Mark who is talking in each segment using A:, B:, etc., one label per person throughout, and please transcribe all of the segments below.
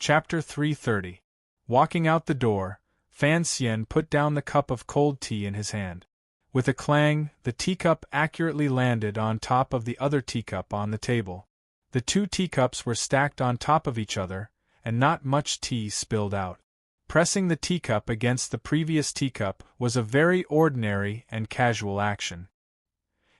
A: Chapter 330. Walking out the door, Fan Xian put down the cup of cold tea in his hand. With a clang, the teacup accurately landed on top of the other teacup on the table. The two teacups were stacked on top of each other, and not much tea spilled out. Pressing the teacup against the previous teacup was a very ordinary and casual action.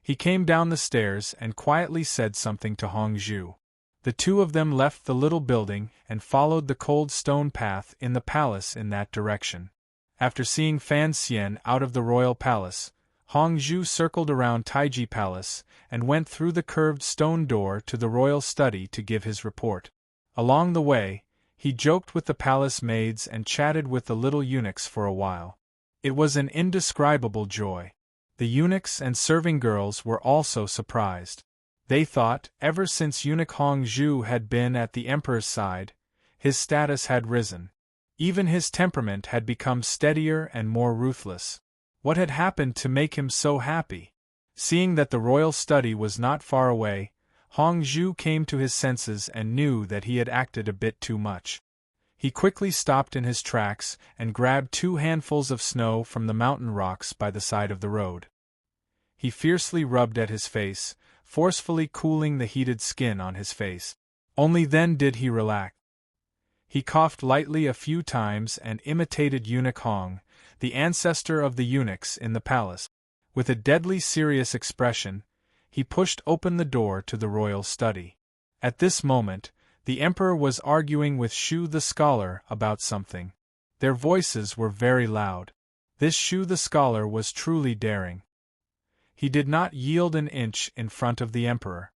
A: He came down the stairs and quietly said something to Hong Zhu. The two of them left the little building and followed the cold stone path in the palace in that direction. After seeing Fan Xian out of the royal palace, Hong Zhu circled around Taiji Palace and went through the curved stone door to the royal study to give his report. Along the way, he joked with the palace maids and chatted with the little eunuchs for a while. It was an indescribable joy. The eunuchs and serving girls were also surprised. They thought, ever since eunuch Hong Zhu had been at the emperor's side, his status had risen. Even his temperament had become steadier and more ruthless. What had happened to make him so happy? Seeing that the royal study was not far away, Hong Zhu came to his senses and knew that he had acted a bit too much. He quickly stopped in his tracks and grabbed 2 handfuls of snow from the mountain rocks by the side of the road. He fiercely rubbed at his face, forcefully cooling the heated skin on his face. Only then did he relax. He coughed lightly a few times and imitated Eunuch Hong, the ancestor of the eunuchs in the palace. With a deadly serious expression, he pushed open the door to the royal study. At this moment, the emperor was arguing with Shu the scholar about something. Their voices were very loud. This Shu the scholar was truly daring. He did not yield an inch in front of the emperor.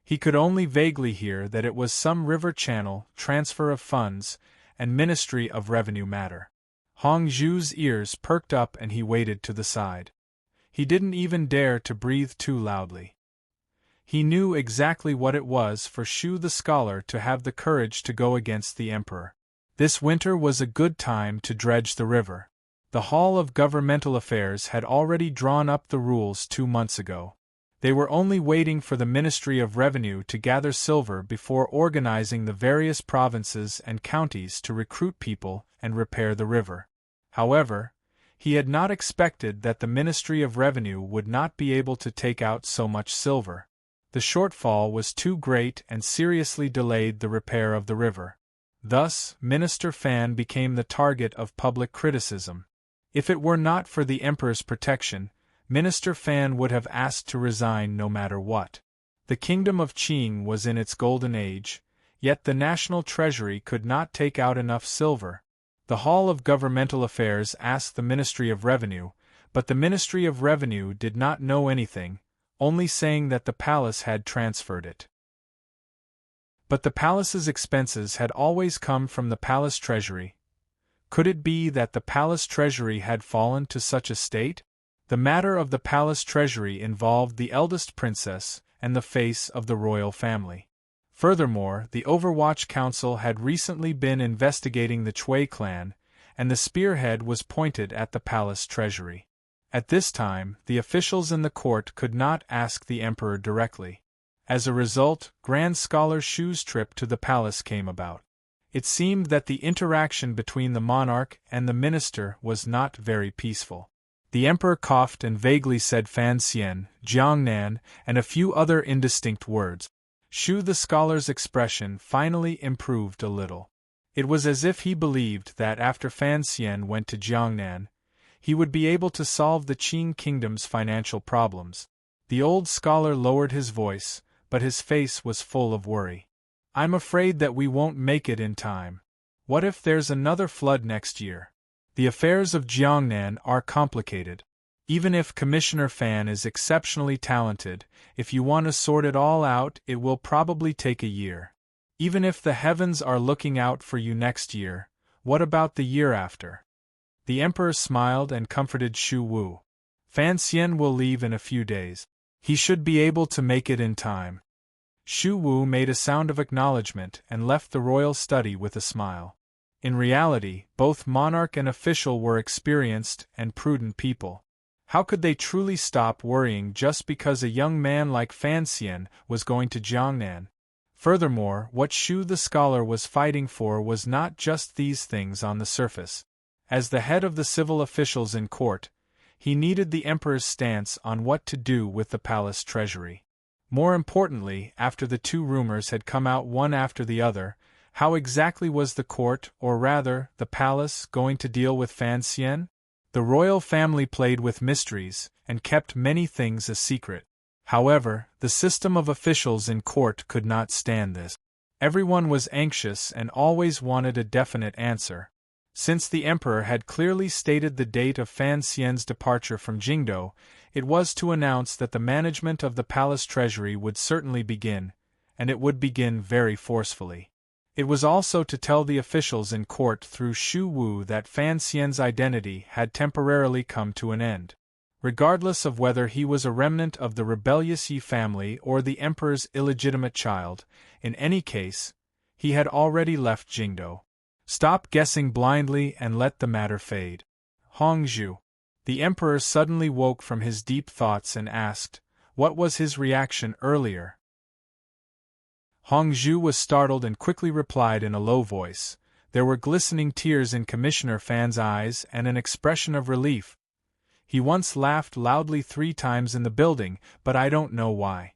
A: He could only vaguely hear that it was some river channel, transfer of funds, and Ministry of Revenue matter. Hong Zhu's ears perked up and he waited to the side. He didn't even dare to breathe too loudly. He knew exactly what it was for Shu the scholar to have the courage to go against the emperor. This winter was a good time to dredge the river. The Hall of Governmental Affairs had already drawn up the rules 2 months ago. They were only waiting for the Ministry of Revenue to gather silver before organizing the various provinces and counties to recruit people and repair the river. However, he had not expected that the Ministry of Revenue would not be able to take out so much silver. The shortfall was too great and seriously delayed the repair of the river. Thus, Minister Fan became the target of public criticism. If it were not for the emperor's protection, Minister Fan would have asked to resign no matter what. The kingdom of Qing was in its golden age, yet the national treasury could not take out enough silver. The Hall of Governmental Affairs asked the Ministry of Revenue, but the Ministry of Revenue did not know anything, only saying that the palace had transferred it. But the palace's expenses had always come from the palace treasury. Could it be that the palace treasury had fallen to such a state? The matter of the palace treasury involved the eldest princess and the face of the royal family. Furthermore, the Overwatch Council had recently been investigating the Chui clan, and the spearhead was pointed at the palace treasury. At this time, the officials in the court could not ask the emperor directly. As a result, Grand Scholar Shu's trip to the palace came about. It seemed that the interaction between the monarch and the minister was not very peaceful. The emperor coughed and vaguely said Fan Xian, Jiangnan, and a few other indistinct words. Shu the scholar's expression finally improved a little. It was as if he believed that after Fan Xian went to Jiangnan, he would be able to solve the Qing kingdom's financial problems. The old scholar lowered his voice, but his face was full of worry. I'm afraid that we won't make it in time. What if there's another flood next year? The affairs of Jiangnan are complicated. Even if Commissioner Fan is exceptionally talented, if you want to sort it all out, it will probably take a year. Even if the heavens are looking out for you next year, what about the year after? The emperor smiled and comforted Shu Wu. Fan Xian will leave in a few days. He should be able to make it in time. Shu Wu made a sound of acknowledgement and left the royal study with a smile. In reality, both monarch and official were experienced and prudent people. How could they truly stop worrying just because a young man like Fan Xian was going to Jiangnan? Furthermore, what Shu the scholar was fighting for was not just these things on the surface. As the head of the civil officials in court, he needed the emperor's stance on what to do with the palace treasury. More importantly, after the two rumors had come out one after the other, how exactly was the court, or rather, the palace, going to deal with Fan Xian? The royal family played with mysteries, and kept many things a secret. However, the system of officials in court could not stand this. Everyone was anxious and always wanted a definite answer. Since the emperor had clearly stated the date of Fan Xian's departure from Jingdo, it was to announce that the management of the palace treasury would certainly begin, and it would begin very forcefully. It was also to tell the officials in court through Shu Wu that Fan Xian's identity had temporarily come to an end. Regardless of whether he was a remnant of the rebellious Yi family or the emperor's illegitimate child, in any case, he had already left Jingdo. Stop guessing blindly and let the matter fade. Hongzhu. The emperor suddenly woke from his deep thoughts and asked, what was his reaction earlier? Hongzhu was startled and quickly replied in a low voice. There were glistening tears in Commissioner Fan's eyes and an expression of relief. He once laughed loudly 3 times in the building, but I don't know why.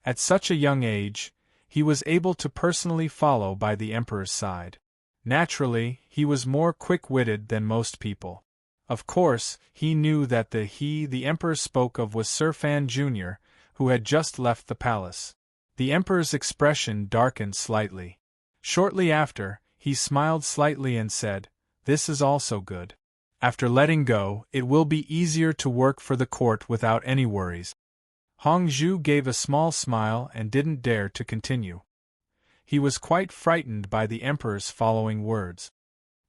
A: At such a young age, he was able to personally follow by the emperor's side. Naturally, he was more quick-witted than most people. Of course, he knew that the emperor spoke of was Sir Fan Jr., who had just left the palace. The emperor's expression darkened slightly. Shortly after, he smiled slightly and said, "This is also good. After letting go, it will be easier to work for the court without any worries." Hongzhu gave a small smile and didn't dare to continue. He was quite frightened by the emperor's following words.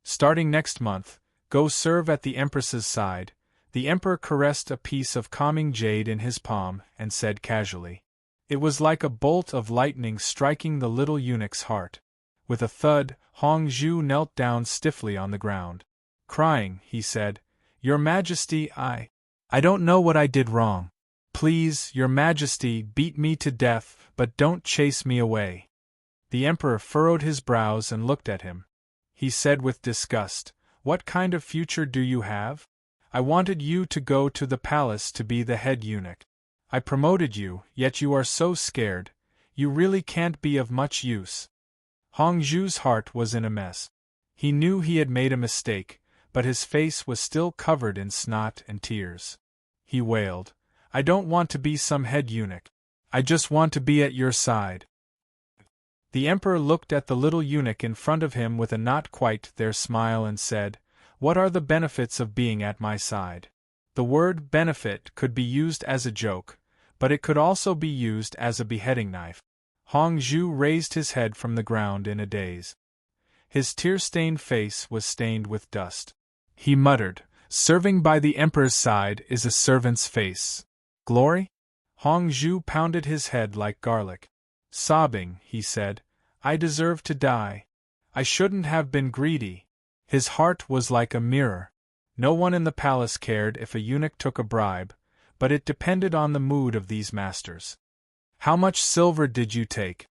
A: "Starting next month, go serve at the empress's side." The emperor caressed a piece of calming jade in his palm and said casually. It was like a bolt of lightning striking the little eunuch's heart. With a thud, Hongzhu knelt down stiffly on the ground. Crying, he said, "Your Majesty, I don't know what I did wrong. Please, Your Majesty, beat me to death, but don't chase me away." The emperor furrowed his brows and looked at him. He said with disgust, "What kind of future do you have? I wanted you to go to the palace to be the head eunuch. I promoted you, yet you are so scared. You really can't be of much use." Hongzhu's heart was in a mess. He knew he had made a mistake, but his face was still covered in snot and tears. He wailed, "I don't want to be some head eunuch. I just want to be at your side." The emperor looked at the little eunuch in front of him with a not quite there smile and said, "What are the benefits of being at my side?" The word benefit could be used as a joke, but it could also be used as a beheading knife. Hongzhu raised his head from the ground in a daze. His tear-stained face was stained with dust. He muttered, "Serving by the emperor's side is a servant's face. Glory?" Hongzhu pounded his head like garlic. Sobbing, he said, "I deserve to die. I shouldn't have been greedy." His heart was like a mirror. No one in the palace cared if a eunuch took a bribe, but it depended on the mood of these masters. "How much silver did you take?"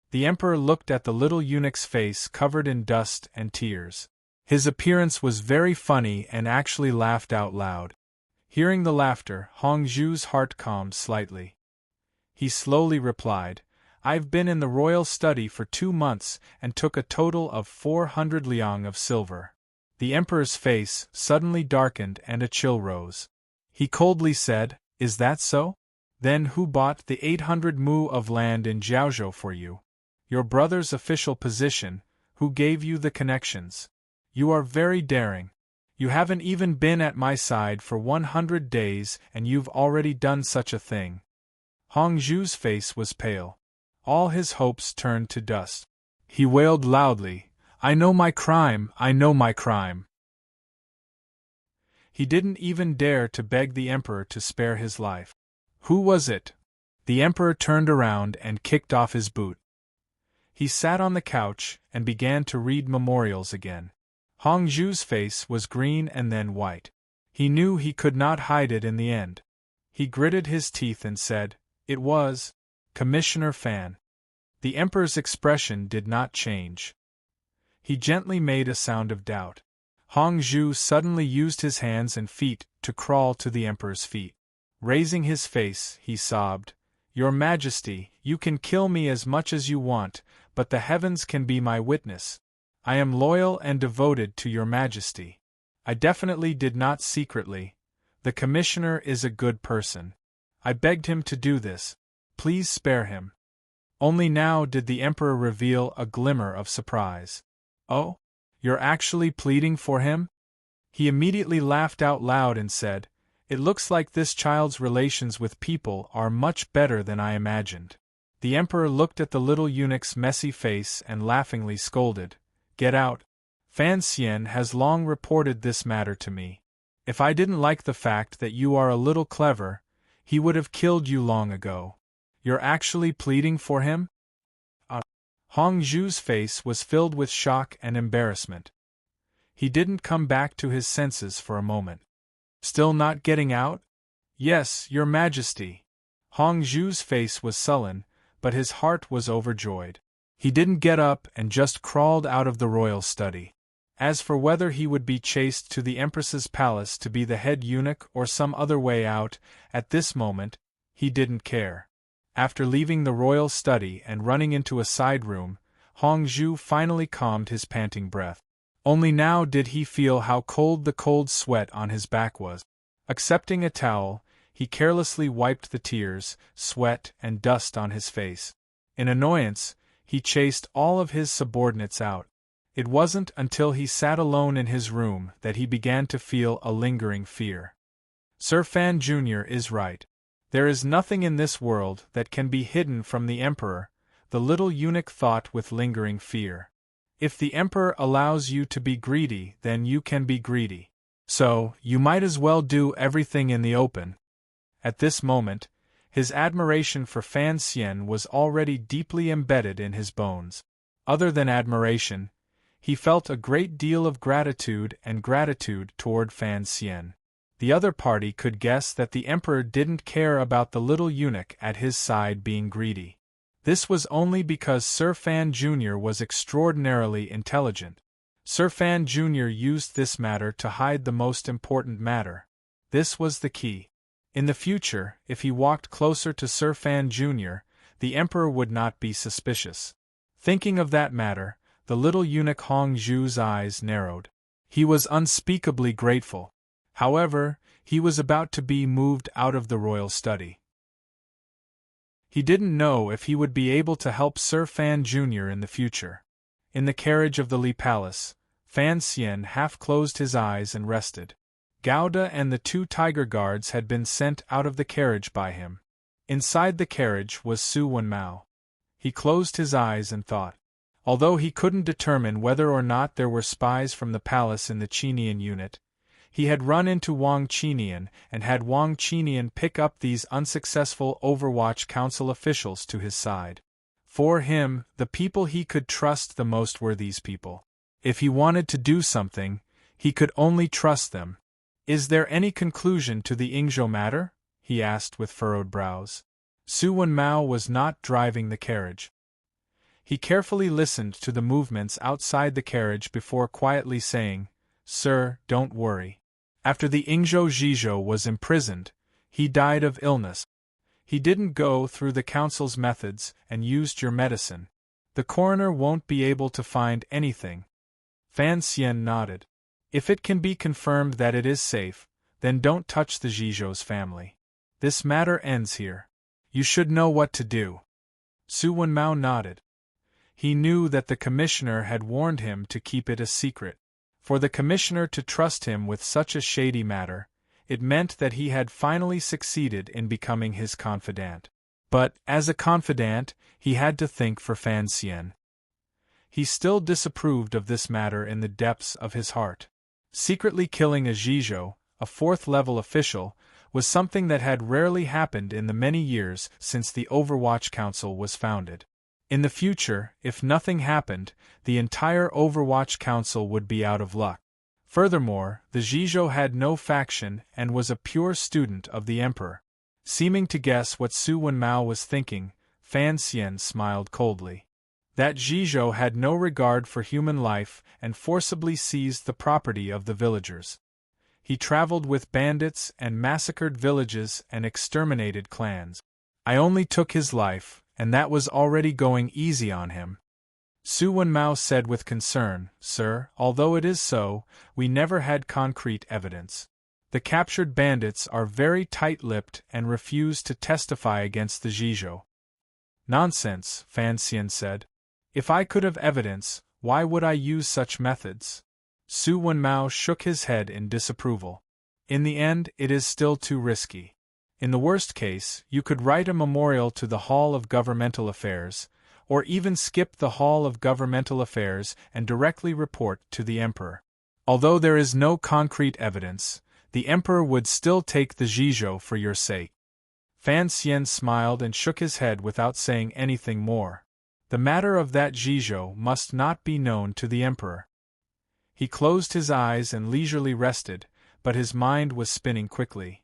A: The emperor looked at the little eunuch's face covered in dust and tears. His appearance was very funny and actually laughed out loud. Hearing the laughter, Hongzhu's heart calmed slightly. He slowly replied, "I've been in the royal study for 2 months and took a total of 400 liang of silver." The emperor's face suddenly darkened and a chill rose. He coldly said, "Is that so? Then who bought the 800 mu of land in Jiaozhou for you? Your brother's official position. Who gave you the connections? You are very daring. You haven't even been at my side for 100 days and you've already done such a thing." Hongzhu's face was pale. All his hopes turned to dust. He wailed loudly, "I know my crime, I know my crime." He didn't even dare to beg the emperor to spare his life. "Who was it?" The emperor turned around and kicked off his boot. He sat on the couch and began to read memorials again. Hongzhu's face was green and then white. He knew he could not hide it in the end. He gritted his teeth and said, "It was Commissioner Fan." The emperor's expression did not change. He gently made a sound of doubt. Hongzhu suddenly used his hands and feet to crawl to the emperor's feet. Raising his face, he sobbed, "Your Majesty, you can kill me as much as you want, but the heavens can be my witness. I am loyal and devoted to your Majesty. I definitely did not secretly. The commissioner is a good person. I begged him to do this. Please spare him." Only now did the emperor reveal a glimmer of surprise. "Oh? You're actually pleading for him?" He immediately laughed out loud and said, "It looks like this child's relations with people are much better than I imagined." The emperor looked at the little eunuch's messy face and laughingly scolded, "Get out. Fan Xian has long reported this matter to me. If I didn't like the fact that you are a little clever, he would have killed you long ago. You're actually pleading for him?" Hongzhu's face was filled with shock and embarrassment. He didn't come back to his senses for a moment. "Still not getting out?" "Yes, your Majesty." Hongzhu's face was sullen, but his heart was overjoyed. He didn't get up and just crawled out of the royal study. As for whether he would be chased to the Empress's palace to be the head eunuch or some other way out, at this moment, he didn't care. After leaving the royal study and running into a side room, Hongzhu finally calmed his panting breath. Only now did he feel how cold the cold sweat on his back was. Accepting a towel, he carelessly wiped the tears, sweat, and dust on his face. In annoyance, he chased all of his subordinates out. It wasn't until he sat alone in his room that he began to feel a lingering fear. Sir Fan Jr. is right. There is nothing in this world that can be hidden from the emperor, the little eunuch thought with lingering fear. If the emperor allows you to be greedy, then you can be greedy. So, you might as well do everything in the open. At this moment, his admiration for Fan Xian was already deeply embedded in his bones. Other than admiration, he felt a great deal of gratitude toward Fan Xian. The other party could guess that the emperor didn't care about the little eunuch at his side being greedy. This was only because Sir Fan Jr. was extraordinarily intelligent. Sir Fan Jr. used this matter to hide the most important matter. This was the key. In the future, if he walked closer to Sir Fan Jr., the emperor would not be suspicious. Thinking of that matter, the little eunuch Hongzhu's eyes narrowed. He was unspeakably grateful. However, he was about to be moved out of the royal study. He didn't know if he would be able to help Sir Fan Jr. in the future. In the carriage of the Li Palace, Fan Xian half closed his eyes and rested. Gouda and the 2 tiger guards had been sent out of the carriage by him. Inside the carriage was Su Wenmao. He closed his eyes and thought. Although he couldn't determine whether or not there were spies from the palace in the Qinian unit, he had run into Wang Qinian and had Wang Qinian pick up these unsuccessful Overwatch Council officials to his side. For him, the people he could trust the most were these people. If he wanted to do something, he could only trust them. "Is there any conclusion to the Yingzhou matter?" he asked with furrowed brows. Su Wenmao was not driving the carriage. He carefully listened to the movements outside the carriage before quietly saying, "Sir, don't worry. After the Yingzhou Zhizhou was imprisoned, he died of illness. He didn't go through the council's methods and used your medicine. The coroner won't be able to find anything." Fan Xian nodded. "If it can be confirmed that it is safe, then don't touch the Zhizhou's family. This matter ends here. You should know what to do." Su Wenmao nodded. He knew that the commissioner had warned him to keep it a secret. For the commissioner to trust him with such a shady matter, it meant that he had finally succeeded in becoming his confidant. But, as a confidant, he had to think for Fan Xian. He still disapproved of this matter in the depths of his heart. Secretly killing a Zhizhou, a 4th-level official, was something that had rarely happened in the many years since the Overwatch Council was founded. In the future, if nothing happened, the entire Overwatch Council would be out of luck. Furthermore, the Zhizhou had no faction and was a pure student of the Emperor. Seeming to guess what Su Wenmao was thinking, Fan Xian smiled coldly. That Zhizhou had no regard for human life and forcibly seized the property of the villagers. He traveled with bandits and massacred villages and exterminated clans. I only took his life, and that was already going easy on him. Su Wenmao said with concern, Sir, although it is so, we never had concrete evidence. The captured bandits are very tight-lipped and refuse to testify against the Zhizhou. Nonsense, Fan Xian said. If I could have evidence, why would I use such methods? Su Wenmao shook his head in disapproval. In the end, it is still too risky. In the worst case, you could write a memorial to the Hall of Governmental Affairs, or even skip the Hall of Governmental Affairs and directly report to the Emperor. Although there is no concrete evidence, the Emperor would still take the Zhizhou for your sake. Fan Xian smiled and shook his head without saying anything more. The matter of that Zhizhou must not be known to the Emperor. He closed his eyes and leisurely rested, but his mind was spinning quickly.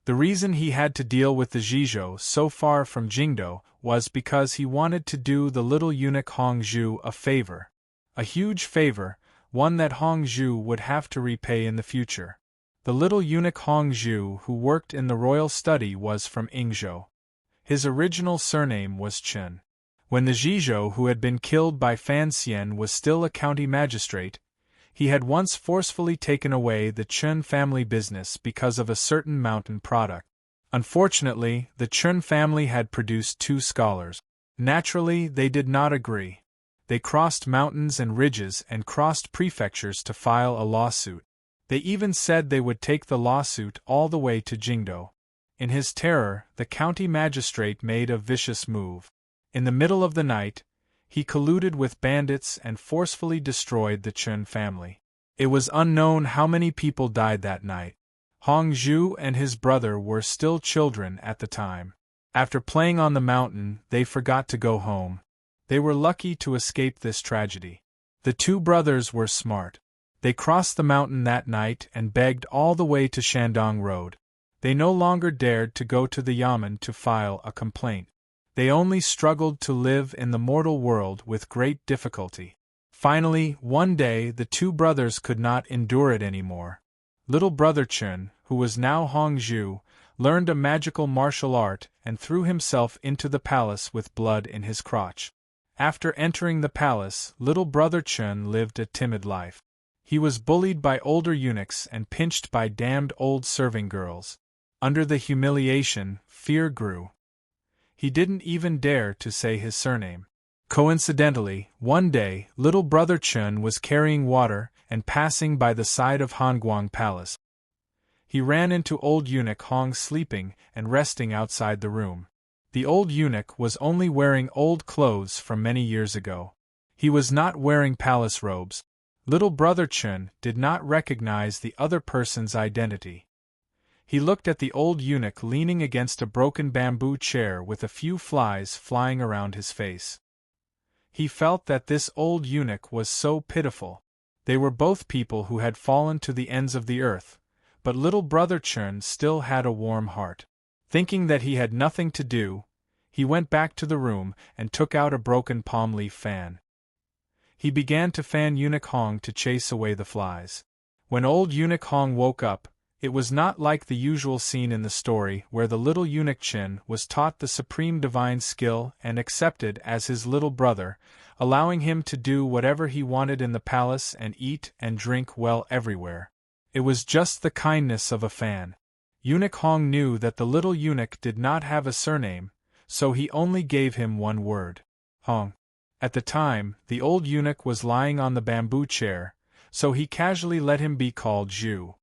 A: The reason he had to deal with the Zhizhou so far from Jingdou was because he wanted to do the little eunuch Hongzhu a favor. A huge favor, one that Hongzhu would have to repay in the future. The little eunuch Hongzhu who worked in the royal study was from Yingzhou. His original surname was Chen. When the Zhizhou who had been killed by Fan Xian was still a county magistrate, he had once forcefully taken away the Chen family business because of a certain mountain product. Unfortunately, the Chen family had produced 2 scholars. Naturally, they did not agree. They crossed mountains and ridges and crossed prefectures to file a lawsuit. They even said they would take the lawsuit all the way to Jingdou. In his terror, the county magistrate made a vicious move. In the middle of the night, he colluded with bandits and forcefully destroyed the Chen family. It was unknown how many people died that night. Hongzhu and his brother were still children at the time. After playing on the mountain, they forgot to go home. They were lucky to escape this tragedy. The 2 brothers were smart. They crossed the mountain that night and begged all the way to Shandong Road. They no longer dared to go to the Yamen to file a complaint. They only struggled to live in the mortal world with great difficulty. Finally, one day the 2 brothers could not endure it anymore. Little brother Chen, who was now Hongzhu, learned a magical martial art and threw himself into the palace with blood in his crotch. After entering the palace, little brother Chen lived a timid life. He was bullied by older eunuchs and pinched by damned old serving girls. Under the humiliation, fear grew. He didn't even dare to say his surname. Coincidentally, one day, little brother Chen was carrying water and passing by the side of Hanguang Palace. He ran into old eunuch Hong sleeping and resting outside the room. The old eunuch was only wearing old clothes from many years ago. He was not wearing palace robes. Little brother Chen did not recognize the other person's identity. He looked at the old eunuch leaning against a broken bamboo chair with a few flies flying around his face. He felt that this old eunuch was so pitiful. They were both people who had fallen to the ends of the earth, but little brother Chen still had a warm heart. Thinking that he had nothing to do, he went back to the room and took out a broken palm leaf fan. He began to fan eunuch Hong to chase away the flies. When old eunuch Hong woke up, it was not like the usual scene in the story where the little eunuch Chen was taught the supreme divine skill and accepted as his little brother, allowing him to do whatever he wanted in the palace and eat and drink well everywhere. It was just the kindness of a fan. Eunuch Hong knew that the little eunuch did not have a surname, so he only gave him one word: Hong. At the time, the old eunuch was lying on the bamboo chair, so he casually let him be called Zhu.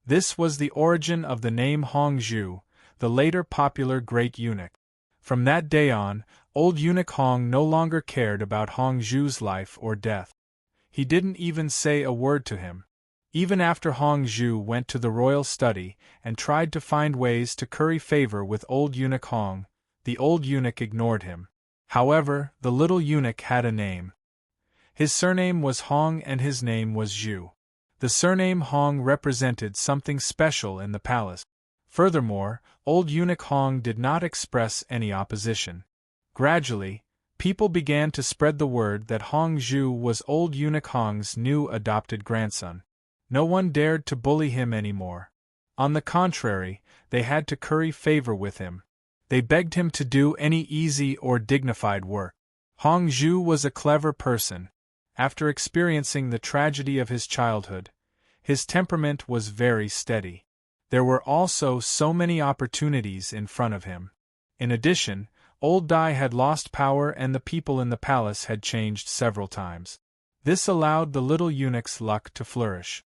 A: This was the origin of the name Hongzhu, the later popular great eunuch. From that day on, old eunuch Hong no longer cared about Hongzhu's life or death. He didn't even say a word to him. Even after Hongzhu went to the royal study and tried to find ways to curry favor with old eunuch Hong, the old eunuch ignored him. However, the little eunuch had a name. His surname was Hong and his name was Zhu. The surname Hong represented something special in the palace. Furthermore, old eunuch Hong did not express any opposition. Gradually, people began to spread the word that Hong Zhu was old eunuch Hong's new adopted grandson. No one dared to bully him anymore. On the contrary, they had to curry favor with him. They begged him to do any easy or dignified work. Hong Zhu was a clever person. After experiencing the tragedy of his childhood, his temperament was very steady. There were also so many opportunities in front of him. In addition, old Dai had lost power and the people in the palace had changed several times. This allowed the little eunuch's luck to flourish.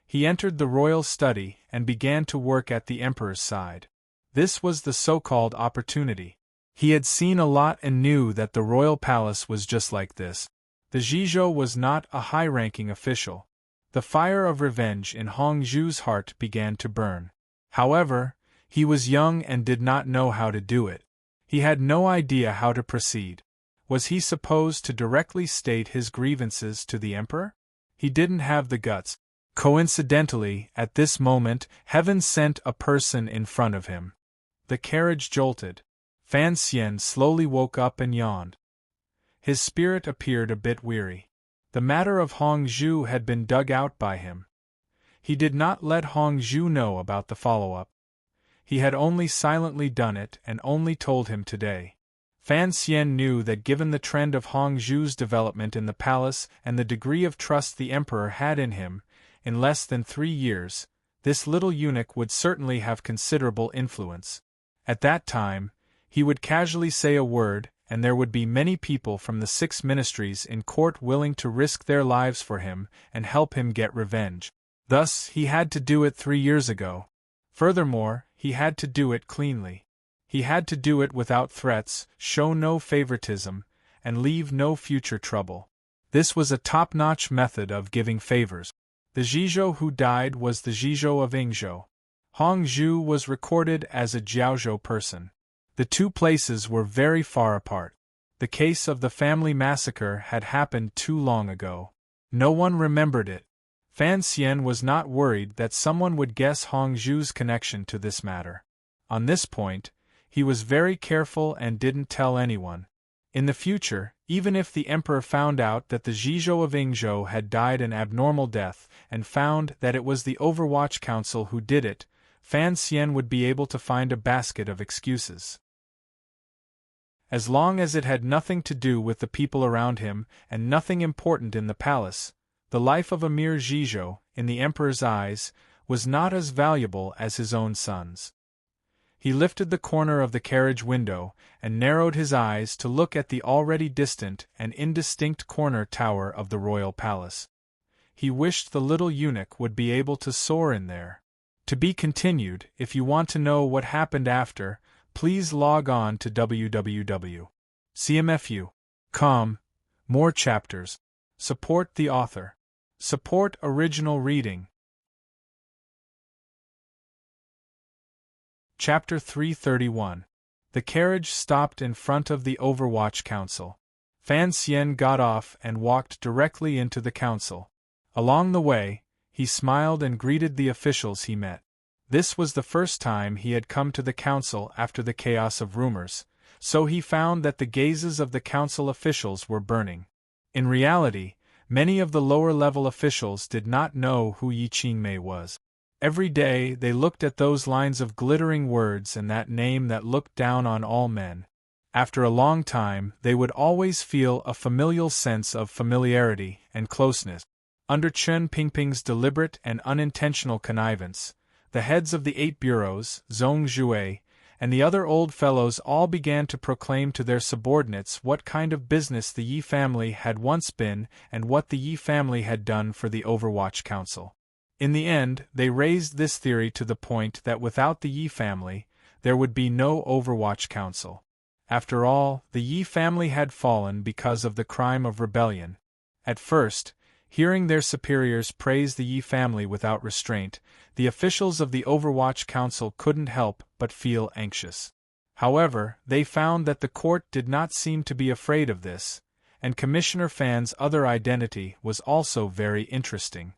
A: He entered the royal study and began to work at the emperor's side. This was the so-called opportunity. He had seen a lot and knew that the royal palace was just like this. The Zhizhou was not a high-ranking official. The fire of revenge in Hong Zhu's heart began to burn. However, he was young and did not know how to do it. He had no idea how to proceed. Was he supposed to directly state his grievances to the emperor? He didn't have the guts. Coincidentally, at this moment, heaven sent a person in front of him. The carriage jolted. Fan Xian slowly woke up and yawned. His spirit appeared a bit weary. The matter of Hong Zhu had been dug out by him. He did not let Hong Zhu know about the follow-up. He had only silently done it and only told him today. Fan Xian knew that given the trend of Hong Zhu's development in the palace and the degree of trust the emperor had in him, in less than 3 years, this little eunuch would certainly have considerable influence. At that time, he would casually say a word, and there would be many people from the 6 ministries in court willing to risk their lives for him and help him get revenge. Thus, he had to do it 3 years ago. Furthermore, he had to do it cleanly. He had to do it without threats, show no favoritism, and leave no future trouble. This was a top-notch method of giving favors. The Zhizhou who died was the Zhizhou of Yingzhou. Hong Zhu was recorded as a Jiaozhou person. The two places were very far apart. The case of the family massacre had happened too long ago. No one remembered it. Fan Xian was not worried that someone would guess Hong Zhu's connection to this matter. On this point, he was very careful and didn't tell anyone. In the future, even if the emperor found out that the Zhizhou of Yingzhou had died an abnormal death and found that it was the Overwatch Council who did it, Fan Xian would be able to find a basket of excuses. As long as it had nothing to do with the people around him and nothing important in the palace, the life of a mere Zhizhou, in the emperor's eyes, was not as valuable as his own son's. He lifted the corner of the carriage window and narrowed his eyes to look at the already distant and indistinct corner tower of the royal palace. He wished the little eunuch would be able to soar in there. To be continued. If you want to know what happened after, please log on to www.cmfu.com. More chapters. Support the author. Support original reading. Chapter 331. The carriage stopped in front of the Overwatch Council. Fan Xian got off and walked directly into the council. Along the way, he smiled and greeted the officials he met. This was the first time he had come to the council after the chaos of rumors, so he found that the gazes of the council officials were burning. In reality, many of the lower-level officials did not know who Yi Qingmei was. Every day they looked at those lines of glittering words and that name that looked down on all men. After a long time, they would always feel a familial sense of familiarity and closeness. Under Chen Pingping's deliberate and unintentional connivance, the heads of the 8 bureaus, Zhong Zhuai, and the other old fellows all began to proclaim to their subordinates what kind of business the Yi family had once been and what the Yi family had done for the Overwatch Council. In the end, they raised this theory to the point that without the Yi family, there would be no Overwatch Council. After all, the Yi family had fallen because of the crime of rebellion. At first, hearing their superiors praise the Yi family without restraint, the officials of the Overwatch Council couldn't help but feel anxious. However, they found that the court did not seem to be afraid of this, and Commissioner Fan's other identity was also very interesting.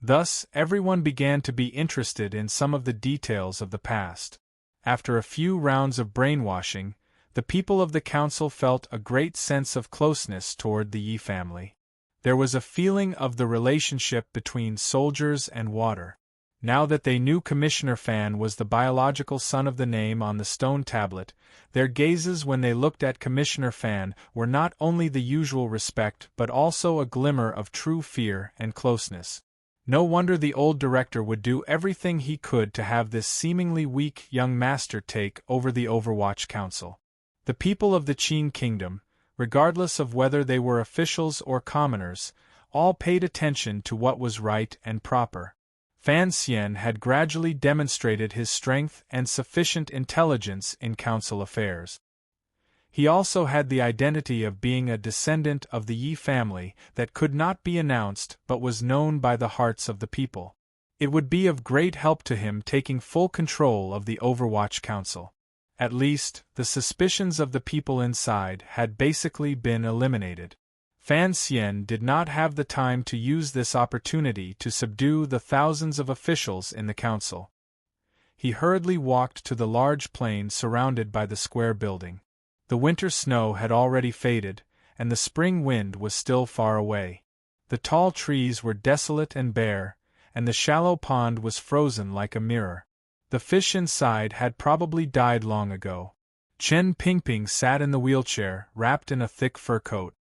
A: Thus, everyone began to be interested in some of the details of the past. After a few rounds of brainwashing, the people of the council felt a great sense of closeness toward the Yi family. There was a feeling of the relationship between soldiers and water. Now that they knew Commissioner Fan was the biological son of the name on the stone tablet, their gazes when they looked at Commissioner Fan were not only the usual respect but also a glimmer of true fear and closeness. No wonder the old director would do everything he could to have this seemingly weak young master take over the Overwatch Council. The people of the Qin Kingdom, regardless of whether they were officials or commoners, all paid attention to what was right and proper. Fan Xian had gradually demonstrated his strength and sufficient intelligence in council affairs. He also had the identity of being a descendant of the Yi family that could not be announced but was known by the hearts of the people. It would be of great help to him taking full control of the Overwatch Council. At least, the suspicions of the people inside had basically been eliminated. Fan Xian did not have the time to use this opportunity to subdue the thousands of officials in the council. He hurriedly walked to the large plain surrounded by the square building. The winter snow had already faded, and the spring wind was still far away. The tall trees were desolate and bare, and the shallow pond was frozen like a mirror. The fish inside had probably died long ago. Chen Pingping sat in the wheelchair, wrapped in a thick fur coat.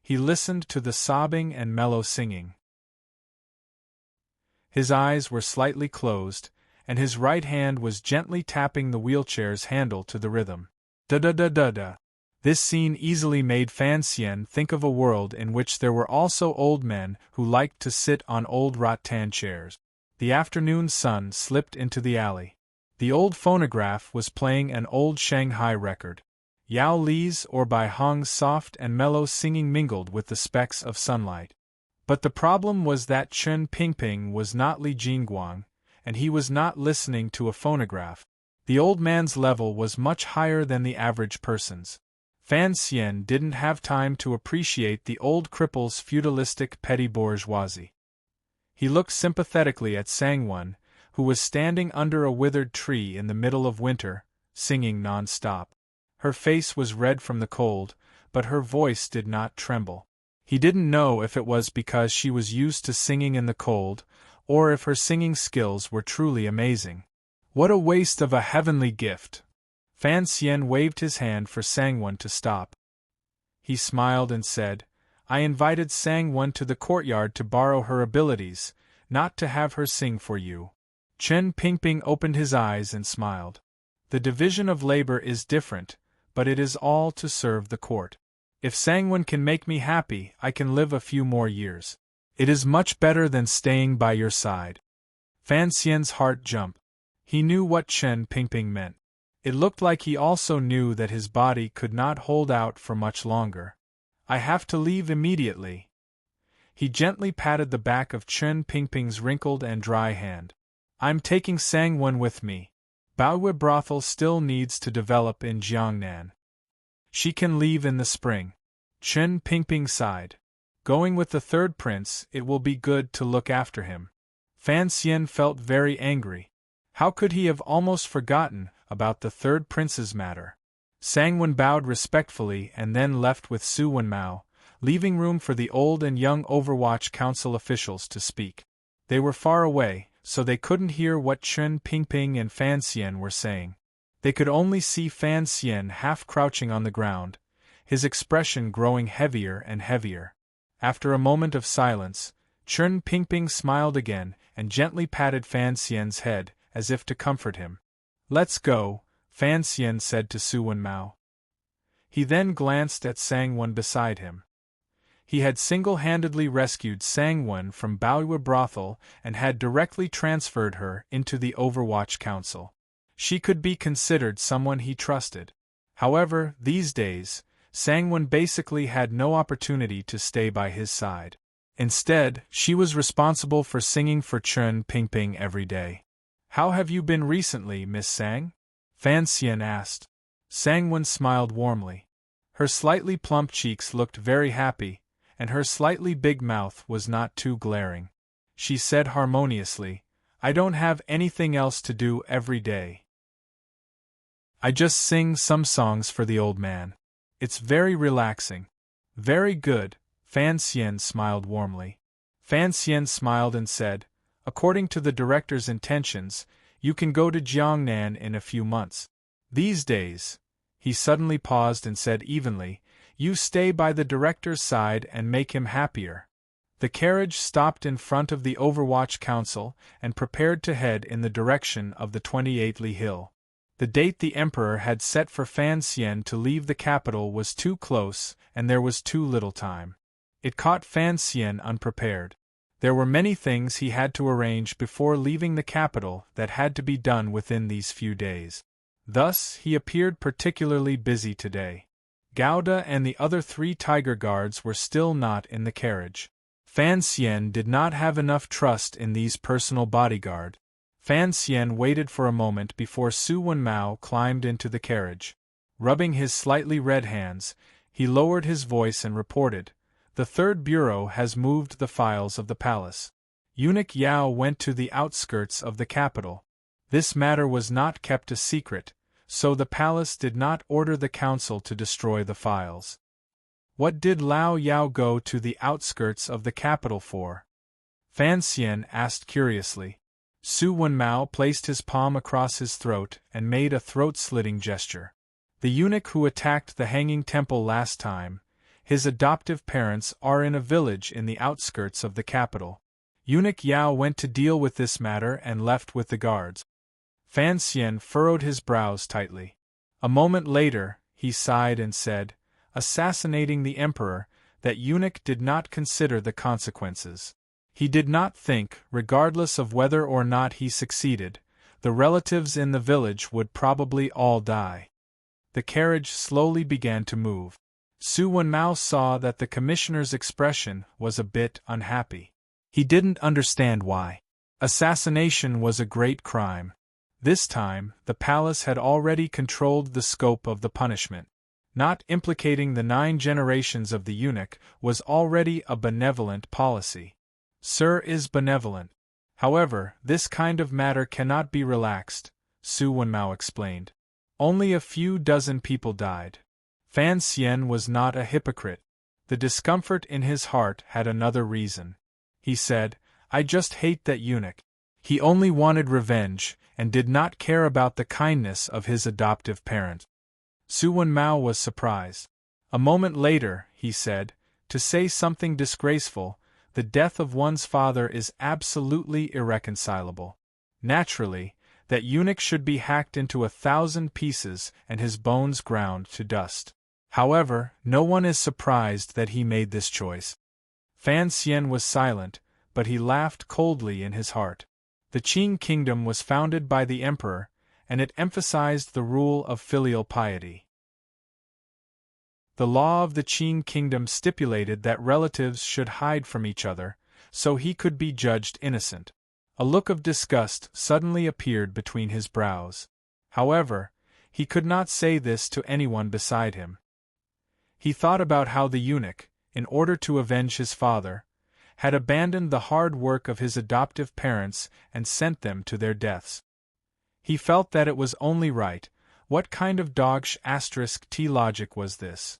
A: He listened to the sobbing and mellow singing. His eyes were slightly closed, and his right hand was gently tapping the wheelchair's handle to the rhythm. Da-da-da-da-da. This scene easily made Fan Xian think of a world in which there were also old men who liked to sit on old rattan chairs. The afternoon sun slipped into the alley. The old phonograph was playing an old Shanghai record. Yao Li's or Bai Hong's soft and mellow singing mingled with the specks of sunlight. But the problem was that Chen Pingping was not Li Jingguang, and he was not listening to a phonograph. The old man's level was much higher than the average person's. Fan Xian didn't have time to appreciate the old cripple's feudalistic petty bourgeoisie. He looked sympathetically at Sangwon, who was standing under a withered tree in the middle of winter, singing non-stop. Her face was red from the cold, but her voice did not tremble. He didn't know if it was because she was used to singing in the cold, or if her singing skills were truly amazing. What a waste of a heavenly gift! Fan Xian waved his hand for Sangwon to stop. He smiled and said, "I invited Sangwon to the courtyard to borrow her abilities, not to have her sing for you." Chen Pingping opened his eyes and smiled. The division of labor is different, but it is all to serve the court. If Sangwon can make me happy, I can live a few more years. It is much better than staying by your side. Fan Xian's heart jumped. He knew what Chen Pingping meant. It looked like he also knew that his body could not hold out for much longer. "I have to leave immediately." He gently patted the back of Chen Pingping's wrinkled and dry hand. "I'm taking Sangwon with me. Baohui brothel still needs to develop in Jiangnan. She can leave in the spring." Chen Pingping sighed. "Going with the third prince, it will be good to look after him." Fan Xian felt very angry. How could he have almost forgotten about the third prince's matter? Sangwon bowed respectfully and then left with Su Wenmao, leaving room for the old and young Overwatch Council officials to speak. They were far away, so they couldn't hear what Chen Pingping and Fan Xian were saying. They could only see Fan Xian half crouching on the ground, his expression growing heavier and heavier. After a moment of silence, Chen Pingping smiled again and gently patted Fan Xian's head, as if to comfort him. "Let's go," Fan Xian said to Su Wenmao. He then glanced at Sangwon beside him. He had single-handedly rescued Sangwon from Baohui brothel and had directly transferred her into the Overwatch Council. She could be considered someone he trusted. However, these days, Sangwon basically had no opportunity to stay by his side. Instead, she was responsible for singing for Chen Pingping every day. "How have you been recently, Miss Sang?" Fan Xian asked. Sangwon smiled warmly. Her slightly plump cheeks looked very happy, and her slightly big mouth was not too glaring. she said harmoniously. I don't have anything else to do every day. I just sing some songs for the old man. It's very relaxing. Very good, Fan Xian smiled warmly. Fan Xian smiled and said, according to the director's intentions, you can go to Jiangnan in a few months. These days, he suddenly paused and said evenly, you stay by the director's side and make him happier. The carriage stopped in front of the Overwatch Council and prepared to head in the direction of the 28th Li Hill. The date the Emperor had set for Fan Xian to leave the capital was too close, and there was too little time. It caught Fan Xian unprepared. There were many things he had to arrange before leaving the capital that had to be done within these few days. Thus, he appeared particularly busy today. Gouda and the other 3 tiger guards were still not in the carriage. Fan Xian did not have enough trust in these personal bodyguard. Fan Xian waited for a moment before Su Wenmao climbed into the carriage. Rubbing his slightly red hands, he lowered his voice and reported, the 3rd Bureau has moved the files of the palace. Eunuch Yao went to the outskirts of the capital. This matter was not kept a secret, so the palace did not order the council to destroy the files. What did Lao Yao go to the outskirts of the capital for? Fan Xian asked curiously. Su Wenmao placed his palm across his throat and made a throat-slitting gesture. The eunuch who attacked the hanging temple last time, his adoptive parents are in a village in the outskirts of the capital. Eunuch Yao went to deal with this matter and left with the guards. Fan Xian furrowed his brows tightly. A moment later, he sighed and said, assassinating the emperor, that eunuch did not consider the consequences. He did not think, regardless of whether or not he succeeded, the relatives in the village would probably all die. The carriage slowly began to move. Su Wenmao saw that the commissioner's expression was a bit unhappy. He didn't understand why. Assassination was a great crime. This time, the palace had already controlled the scope of the punishment. Not implicating the 9 generations of the eunuch was already a benevolent policy. Sir is benevolent. However, this kind of matter cannot be relaxed, Su Wenmao explained. Only a few dozen people died. Fan Xian was not a hypocrite. The discomfort in his heart had another reason. He said, I just hate that eunuch. He only wanted revenge, and did not care about the kindness of his adoptive parent. Su Wenmao was surprised. A moment later, he said, to say something disgraceful, the death of one's father is absolutely irreconcilable. Naturally, that eunuch should be hacked into 1,000 pieces and his bones ground to dust. However, no one is surprised that he made this choice. Fan Xian was silent, but he laughed coldly in his heart. The Qing kingdom was founded by the emperor, and it emphasized the rule of filial piety. The law of the Qing kingdom stipulated that relatives should hide from each other, so he could be judged innocent. A look of disgust suddenly appeared between his brows. However, he could not say this to anyone beside him. He thought about how the eunuch, in order to avenge his father, had abandoned the hard work of his adoptive parents and sent them to their deaths. He felt that it was only right. What kind of dog**t logic was this?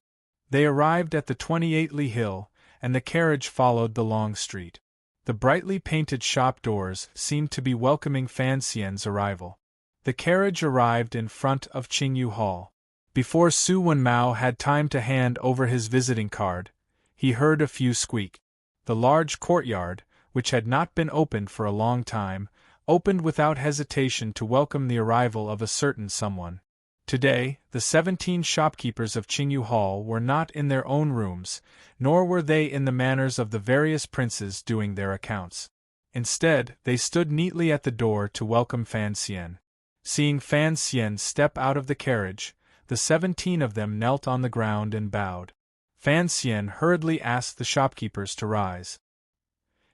A: They arrived at the 28th Li Hill, and the carriage followed the long street. The brightly painted shop doors seemed to be welcoming Fan Xian's arrival. The carriage arrived in front of Qingyu Hall. Before Su Wenmao had time to hand over his visiting card, he heard a few squeak. The large courtyard, which had not been opened for a long time, opened without hesitation to welcome the arrival of a certain someone. Today, the 17 shopkeepers of Qingyu Hall were not in their own rooms, nor were they in the manners of the various princes doing their accounts. Instead, they stood neatly at the door to welcome Fan Xian. Seeing Fan Xian step out of the carriage, the 17 of them knelt on the ground and bowed. Fan Xian hurriedly asked the shopkeepers to rise.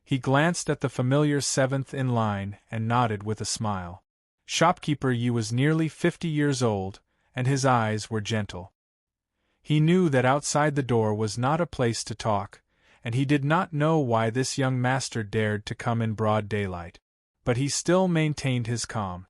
A: He glanced at the familiar 7th in line and nodded with a smile. Shopkeeper Yi was nearly 50 years old, and his eyes were gentle. He knew that outside the door was not a place to talk, and he did not know why this young master dared to come in broad daylight. But he still maintained his calm.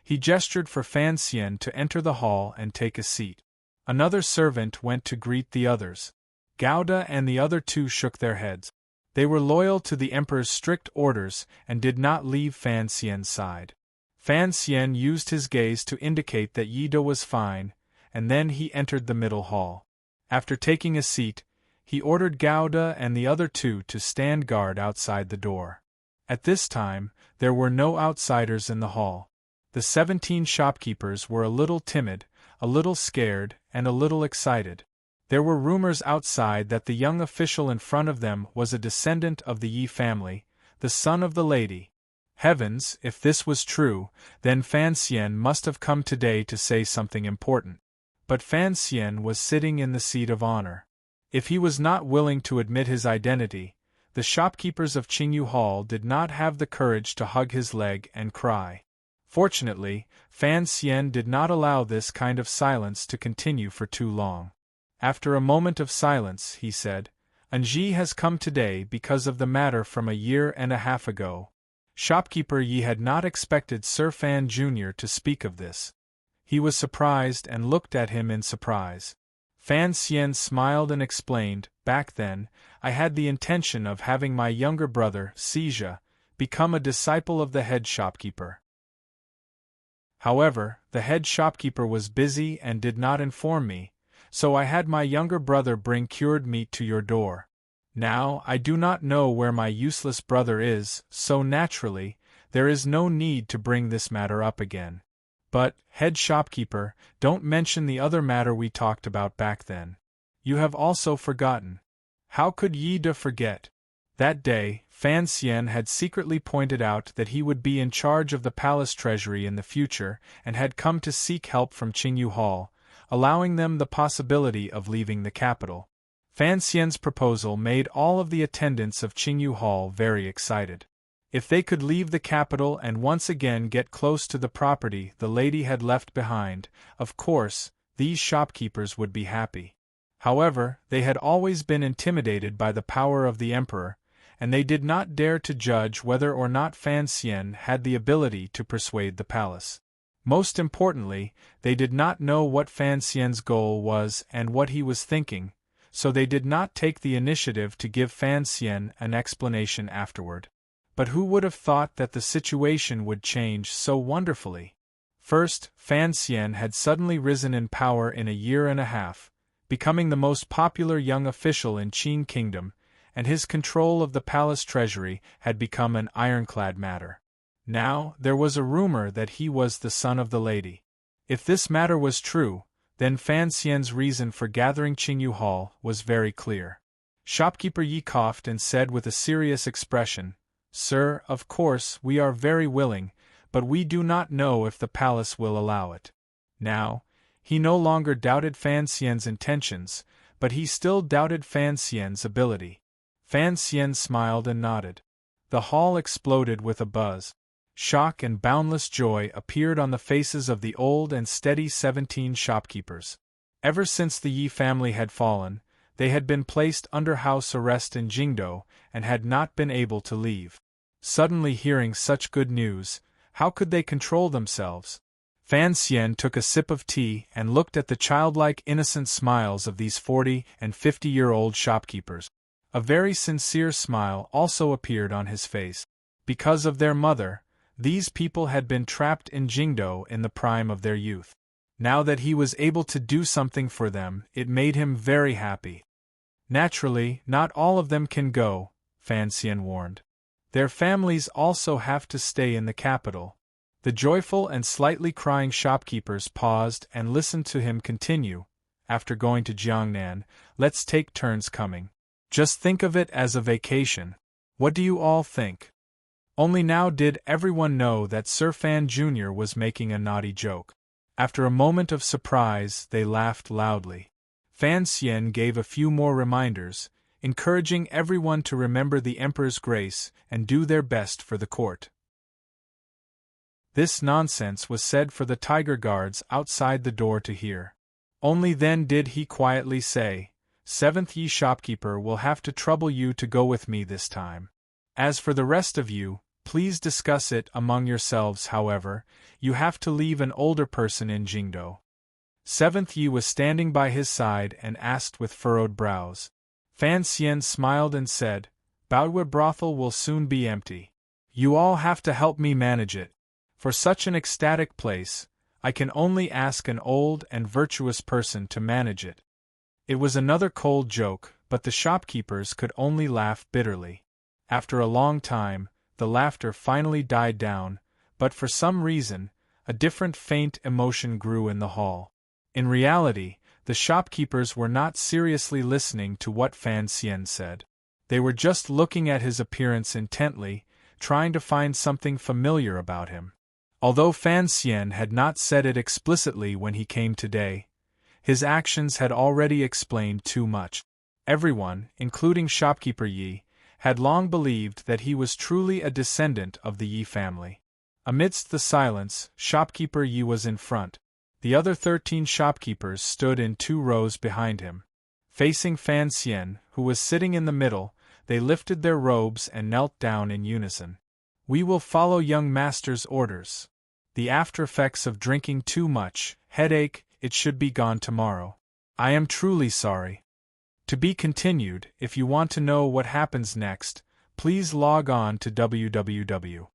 A: He gestured for Fan Xian to enter the hall and take a seat. Another servant went to greet the others. Gouda and the other two shook their heads. They were loyal to the emperor's strict orders and did not leave Fan Xian's side. Fan Xian used his gaze to indicate that Yi De was fine, and then he entered the middle hall. After taking a seat, he ordered Gouda and the other two to stand guard outside the door. At this time, there were no outsiders in the hall. The 17 shopkeepers were a little timid, a little scared, and a little excited. There were rumors outside that the young official in front of them was a descendant of the Yi family, the son of the lady. Heavens, if this was true, then Fan Xian must have come today to say something important. But Fan Xian was sitting in the seat of honor. If he was not willing to admit his identity, the shopkeepers of Qingyu Hall did not have the courage to hug his leg and cry. Fortunately, Fan Xian did not allow this kind of silence to continue for too long. After a moment of silence, he said, "Anji has come today because of the matter from a year and a half ago." Shopkeeper Yi had not expected Sir Fan Jr. to speak of this. He was surprised and looked at him in surprise. Fan Xian smiled and explained, "Back then, I had the intention of having my younger brother, Xijia, become a disciple of the head shopkeeper. However, the head shopkeeper was busy and did not inform me, so I had my younger brother bring cured meat to your door. Now, I do not know where my useless brother is, so naturally, there is no need to bring this matter up again. But, head shopkeeper, don't mention the other matter we talked about back then. You have also forgotten." How could Yi De forget? That day, Fan Xian had secretly pointed out that he would be in charge of the palace treasury in the future and had come to seek help from Qingyu Hall, allowing them the possibility of leaving the capital. Fan Xian's proposal made all of the attendants of Qingyu Hall very excited. If they could leave the capital and once again get close to the property the lady had left behind, of course, these shopkeepers would be happy. However, they had always been intimidated by the power of the emperor, and they did not dare to judge whether or not Fan Xian had the ability to persuade the palace. Most importantly, they did not know what Fan Xian's goal was and what he was thinking, so they did not take the initiative to give Fan Xian an explanation afterward. But who would have thought that the situation would change so wonderfully? First, Fan Xian had suddenly risen in power in a year and a half, becoming the most popular young official in Qin Kingdom, and his control of the palace treasury had become an ironclad matter. Now, there was a rumor that he was the son of the lady. If this matter was true, then Fan Xian's reason for gathering Qingyu Hall was very clear. Shopkeeper Yi coughed and said with a serious expression, "Sir, of course, we are very willing, but we do not know if the palace will allow it." Now, he no longer doubted Fan Xian's intentions, but he still doubted Fan Xian's ability. Fan Xian smiled and nodded. The hall exploded with a buzz. Shock and boundless joy appeared on the faces of the old and steady 17 shopkeepers. Ever since the Yi family had fallen, they had been placed under house arrest in Jingdo and had not been able to leave. Suddenly hearing such good news, how could they control themselves? Fan Xian took a sip of tea and looked at the childlike innocent smiles of these 40- and 50-year-old shopkeepers. A very sincere smile also appeared on his face. Because of their mother, these people had been trapped in Jingdo in the prime of their youth. Now that he was able to do something for them, it made him very happy. Naturally, not all of them can go, Fan Xian warned. Their families also have to stay in the capital. The joyful and slightly crying shopkeepers paused and listened to him continue. After going to Jiangnan, let's take turns coming. Just think of it as a vacation. What do you all think? Only now did everyone know that Sir Fan Jr. was making a naughty joke. After a moment of surprise, they laughed loudly. Fan Xian gave a few more reminders, encouraging everyone to remember the Emperor's grace and do their best for the court. This nonsense was said for the tiger guards outside the door to hear. Only then did he quietly say, 7th Yi shopkeeper will have to trouble you to go with me this time. As for the rest of you, please discuss it among yourselves. However, you have to leave an older person in Jingdo. 7th Yi was standing by his side and asked with furrowed brows. Fan Xian smiled and said, Baohui brothel will soon be empty. You all have to help me manage it. For such an ecstatic place, I can only ask an old and virtuous person to manage it. It was another cold joke, but the shopkeepers could only laugh bitterly. After a long time, the laughter finally died down, but for some reason, a different faint emotion grew in the hall. In reality, the shopkeepers were not seriously listening to what Fan Xian said. They were just looking at his appearance intently, trying to find something familiar about him. Although Fan Xian had not said it explicitly when he came today, his actions had already explained too much. Everyone, including shopkeeper Yi, had long believed that he was truly a descendant of the Yi family. Amidst the silence, shopkeeper Yi was in front. The other 13 shopkeepers stood in 2 rows behind him. Facing Fan Xian, who was sitting in the middle, they lifted their robes and knelt down in unison. We will follow young master's orders. The after effects of drinking too much, headache, it should be gone tomorrow. I am truly sorry. To be continued. If you want to know what happens next, please log on to www.cmfu.com.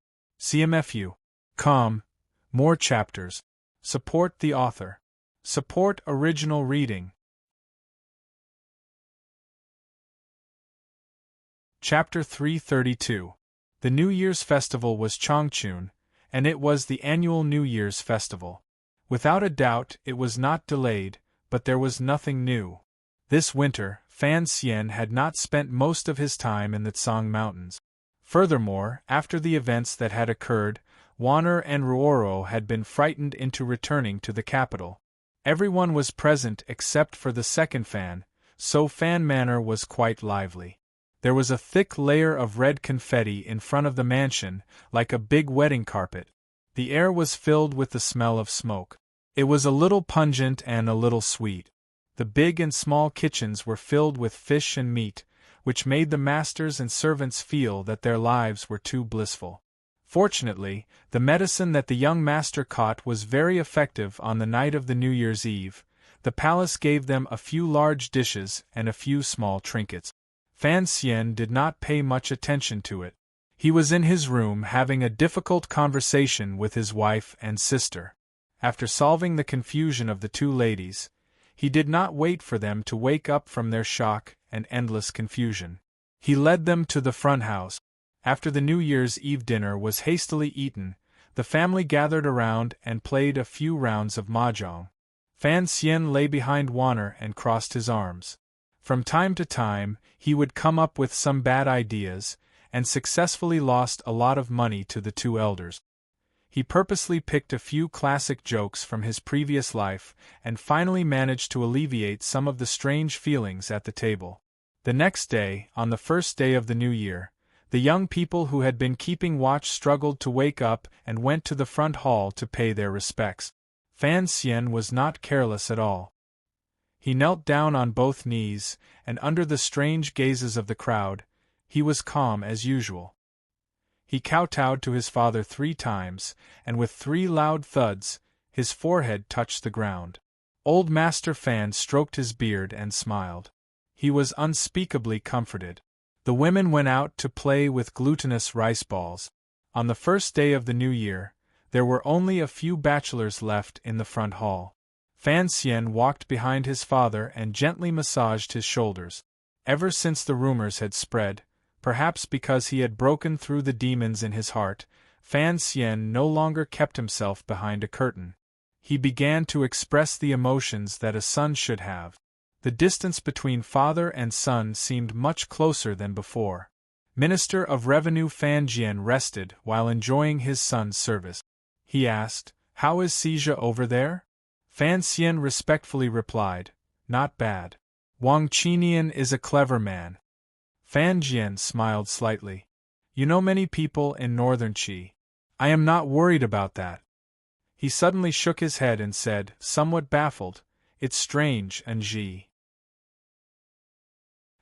A: More chapters. Support the author. Support original reading. Chapter 332. The New Year's festival was Changchun, and it was the annual New Year's festival. Without a doubt, it was not delayed, but there was nothing new. This winter, Fan Xian had not spent most of his time in the Tsang Mountains. Furthermore, after the events that had occurred, Wanner and Ruoro had been frightened into returning to the capital. Everyone was present except for the second Fan, so Fan Manor was quite lively. There was a thick layer of red confetti in front of the mansion, like a big wedding carpet. The air was filled with the smell of smoke. It was a little pungent and a little sweet. The big and small kitchens were filled with fish and meat, which made the masters and servants feel that their lives were too blissful. Fortunately, the medicine that the young master caught was very effective on the night of the New Year's Eve. The palace gave them a few large dishes and a few small trinkets. Fan Xian did not pay much attention to it. He was in his room having a difficult conversation with his wife and sister. After solving the confusion of the 2 ladies, he did not wait for them to wake up from their shock and endless confusion. He led them to the front house. After the New Year's Eve dinner was hastily eaten, the family gathered around and played a few rounds of mahjong. Fan Xian lay behind Wanner and crossed his arms. From time to time, he would come up with some bad ideas, and successfully lost a lot of money to the 2 elders. He purposely picked a few classic jokes from his previous life, and finally managed to alleviate some of the strange feelings at the table. The next day, on the first day of the new year, the young people who had been keeping watch struggled to wake up and went to the front hall to pay their respects. Fan Xian was not careless at all. He knelt down on both knees, and under the strange gazes of the crowd, he was calm as usual. He kowtowed to his father 3 times, and with 3 loud thuds, his forehead touched the ground. Old Master Fan stroked his beard and smiled. He was unspeakably comforted. The women went out to play with glutinous rice balls. On the first day of the new year, there were only a few bachelors left in the front hall. Fan Xian walked behind his father and gently massaged his shoulders. Ever since the rumors had spread, perhaps because he had broken through the demons in his heart, Fan Xian no longer kept himself behind a curtain. He began to express the emotions that a son should have. The distance between father and son seemed much closer than before. Minister of Revenue Fan Jian rested while enjoying his son's service. He asked, "How is Xia over there?" Fan Xian respectfully replied, "Not bad. Wang Qinian is a clever man." Fan Jian smiled slightly. "You know many people in northern Qi. I am not worried about that." He suddenly shook his head and said, somewhat baffled, "It's strange, Anji.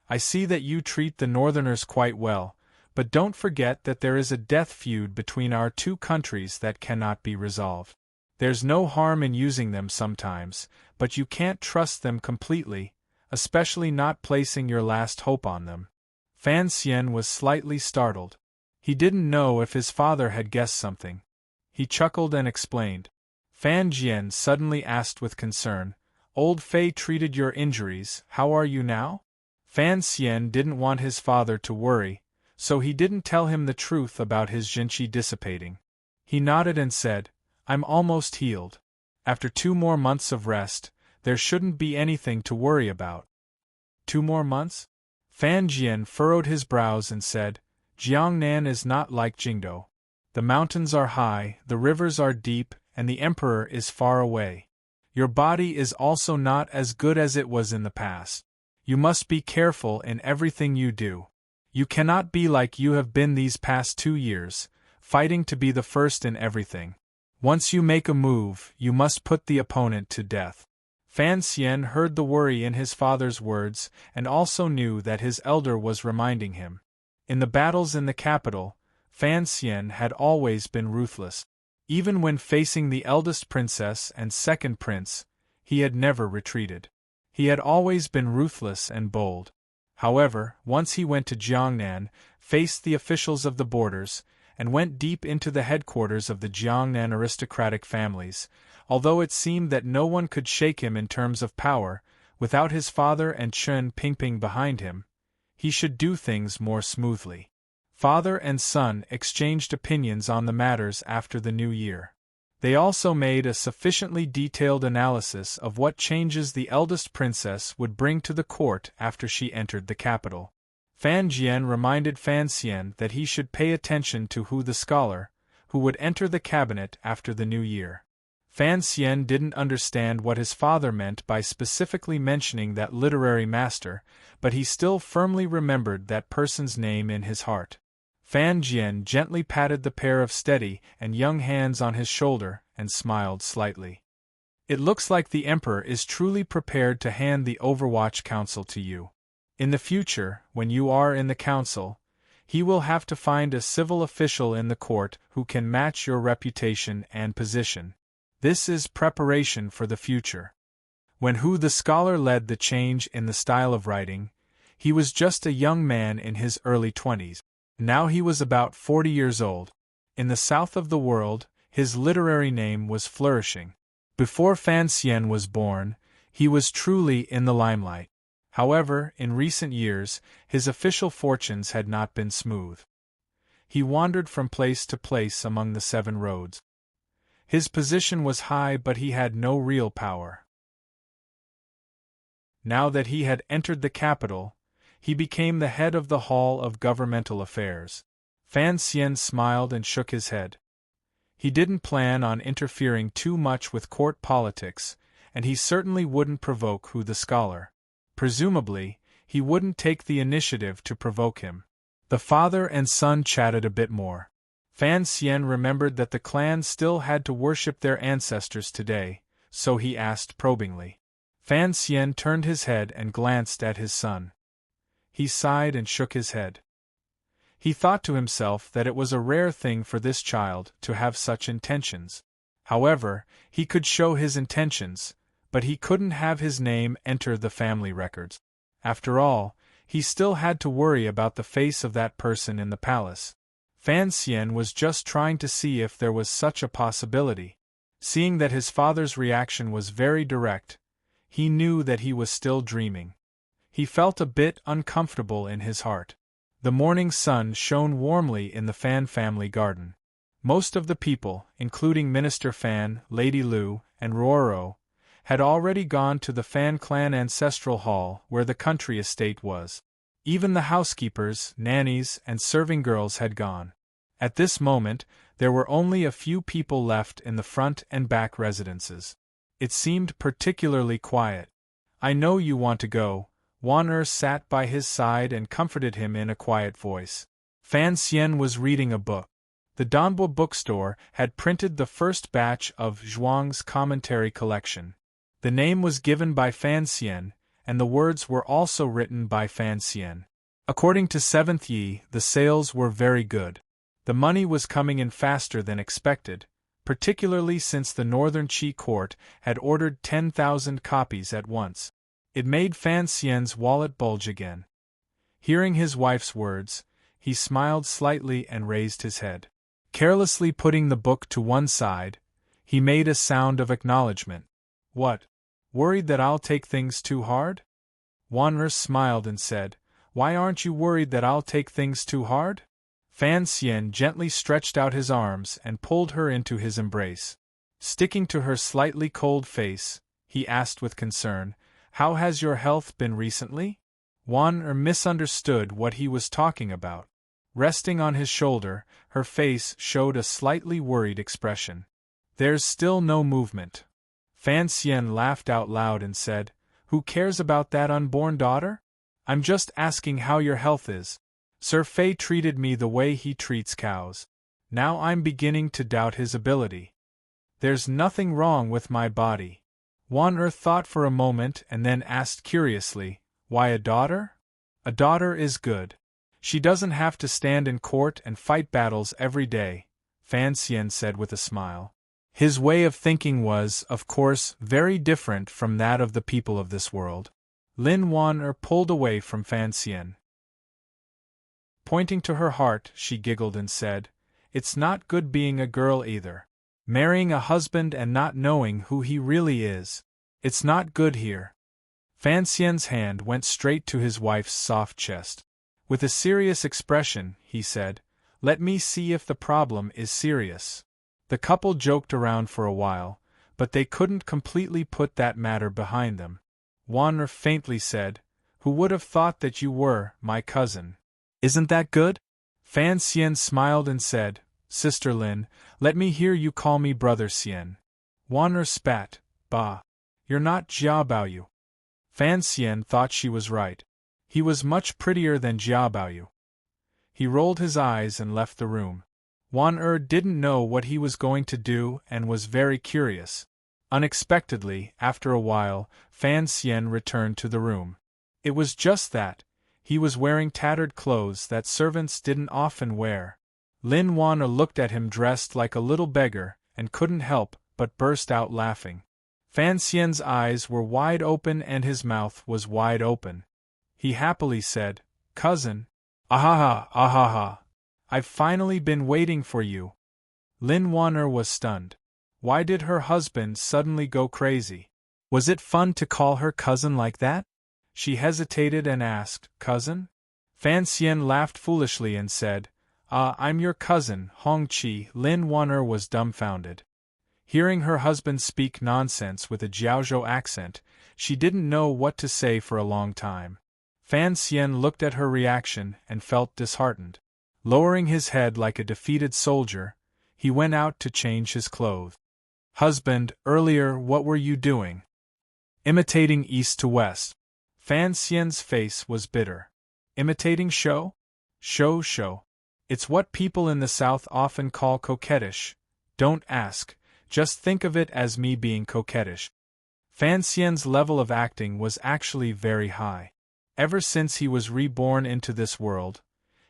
A: I see that you treat the northerners quite well, but don't forget that there is a death feud between our two countries that cannot be resolved. There's no harm in using them sometimes, but you can't trust them completely, especially not placing your last hope on them." Fan Xian was slightly startled. He didn't know if his father had guessed something. He chuckled and explained. Fan Jian suddenly asked with concern, "Old Fei treated your injuries, how are you now?" Fan Xian didn't want his father to worry, so he didn't tell him the truth about his jinqi dissipating. He nodded and said, "I'm almost healed. After 2 more months of rest, there shouldn't be anything to worry about." 2 more months? Fan Jian furrowed his brows and said, "Jiangnan is not like Jingdou. The mountains are high, the rivers are deep, and the emperor is far away. Your body is also not as good as it was in the past. You must be careful in everything you do. You cannot be like you have been these past 2 years, fighting to be the first in everything. Once you make a move, you must put the opponent to death." Fan Xian heard the worry in his father's words and also knew that his elder was reminding him. In the battles in the capital, Fan Xian had always been ruthless. Even when facing the eldest princess and second prince, he had never retreated. He had always been ruthless and bold. However, once he went to Jiangnan, faced the officials of the borders, and went deep into the headquarters of the Jiangnan aristocratic families, although it seemed that no one could shake him in terms of power, without his father and Chen Pingping behind him, he should do things more smoothly. Father and son exchanged opinions on the matters after the new year. They also made a sufficiently detailed analysis of what changes the eldest princess would bring to the court after she entered the capital. Fan Jian reminded Fan Xian that he should pay attention to who the scholar, who would enter the cabinet after the new year. Fan Xian didn't understand what his father meant by specifically mentioning that literary master, but he still firmly remembered that person's name in his heart. Fan Jian gently patted the pair of steady and young hands on his shoulder and smiled slightly. "It looks like the Emperor is truly prepared to hand the Overwatch Council to you. In the future, when you are in the council, he will have to find a civil official in the court who can match your reputation and position. This is preparation for the future." When Hu the scholar led the change in the style of writing, he was just a young man in his early 20s. Now he was about 40 years old. In the south of the world, his literary name was flourishing. Before Fan Xian was born, he was truly in the limelight. However, in recent years, his official fortunes had not been smooth. He wandered from place to place among the 7 roads. His position was high, but he had no real power. Now that he had entered the capital, he became the head of the Hall of Governmental Affairs. Fan Xian smiled and shook his head. He didn't plan on interfering too much with court politics, and he certainly wouldn't provoke Hu the scholar. Presumably, he wouldn't take the initiative to provoke him. The father and son chatted a bit more. Fan Xian remembered that the clan still had to worship their ancestors today, so he asked probingly. Fan Xian turned his head and glanced at his son. He sighed and shook his head. He thought to himself that it was a rare thing for this child to have such intentions. However, he could show his intentions, but he couldn't have his name enter the family records. After all, he still had to worry about the face of that person in the palace. Fan Xian was just trying to see if there was such a possibility. Seeing that his father's reaction was very direct, he knew that he was still dreaming. He felt a bit uncomfortable in his heart. The morning sun shone warmly in the Fan family garden. Most of the people, including Minister Fan, Lady Lu, and Roro, had already gone to the Fan clan ancestral hall where the country estate was. Even the housekeepers, nannies, and serving girls had gone. At this moment, there were only a few people left in the front and back residences. It seemed particularly quiet. "I know you want to go." Wan sat by his side and comforted him in a quiet voice. Fan Xian was reading a book. The Danbo bookstore had printed the first batch of Zhuang's commentary collection. The name was given by Fan Xian, and the words were also written by Fan Xian. According to 7th Yi, the sales were very good. The money was coming in faster than expected, particularly since the Northern Qi court had ordered 10,000 copies at once. It made Fan Xian's wallet bulge again. Hearing his wife's words, he smiled slightly and raised his head. Carelessly putting the book to one side, he made a sound of acknowledgement. What? Worried that I'll take things too hard? Wan smiled and said, Why aren't you worried that I'll take things too hard? Fan Xian gently stretched out his arms and pulled her into his embrace. Sticking to her slightly cold face, he asked with concern, How has your health been recently? Wan misunderstood what he was talking about. Resting on his shoulder, her face showed a slightly worried expression. There's still no movement. Fan Xian laughed out loud and said, Who cares about that unborn daughter? I'm just asking how your health is. Sir Fei treated me the way he treats cows. Now I'm beginning to doubt his ability. There's nothing wrong with my body. Wan thought for a moment and then asked curiously, Why a daughter? A daughter is good. She doesn't have to stand in court and fight battles every day, Fan Xian said with a smile. His way of thinking was, of course, very different from that of the people of this world. Lin Wan pulled away from Fan Xian. Pointing to her heart, she giggled and said, It's not good being a girl either. Marrying a husband and not knowing who he really is. It's not good here. Fan Xian's hand went straight to his wife's soft chest. With a serious expression, he said, Let me see if the problem is serious. The couple joked around for a while, but they couldn't completely put that matter behind them. Wan faintly said, Who would have thought that you were my cousin? Isn't that good? Fan Xian smiled and said, Sister Lin, let me hear you call me Brother Xian. Wan spat, Bah. You're not Jia Baoyu. Fan Xian thought she was right. He was much prettier than Jia Baoyu. He rolled his eyes and left the room. Wan didn't know what he was going to do and was very curious. Unexpectedly, after a while, Fan Xian returned to the room. It was just that. He was wearing tattered clothes that servants didn't often wear. Lin Wan looked at him dressed like a little beggar and couldn't help but burst out laughing. Fan Xian's eyes were wide open and his mouth was wide open. He happily said, Cousin. Ahaha, ahaha. I've finally been waiting for you. Lin Wan was stunned. Why did her husband suddenly go crazy? Was it fun to call her cousin like that? She hesitated and asked, Cousin? Fan Xian laughed foolishly and said, I'm your cousin, Hong Qi. Lin Wan was dumbfounded. Hearing her husband speak nonsense with a Jiaozhou accent, she didn't know what to say for a long time. Fan Xian looked at her reaction and felt disheartened. Lowering his head like a defeated soldier, he went out to change his clothes. Husband, earlier what were you doing? Imitating east to west. Fan Xian's face was bitter. Imitating show? Show. It's what people in the South often call coquettish. Don't ask, just think of it as me being coquettish. Fan Xian's level of acting was actually very high. Ever since he was reborn into this world,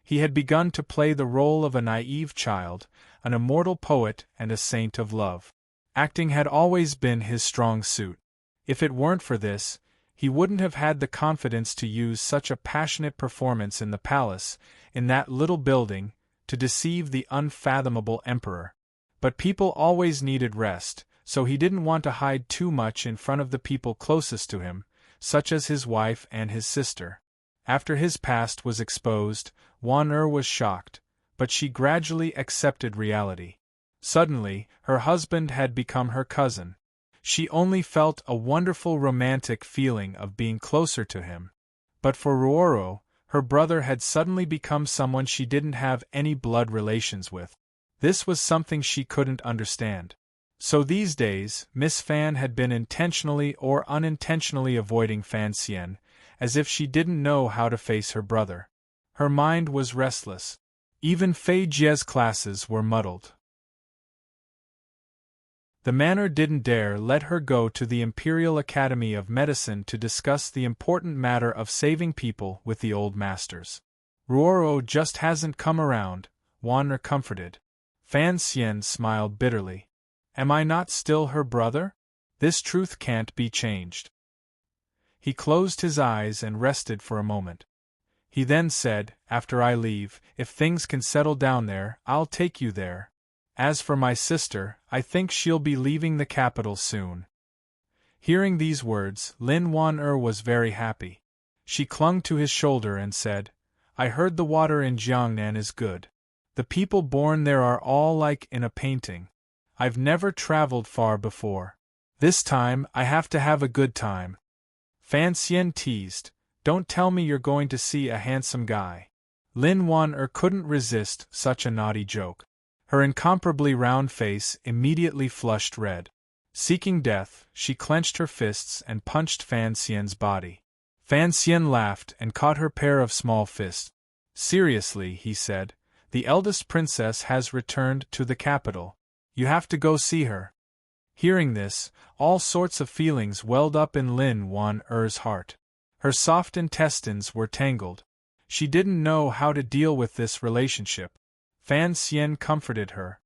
A: he had begun to play the role of a naive child, an immortal poet and a saint of love. Acting had always been his strong suit. If it weren't for this, he wouldn't have had the confidence to use such a passionate performance in the palace, in that little building, to deceive the unfathomable emperor. But people always needed rest, so he didn't want to hide too much in front of the people closest to him, such as his wife and his sister. After his past was exposed, Wan was shocked, but she gradually accepted reality. Suddenly, her husband had become her cousin. She only felt a wonderful romantic feeling of being closer to him. But for Ruoro, her brother had suddenly become someone she didn't have any blood relations with. This was something she couldn't understand. So these days, Miss Fan had been intentionally or unintentionally avoiding Fan Xian, as if she didn't know how to face her brother. Her mind was restless. Even Fei Jie's classes were muddled. The manor didn't dare let her go to the Imperial Academy of Medicine to discuss the important matter of saving people with the old masters. Ruoro just hasn't come around, Wanner comforted. Fan Xian smiled bitterly. Am I not still her brother? This truth can't be changed. He closed his eyes and rested for a moment. He then said, after I leave, if things can settle down there, I'll take you there. As for my sister, I think she'll be leaving the capital soon. Hearing these words, Lin Wan'er was very happy. She clung to his shoulder and said, I heard the water in Jiangnan is good. The people born there are all like in a painting. I've never traveled far before. This time, I have to have a good time. Fan Xian teased, don't tell me you're going to see a handsome guy. Lin Wan'er couldn't resist such a naughty joke. Her incomparably round face immediately flushed red. Seeking death, she clenched her fists and punched Fan Xian's body. Fan Xian laughed and caught her pair of small fists. Seriously, he said, the eldest princess has returned to the capital. You have to go see her. Hearing this, all sorts of feelings welled up in Lin Wan'er's heart. Her soft intestines were tangled. She didn't know how to deal with this relationship. Fan Xian comforted her.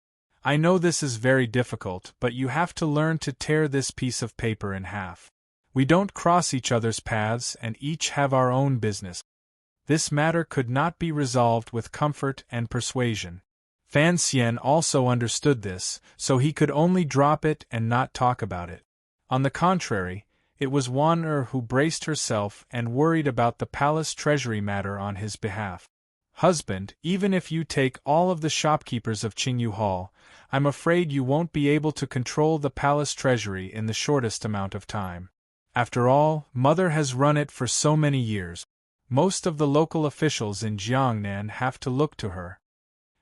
A: I know this is very difficult, but you have to learn to tear this piece of paper in half. We don't cross each other's paths and each have our own business. This matter could not be resolved with comfort and persuasion. Fan Xian also understood this, so he could only drop it and not talk about it. On the contrary, it was Wan'er who braced herself and worried about the palace treasury matter on his behalf. Husband, even if you take all of the shopkeepers of Qingyu Hall, I'm afraid you won't be able to control the palace treasury in the shortest amount of time. After all, Mother has run it for so many years. Most of the local officials in Jiangnan have to look to her.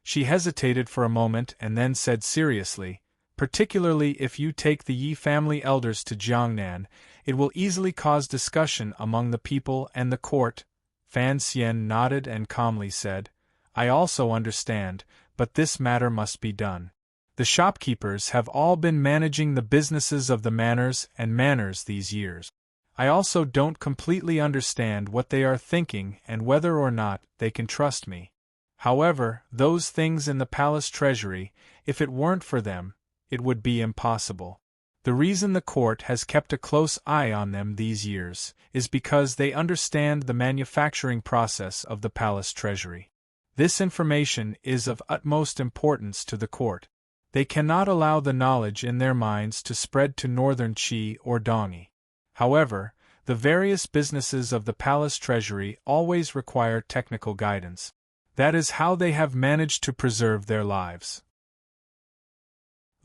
A: She hesitated for a moment and then said seriously, particularly if you take the Yi family elders to Jiangnan, it will easily cause discussion among the people and the court. Fan Xian nodded and calmly said, I also understand, but this matter must be done. The shopkeepers have all been managing the businesses of the manors and manors these years. I also don't completely understand what they are thinking and whether or not they can trust me. However, those things in the palace treasury, if it weren't for them, it would be impossible. The reason the court has kept a close eye on them these years is because they understand the manufacturing process of the palace treasury. This information is of utmost importance to the court. They cannot allow the knowledge in their minds to spread to northern Qi or Dongyi. However, the various businesses of the palace treasury always require technical guidance. That is how they have managed to preserve their lives.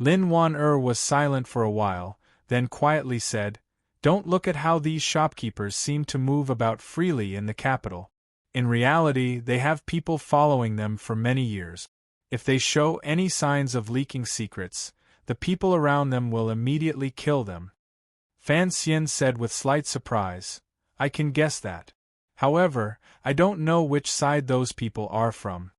A: Lin Wan'er was silent for a while, then quietly said, Don't look at how these shopkeepers seem to move about freely in the capital. In reality, they have people following them for many years. If they show any signs of leaking secrets, the people around them will immediately kill them. Fan Xian said with slight surprise, I can guess that. However, I don't know which side those people are from.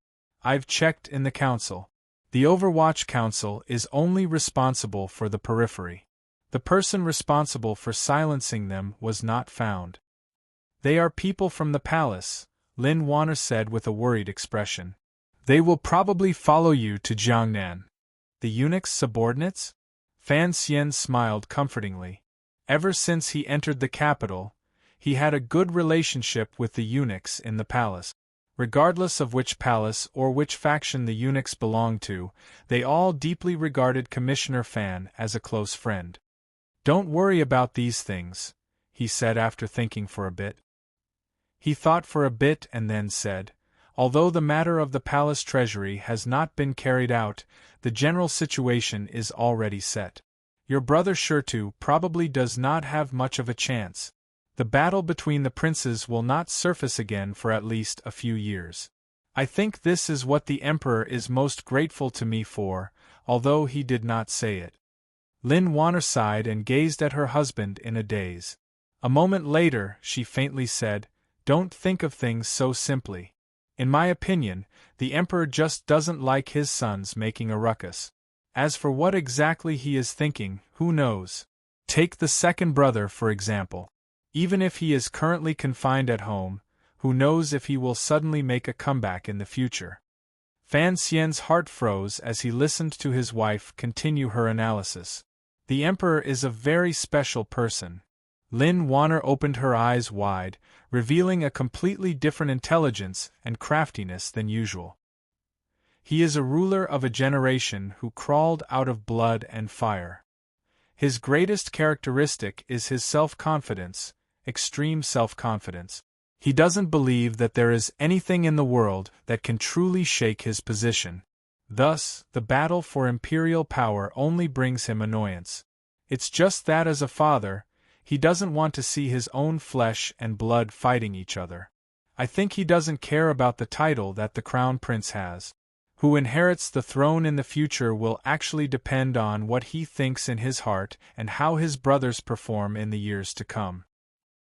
A: I've checked in the council. The Overwatch Council is only responsible for the periphery. The person responsible for silencing them was not found. They are people from the palace, Lin Wan'er said with a worried expression. They will probably follow you to Jiangnan. The eunuch's subordinates? Fan Xian smiled comfortingly. Ever since he entered the capital, he had a good relationship with the eunuchs in the palace. Regardless of which palace or which faction the eunuchs belonged to, they all deeply regarded Commissioner Fan as a close friend. Don't worry about these things, he said after thinking for a bit. He thought for a bit and then said, Although the matter of the palace treasury has not been carried out, the general situation is already set. Your brother Shirtu probably does not have much of a chance. The battle between the princes will not surface again for at least a few years. I think this is what the Emperor is most grateful to me for, although he did not say it. Lin Wan'er sighed and gazed at her husband in a daze. A moment later, she faintly said, Don't think of things so simply. In my opinion, the Emperor just doesn't like his sons making a ruckus. As for what exactly he is thinking, who knows? Take the second brother, for example. Even if he is currently confined at home, who knows if he will suddenly make a comeback in the future? Fan Xian's heart froze as he listened to his wife continue her analysis. The Emperor is a very special person. Lin Wanner opened her eyes wide, revealing a completely different intelligence and craftiness than usual. He is a ruler of a generation who crawled out of blood and fire. His greatest characteristic is his self-confidence, extreme self-confidence. He doesn't believe that there is anything in the world that can truly shake his position. Thus, the battle for imperial power only brings him annoyance. It's just that as a father, he doesn't want to see his own flesh and blood fighting each other. I think he doesn't care about the title that the crown prince has. Who inherits the throne in the future will actually depend on what he thinks in his heart and how his brothers perform in the years to come.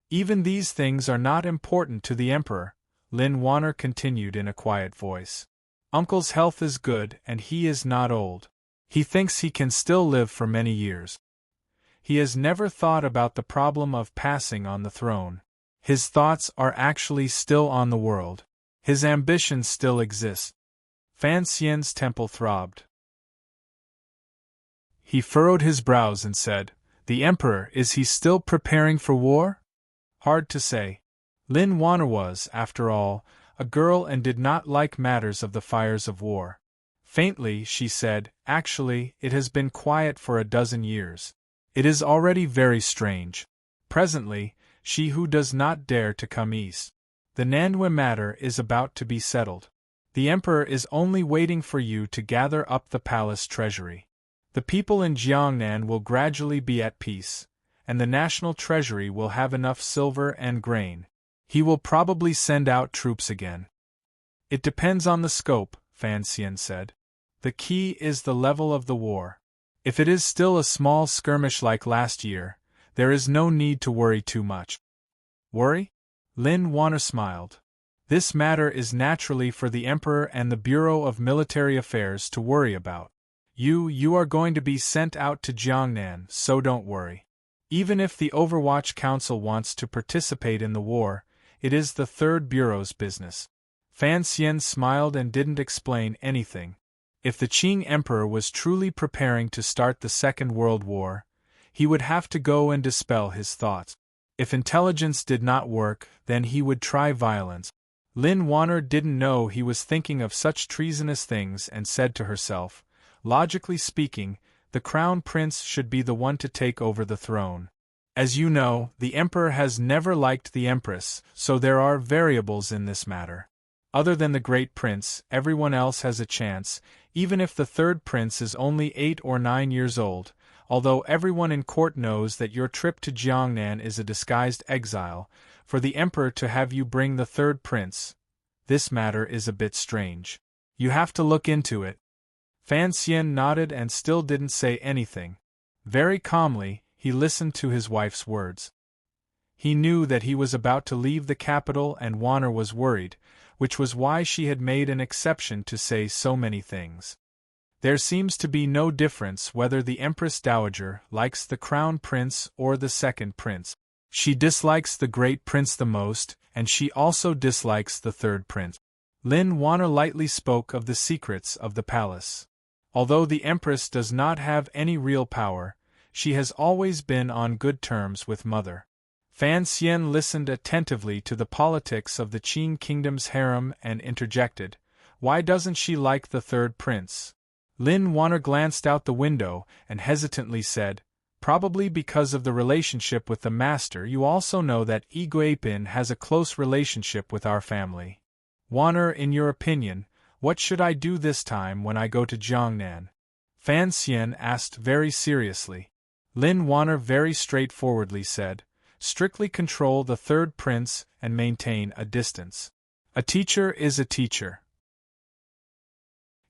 A: Even these things are not important to the Emperor, Lin Wanner continued in a quiet voice. Uncle's health is good and he is not old. He thinks he can still live for many years. He has never thought about the problem of passing on the throne. His thoughts are actually still on the world. His ambitions still exist. Fan Xian's temple throbbed. He furrowed his brows and said, "The Emperor, is he still preparing for war?" Hard to say. Lin Wanner was, after all, a girl and did not like matters of the fires of war. Faintly, she said, "Actually, it has been quiet for a dozen years. It is already very strange. Presently, she who does not dare to come east. The Nandwa matter is about to be settled. The Emperor is only waiting for you to gather up the palace treasury. The people in Jiangnan will gradually be at peace, and the national treasury will have enough silver and grain. He will probably send out troops again." "It depends on the scope," Fan Xian said. "The key is the level of the war. If it is still a small skirmish like last year, there is no need to worry too much." "Worry?" Lin Wanner smiled. "This matter is naturally for the Emperor and the Bureau of Military Affairs to worry about. You are going to be sent out to Jiangnan, so don't worry. Even if the Overwatch Council wants to participate in the war, it is the Third Bureau's business." Fan Xian smiled and didn't explain anything. If the Qing Emperor was truly preparing to start the Second World War, he would have to go and dispel his thoughts. If intelligence did not work, then he would try violence. Lin Wanner didn't know he was thinking of such treasonous things and said to herself, logically speaking, the crown prince should be the one to take over the throne. As you know, the Emperor has never liked the Empress, so there are variables in this matter. Other than the great prince, everyone else has a chance, even if the third prince is only 8 or 9 years old, although everyone in court knows that your trip to Jiangnan is a disguised exile, for the Emperor to have you bring the third prince. This matter is a bit strange. You have to look into it. Fan Xian nodded and still didn't say anything. Very calmly, he listened to his wife's words. He knew that he was about to leave the capital and Wanner was worried, which was why she had made an exception to say so many things. There seems to be no difference whether the Empress Dowager likes the crown prince or the second prince. She dislikes the great prince the most, and she also dislikes the third prince. Lin Wanner lightly spoke of the secrets of the palace. Although the Empress does not have any real power, she has always been on good terms with Mother. Fan Xian listened attentively to the politics of the Qing kingdom's harem and interjected, "Why doesn't she like the third prince?" Lin Wanner glanced out the window and hesitantly said, "Probably because of the relationship with the master. You also know that Iguipin has a close relationship with our family. Wanner, in your opinion, what should I do this time when I go to Jiangnan?" Fan Xian asked very seriously. Lin Wanner very straightforwardly said, "Strictly control the third prince and maintain a distance. A teacher is a teacher.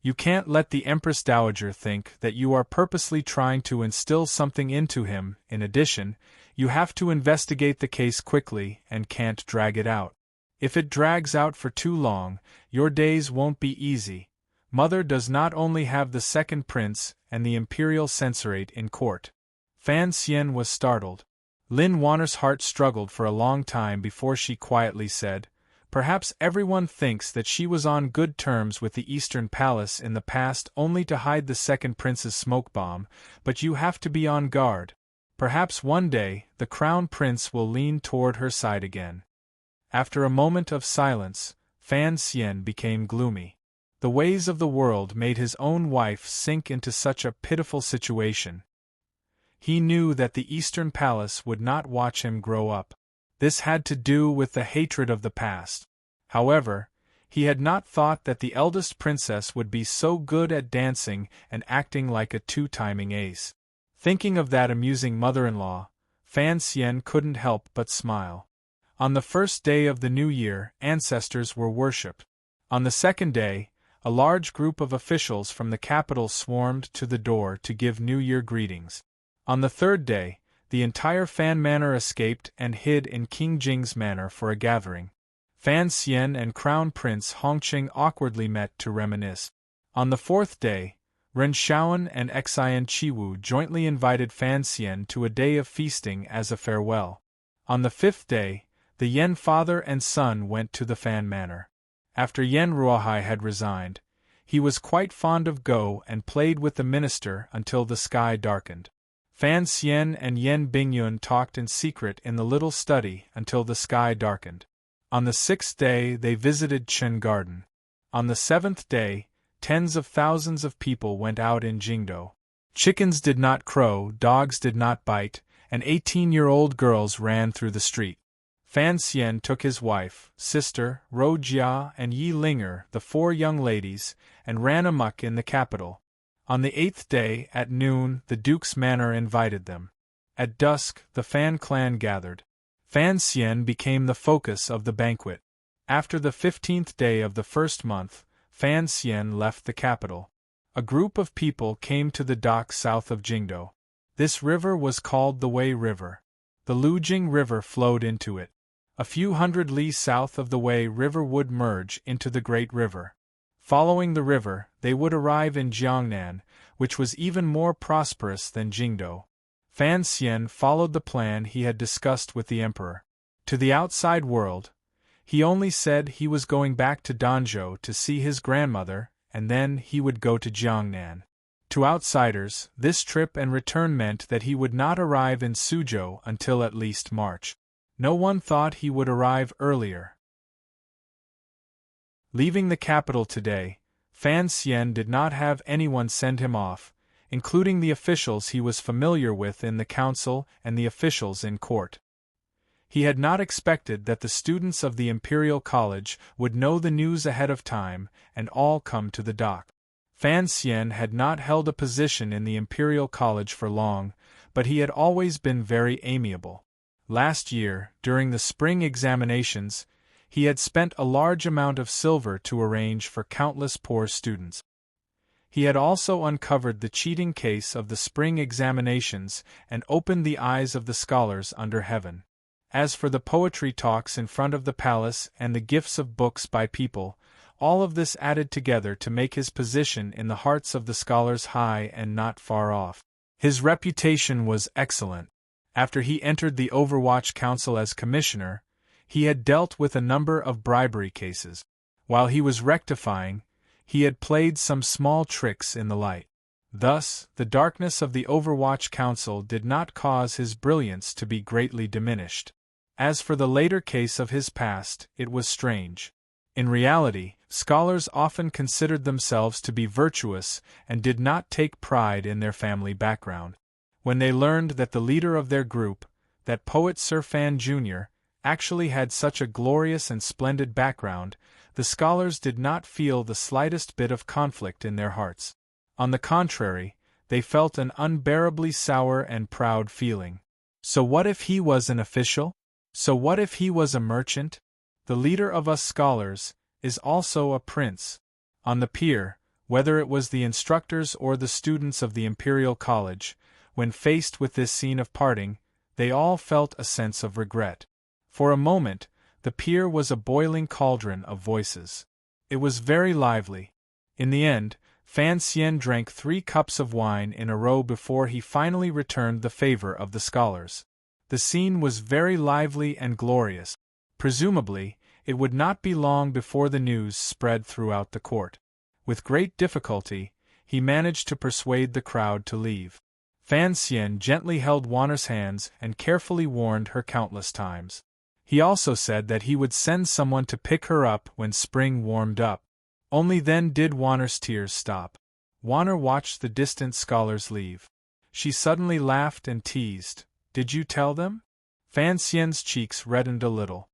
A: You can't let the Empress Dowager think that you are purposely trying to instill something into him. In addition, you have to investigate the case quickly and can't drag it out. If it drags out for too long, your days won't be easy. Mother does not only have the second prince and the imperial censorate in court. Fan Xian was startled. Lin Wanner's heart struggled for a long time before she quietly said, "Perhaps everyone thinks that she was on good terms with the Eastern Palace in the past only to hide the second prince's smoke bomb, but you have to be on guard. Perhaps one day, the crown prince will lean toward her side again." After a moment of silence, Fan Xian became gloomy. The ways of the world made his own wife sink into such a pitiful situation. He knew that the Eastern Palace would not watch him grow up. This had to do with the hatred of the past. However, he had not thought that the eldest princess would be so good at dancing and acting like a two-timing ace. Thinking of that amusing mother-in-law, Fan Xian couldn't help but smile. On the first day of the new year, ancestors were worshipped. On the second day, a large group of officials from the capital swarmed to the door to give New Year greetings. On the third day, the entire Fan Manor escaped and hid in King Jing's manor for a gathering. Fan Xian and Crown Prince Hongqing awkwardly met to reminisce. On the fourth day, Ren Shaoan and Xian Qiwu jointly invited Fan Xian to a day of feasting as a farewell. On the fifth day, the Yan father and son went to the Fan Manor. After Yan Ruohai had resigned, he was quite fond of Go and played with the minister until the sky darkened. Fan Xian and Yan Bingyun talked in secret in the little study until the sky darkened. On the sixth day they visited Chen Garden. On the seventh day, tens of thousands of people went out in Jingdo. Chickens did not crow, dogs did not bite, and 18-year-old girls ran through the street. Fan Xian took his wife, sister, Ro Jia and Yi Linger, the four young ladies, and ran amuck in the capital. On the eighth day, at noon, the Duke's manor invited them. At dusk, the Fan clan gathered. Fan Xian became the focus of the banquet. After the 15th day of the first month, Fan Xian left the capital. A group of people came to the dock south of Jingdo. This river was called the Wei River. The Lujing River flowed into it. A few hundred li south of the Wei River would merge into the Great River. Following the river, they would arrive in Jiangnan, which was even more prosperous than Jingdo. Fan Xian followed the plan he had discussed with the emperor. To the outside world, he only said he was going back to Danzhou to see his grandmother, and then he would go to Jiangnan. To outsiders, this trip and return meant that he would not arrive in Suzhou until at least March. No one thought he would arrive earlier. Leaving the capital today, Fan Xian did not have anyone send him off, including the officials he was familiar with in the council and the officials in court. He had not expected that the students of the Imperial College would know the news ahead of time and all come to the dock. Fan Xian had not held a position in the Imperial College for long, but he had always been very amiable. Last year, during the spring examinations, he had spent a large amount of silver to arrange for countless poor students. He had also uncovered the cheating case of the spring examinations and opened the eyes of the scholars under heaven. As for the poetry talks in front of the palace and the gifts of books by people, all of this added together to make his position in the hearts of the scholars high and not far off. His reputation was excellent. After he entered the Overwatch Council as commissioner, he had dealt with a number of bribery cases. While he was rectifying, he had played some small tricks in the light. Thus, the darkness of the Overwatch Council did not cause his brilliance to be greatly diminished. As for the later case of his past, it was strange. In reality, scholars often considered themselves to be virtuous and did not take pride in their family background. When they learned that the leader of their group, that poet Sir Fan Jr., actually had such a glorious and splendid background, the scholars did not feel the slightest bit of conflict in their hearts. On the contrary, they felt an unbearably sour and proud feeling. So what if he was an official? So what if he was a merchant? The leader of us scholars is also a prince. On the pier, whether it was the instructors or the students of the Imperial College, when faced with this scene of parting, they all felt a sense of regret. For a moment, the pier was a boiling cauldron of voices. It was very lively. In the end, Fan Xian drank 3 cups of wine in a row before he finally returned the favor of the scholars. The scene was very lively and glorious. Presumably, it would not be long before the news spread throughout the court. With great difficulty, he managed to persuade the crowd to leave. Fan Xian gently held Wanner's hands and carefully warned her countless times. He also said that he would send someone to pick her up when spring warmed up. Only then did Wanner's tears stop. Wanner watched the distant scholars leave. She suddenly laughed and teased, "Did you tell them?" Fan Xian's cheeks reddened a little.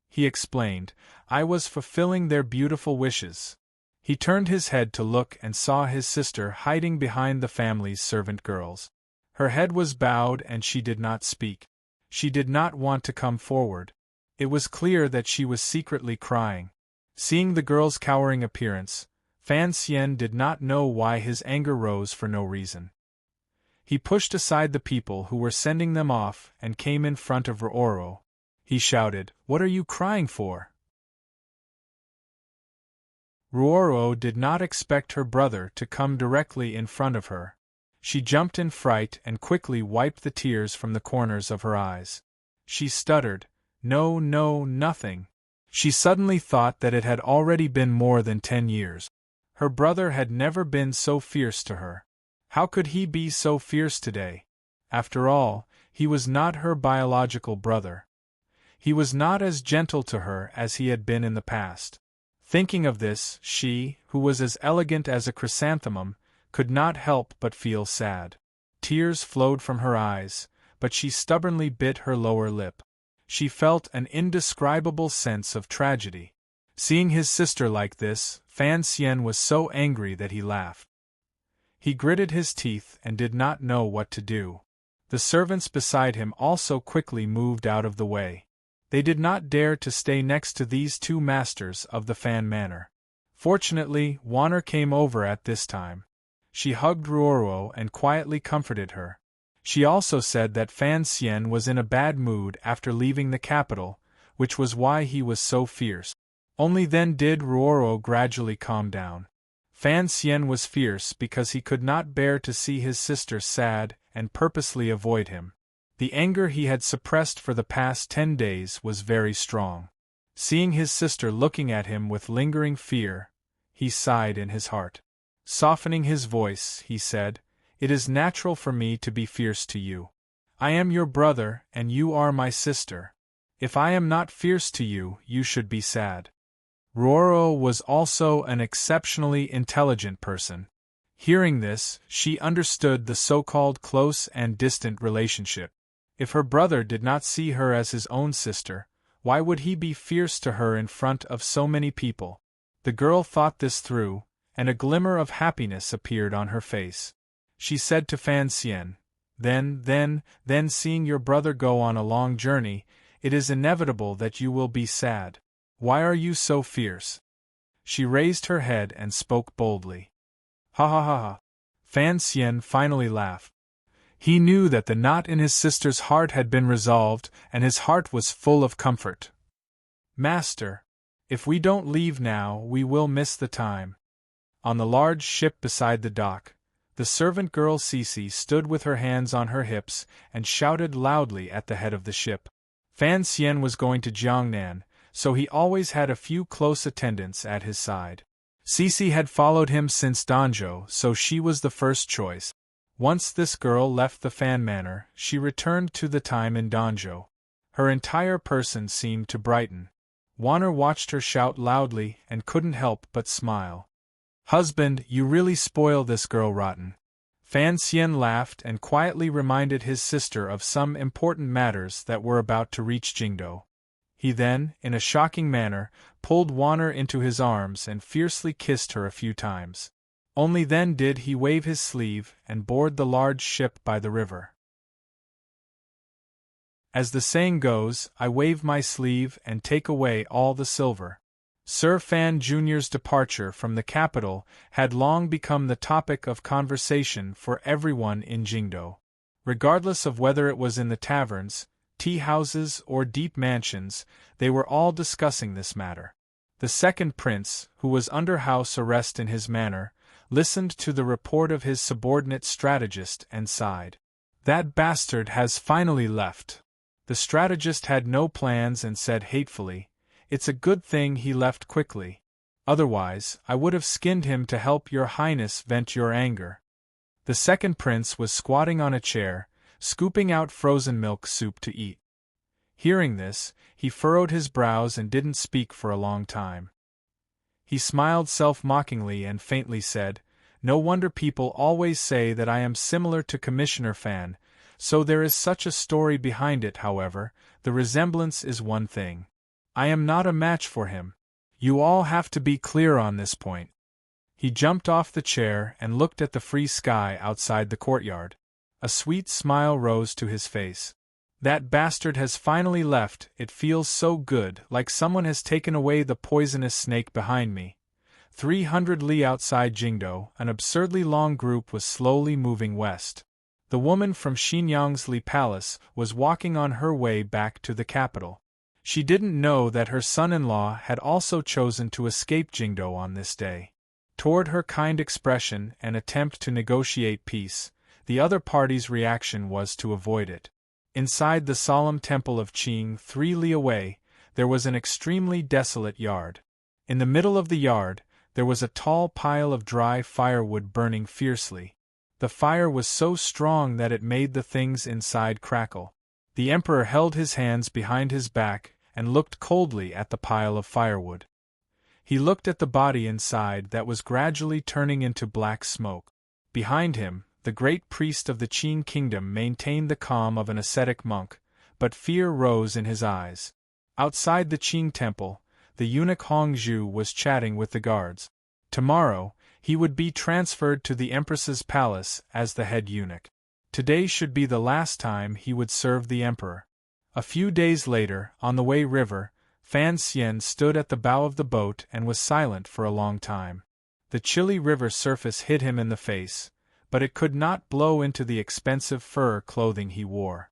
A: He explained, "I was fulfilling their beautiful wishes." He turned his head to look and saw his sister hiding behind the family's servant girls. Her head was bowed and she did not speak. She did not want to come forward. It was clear that she was secretly crying. Seeing the girl's cowering appearance, Fan Xian did not know why his anger rose for no reason. He pushed aside the people who were sending them off and came in front of Ruoro. He shouted, "What are you crying for?" Ruoro did not expect her brother to come directly in front of her. She jumped in fright and quickly wiped the tears from the corners of her eyes. She stuttered, "No, no, nothing." She suddenly thought that it had already been more than 10 years. Her brother had never been so fierce to her. How could he be so fierce today? After all, he was not her biological brother. He was not as gentle to her as he had been in the past. Thinking of this, she, who was as elegant as a chrysanthemum, could not help but feel sad. Tears flowed from her eyes, but she stubbornly bit her lower lip. She felt an indescribable sense of tragedy. Seeing his sister like this, Fan Xian was so angry that he laughed. He gritted his teeth and did not know what to do. The servants beside him also quickly moved out of the way. They did not dare to stay next to these 2 masters of the Fan Manor. Fortunately, Wanner came over at this time. She hugged Ruoro and quietly comforted her. She also said that Fan Xian was in a bad mood after leaving the capital, which was why he was so fierce. Only then did Ruoro gradually calm down. Fan Xian was fierce because he could not bear to see his sister sad and purposely avoid him. The anger he had suppressed for the past 10 days was very strong. Seeing his sister looking at him with lingering fear, he sighed in his heart. Softening his voice, he said, "It is natural for me to be fierce to you. I am your brother and you are my sister. If I am not fierce to you, you should be sad." Ruoro was also an exceptionally intelligent person. Hearing this, she understood the so-called close and distant relationship. If her brother did not see her as his own sister, why would he be fierce to her in front of so many people? The girl thought this through, and a glimmer of happiness appeared on her face. She said to Fan Xian, Then seeing your brother go on a long journey, it is inevitable that you will be sad. Why are you so fierce?" She raised her head and spoke boldly. "Ha ha ha ha." Fan Xian finally laughed. He knew that the knot in his sister's heart had been resolved, and his heart was full of comfort. "Master, if we don't leave now, we will miss the time." On the large ship beside the dock, the servant girl Cece stood with her hands on her hips and shouted loudly at the head of the ship. Fan Xian was going to Jiangnan, so he always had a few close attendants at his side. Cece had followed him since Danzhou, so she was the first choice. Once this girl left the Fan Manor, she returned to the time in Danzhou. Her entire person seemed to brighten. Wanner watched her shout loudly and couldn't help but smile. "Husband, you really spoil this girl rotten." Fan Xian laughed and quietly reminded his sister of some important matters that were about to reach Jingdou. He then, in a shocking manner, pulled Wanner into his arms and fiercely kissed her a few times. Only then did he wave his sleeve and board the large ship by the river. As the saying goes, I wave my sleeve and take away all the silver. Sir Fan Jr.'s departure from the capital had long become the topic of conversation for everyone in Jingdou. Regardless of whether it was in the taverns, tea houses, or deep mansions, they were all discussing this matter. The second prince, who was under house arrest in his manor, listened to the report of his subordinate strategist and sighed. That bastard has finally left. The strategist had no plans and said hatefully, "It's a good thing he left quickly. Otherwise, I would have skinned him to help your highness vent your anger." The second prince was squatting on a chair, scooping out frozen milk soup to eat. Hearing this, he furrowed his brows and didn't speak for a long time. He smiled self-mockingly and faintly said, "No wonder people always say that I am similar to Commissioner Fan, so there is such a story behind it. However, the resemblance is one thing. I am not a match for him. You all have to be clear on this point." He jumped off the chair and looked at the free sky outside the courtyard. A sweet smile rose to his face. "That bastard has finally left. It feels so good, like someone has taken away the poisonous snake behind me." 300 li outside Jingdo, an absurdly long group was slowly moving west. The woman from Xinyang's Li Palace was walking on her way back to the capital. She didn't know that her son-in-law had also chosen to escape Jingdo on this day. Toward her kind expression and attempt to negotiate peace, the other party's reaction was to avoid it. Inside the solemn temple of Qing, 3 li away, there was an extremely desolate yard. In the middle of the yard, there was a tall pile of dry firewood burning fiercely. The fire was so strong that it made the things inside crackle. The emperor held his hands behind his back and looked coldly at the pile of firewood. He looked at the body inside that was gradually turning into black smoke. Behind him, the great priest of the Qin kingdom maintained the calm of an ascetic monk, but fear rose in his eyes. Outside the Qing temple, the eunuch Hong Zhu was chatting with the guards. Tomorrow, he would be transferred to the empress's palace as the head eunuch. Today should be the last time he would serve the emperor. A few days later, on the Wei River, Fan Xian stood at the bow of the boat and was silent for a long time. The chilly river surface hit him in the face, but it could not blow into the expensive fur clothing he wore.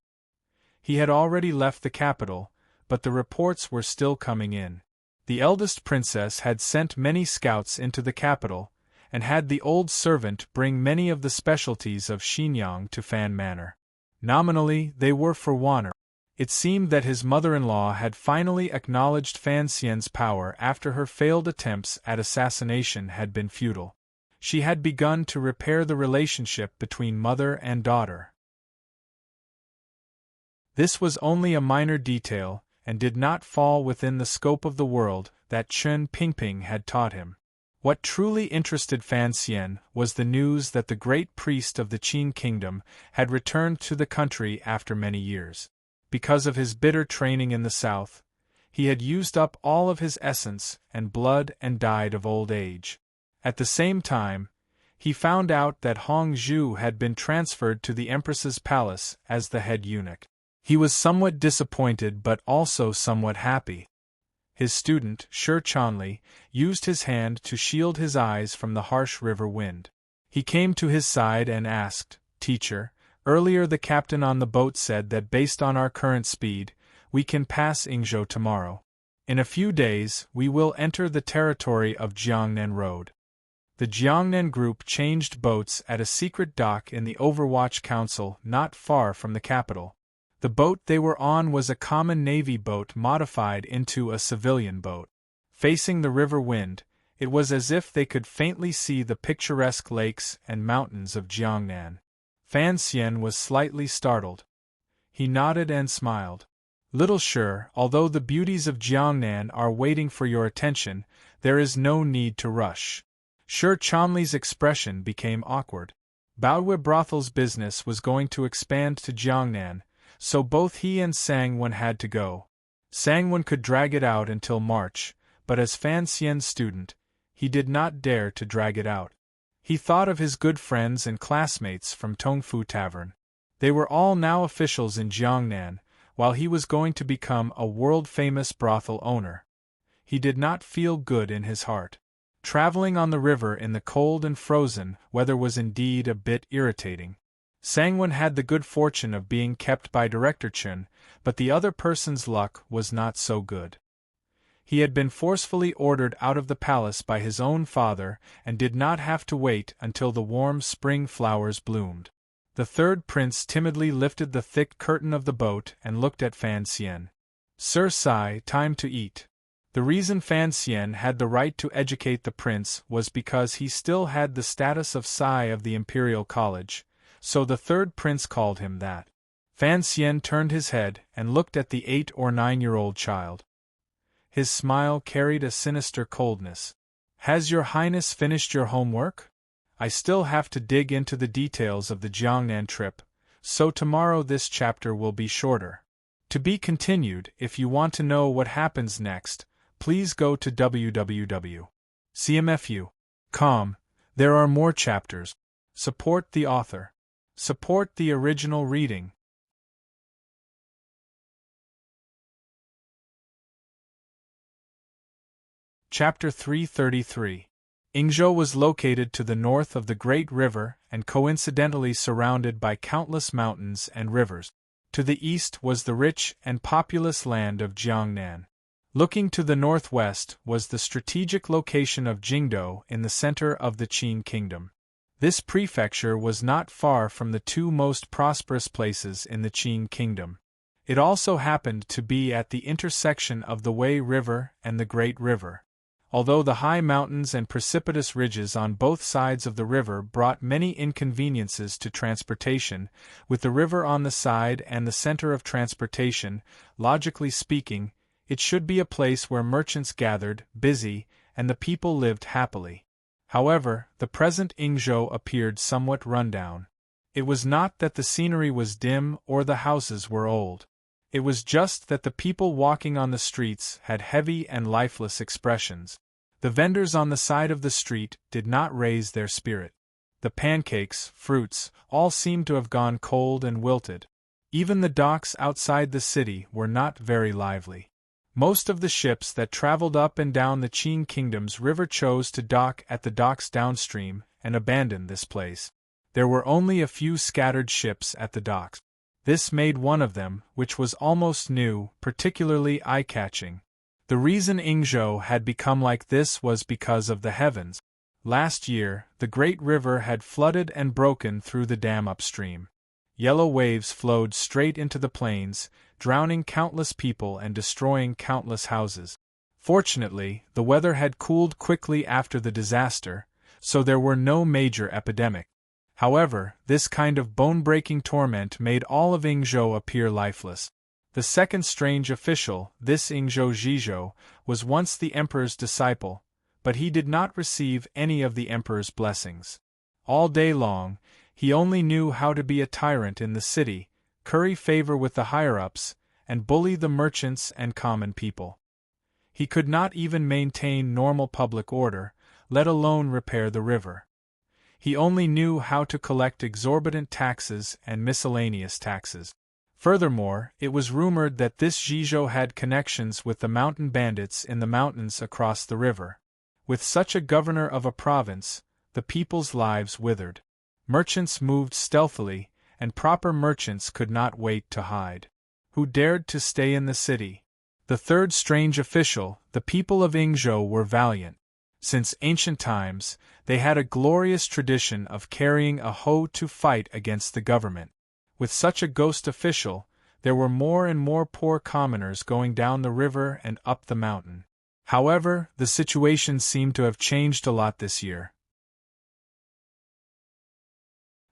A: He had already left the capital, but the reports were still coming in. The eldest princess had sent many scouts into the capital, and had the old servant bring many of the specialties of Xinyang to Fan Manor. Nominally, they were for Wanner. It seemed that his mother-in-law had finally acknowledged Fan Xian's power after her failed attempts at assassination had been futile. She had begun to repair the relationship between mother and daughter. This was only a minor detail, and did not fall within the scope of the world that Chen Pingping had taught him. What truly interested Fan Xian was the news that the great priest of the Qin kingdom had returned to the country after many years. Because of his bitter training in the south, he had used up all of his essence and blood and died of old age. At the same time, he found out that Hong Zhu had been transferred to the empress's palace as the head eunuch. He was somewhat disappointed but also somewhat happy. His student, Shi Chanli, used his hand to shield his eyes from the harsh river wind. He came to his side and asked, "Teacher, earlier the captain on the boat said that based on our current speed, we can pass Yingzhou tomorrow. In a few days, we will enter the territory of Jiangnan Road." The Jiangnan group changed boats at a secret dock in the Overwatch Council not far from the capital. The boat they were on was a common navy boat modified into a civilian boat. Facing the river wind, it was as if they could faintly see the picturesque lakes and mountains of Jiangnan. Fan Xian was slightly startled. He nodded and smiled. "Little Shi, although the beauties of Jiangnan are waiting for your attention, there is no need to rush." Shi Chanli's expression became awkward. Baohui Brothel's business was going to expand to Jiangnan, so both he and Sangwon had to go. Sangwon could drag it out until March, but as Fan Xian's student, he did not dare to drag it out. He thought of his good friends and classmates from Tongfu Tavern. They were all now officials in Jiangnan, while he was going to become a world-famous brothel owner. He did not feel good in his heart. Traveling on the river in the cold and frozen weather was indeed a bit irritating. Sangwon had the good fortune of being kept by Director Chen, but the other person's luck was not so good. He had been forcefully ordered out of the palace by his own father and did not have to wait until the warm spring flowers bloomed. The third prince timidly lifted the thick curtain of the boat and looked at Fan Xian. Sir Sai, time to eat. The reason Fan Xian had the right to educate the prince was because he still had the status of Sai of the Imperial College, so the third prince called him that. Fan Xian turned his head and looked at the 8 or 9-year-old child. His smile carried a sinister coldness. Has your Highness finished your homework? I still have to dig into the details of the Jiangnan trip, so tomorrow this chapter will be shorter. To be continued. If you want to know what happens next, please go to www.cmfu.com. There are more chapters. Support the author. Support the original reading. Chapter 333. Yingzhou was located to the north of the Great River and coincidentally surrounded by countless mountains and rivers. To the east was the rich and populous land of Jiangnan. Looking to the northwest was the strategic location of Jingdou in the center of the Qin Kingdom. This prefecture was not far from the two most prosperous places in the Qin Kingdom. It also happened to be at the intersection of the Wei River and the Great River. Although the high mountains and precipitous ridges on both sides of the river brought many inconveniences to transportation, with the river on the side and the center of transportation, logically speaking, it should be a place where merchants gathered, busy, and the people lived happily. However, the present Yingzhou appeared somewhat rundown. It was not that the scenery was dim or the houses were old. It was just that the people walking on the streets had heavy and lifeless expressions. The vendors on the side of the street did not raise their spirit. The pancakes, fruits, all seemed to have gone cold and wilted. Even the docks outside the city were not very lively. Most of the ships that traveled up and down the Qin Kingdom's river chose to dock at the docks downstream and abandon this place. There were only a few scattered ships at the docks. This made one of them, which was almost new, particularly eye-catching. The reason Yingzhou had become like this was because of the heavens. Last year, the great river had flooded and broken through the dam upstream. Yellow waves flowed straight into the plains, drowning countless people and destroying countless houses. Fortunately, the weather had cooled quickly after the disaster, so there were no major epidemics. However, this kind of bone-breaking torment made all of Yingzhou appear lifeless. The second strange official, this Yingzhou Zhizhou, was once the emperor's disciple, but he did not receive any of the emperor's blessings. All day long, he only knew how to be a tyrant in the city, curry favor with the higher-ups, and bully the merchants and common people. He could not even maintain normal public order, let alone repair the river. He only knew how to collect exorbitant taxes and miscellaneous taxes. Furthermore, it was rumored that this Zhizhou had connections with the mountain bandits in the mountains across the river. With such a governor of a province, the people's lives withered. Merchants moved stealthily, and proper merchants could not wait to hide. Who dared to stay in the city? The third strange official, the people of Yingzhou were valiant. Since ancient times, they had a glorious tradition of carrying a hoe to fight against the government. With such a ghost official, there were more and more poor commoners going down the river and up the mountain. However, the situation seemed to have changed a lot this year.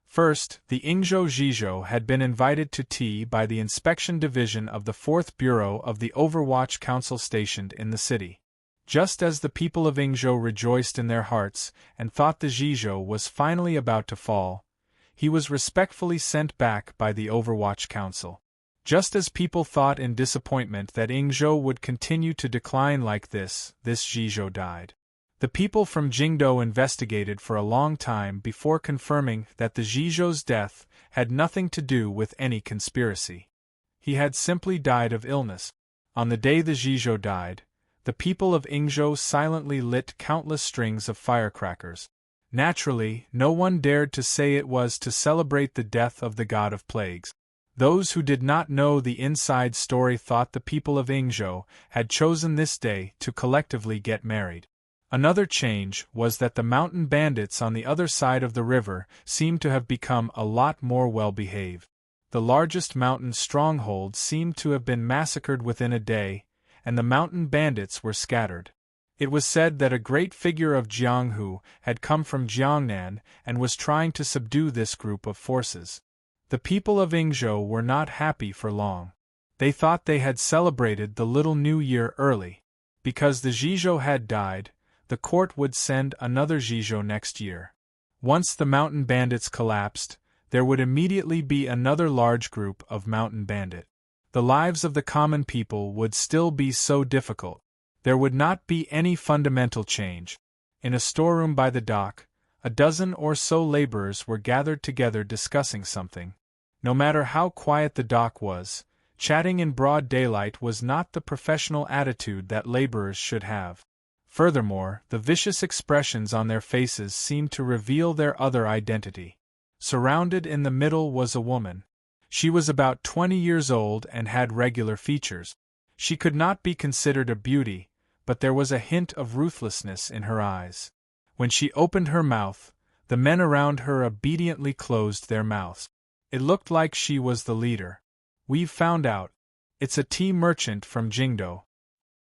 A: First, the Yingzhou Zhizhou had been invited to tea by the Inspection Division of the 4th Bureau of the Overwatch Council stationed in the city. Just as the people of Yingzhou rejoiced in their hearts and thought the Zhizhou was finally about to fall, he was respectfully sent back by the Overwatch Council. Just as people thought in disappointment that Yingzhou would continue to decline like this Zhizhou died. The people from Jingdou investigated for a long time before confirming that the Zhizhou's death had nothing to do with any conspiracy. He had simply died of illness. On the day the Zhizhou died, the people of Yingzhou silently lit countless strings of firecrackers. Naturally, no one dared to say it was to celebrate the death of the god of plagues. Those who did not know the inside story thought the people of Ingzhou had chosen this day to collectively get married. Another change was that the mountain bandits on the other side of the river seemed to have become a lot more well-behaved. The largest mountain stronghold seemed to have been massacred within a day, and the mountain bandits were scattered. It was said that a great figure of Jianghu had come from Jiangnan and was trying to subdue this group of forces. The people of Ingzhou were not happy for long. They thought they had celebrated the little new year early. Because the Zhizhou had died, the court would send another Zhizhou next year. Once the mountain bandits collapsed, there would immediately be another large group of mountain bandit. The lives of the common people would still be so difficult. There would not be any fundamental change. In a storeroom by the dock, a dozen or so laborers were gathered together discussing something. No matter how quiet the dock was, chatting in broad daylight was not the professional attitude that laborers should have. Furthermore, the vicious expressions on their faces seemed to reveal their other identity. Surrounded in the middle was a woman. She was about 20 years old and had regular features. She could not be considered a beauty, but there was a hint of ruthlessness in her eyes. When she opened her mouth, the men around her obediently closed their mouths. It looked like she was the leader. "We've found out. It's a tea merchant from Jingdou.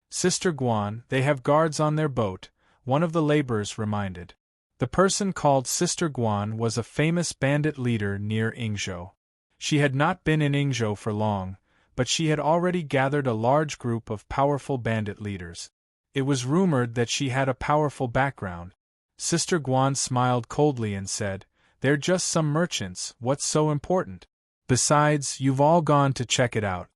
A: Sister Guan, they have guards on their boat," one of the laborers reminded. The person called Sister Guan was a famous bandit leader near Ingzhou. She had not been in Ingzhou for long, but she had already gathered a large group of powerful bandit leaders. It was rumored that she had a powerful background. Sister Guan smiled coldly and said, "They're just some merchants, what's so important? Besides, you've all gone to check it out.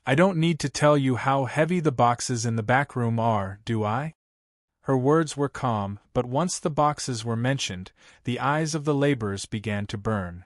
A: I don't need to tell you how heavy the boxes in the back room are, do I?" Her words were calm, but once the boxes were mentioned, the eyes of the laborers began to burn.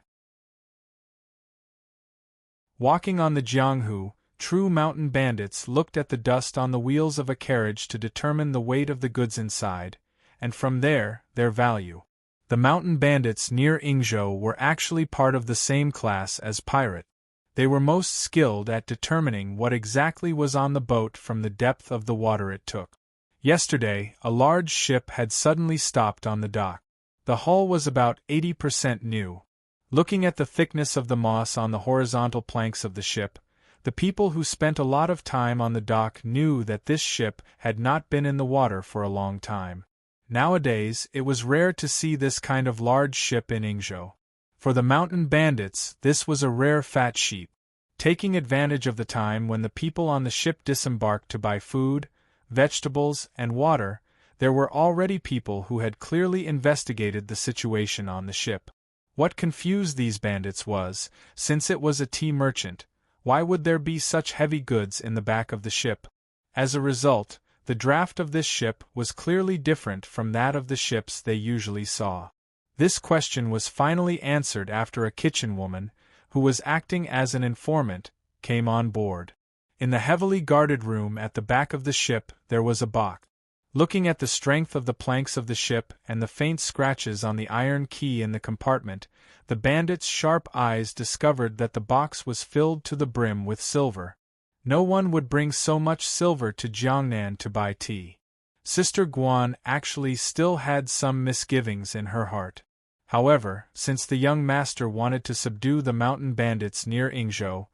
A: Walking on the Jianghu, true mountain bandits looked at the dust on the wheels of a carriage to determine the weight of the goods inside, and from there, their value. The mountain bandits near Ingzhou were actually part of the same class as pirate. They were most skilled at determining what exactly was on the boat from the depth of the water it took. Yesterday, a large ship had suddenly stopped on the dock. The hull was about 80% new. Looking at the thickness of the moss on the horizontal planks of the ship, the people who spent a lot of time on the dock knew that this ship had not been in the water for a long time. Nowadays, it was rare to see this kind of large ship in Ingzhou. For the mountain bandits, this was a rare fat sheep. Taking advantage of the time when the people on the ship disembarked to buy food, vegetables, and water, there were already people who had clearly investigated the situation on the ship. What confused these bandits was, since it was a tea merchant, why would there be such heavy goods in the back of the ship? As a result, the draft of this ship was clearly different from that of the ships they usually saw. This question was finally answered after a kitchen woman, who was acting as an informant, came on board. In the heavily guarded room at the back of the ship there was a box. Looking at the strength of the planks of the ship and the faint scratches on the iron key in the compartment, the bandits' sharp eyes discovered that the box was filled to the brim with silver. No one would bring so much silver to Jiangnan to buy tea. Sister Guan actually still had some misgivings in her heart. However, since the young master wanted to subdue the mountain bandits near Ingzhou,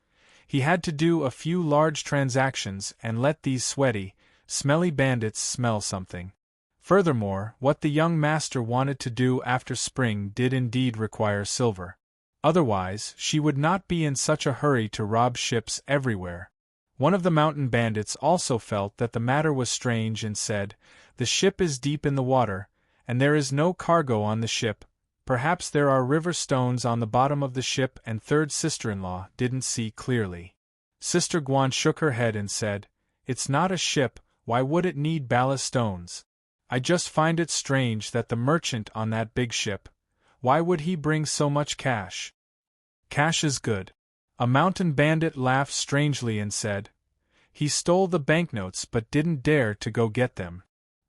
A: he had to do a few large transactions and let these sweaty, smelly bandits smell something. Furthermore, what the young master wanted to do after spring did indeed require silver. Otherwise, she would not be in such a hurry to rob ships everywhere. One of the mountain bandits also felt that the matter was strange and said, "The ship is deep in the water, and there is no cargo on the ship. Perhaps there are river stones on the bottom of the ship," and third sister-in-law didn't see clearly. Sister Guan shook her head and said, "It's not a ship, why would it need ballast stones? I just find it strange that the merchant on that big ship, why would he bring so much cash? Cash is good." A mountain bandit laughed strangely and said, "He stole the banknotes but didn't dare to go get them."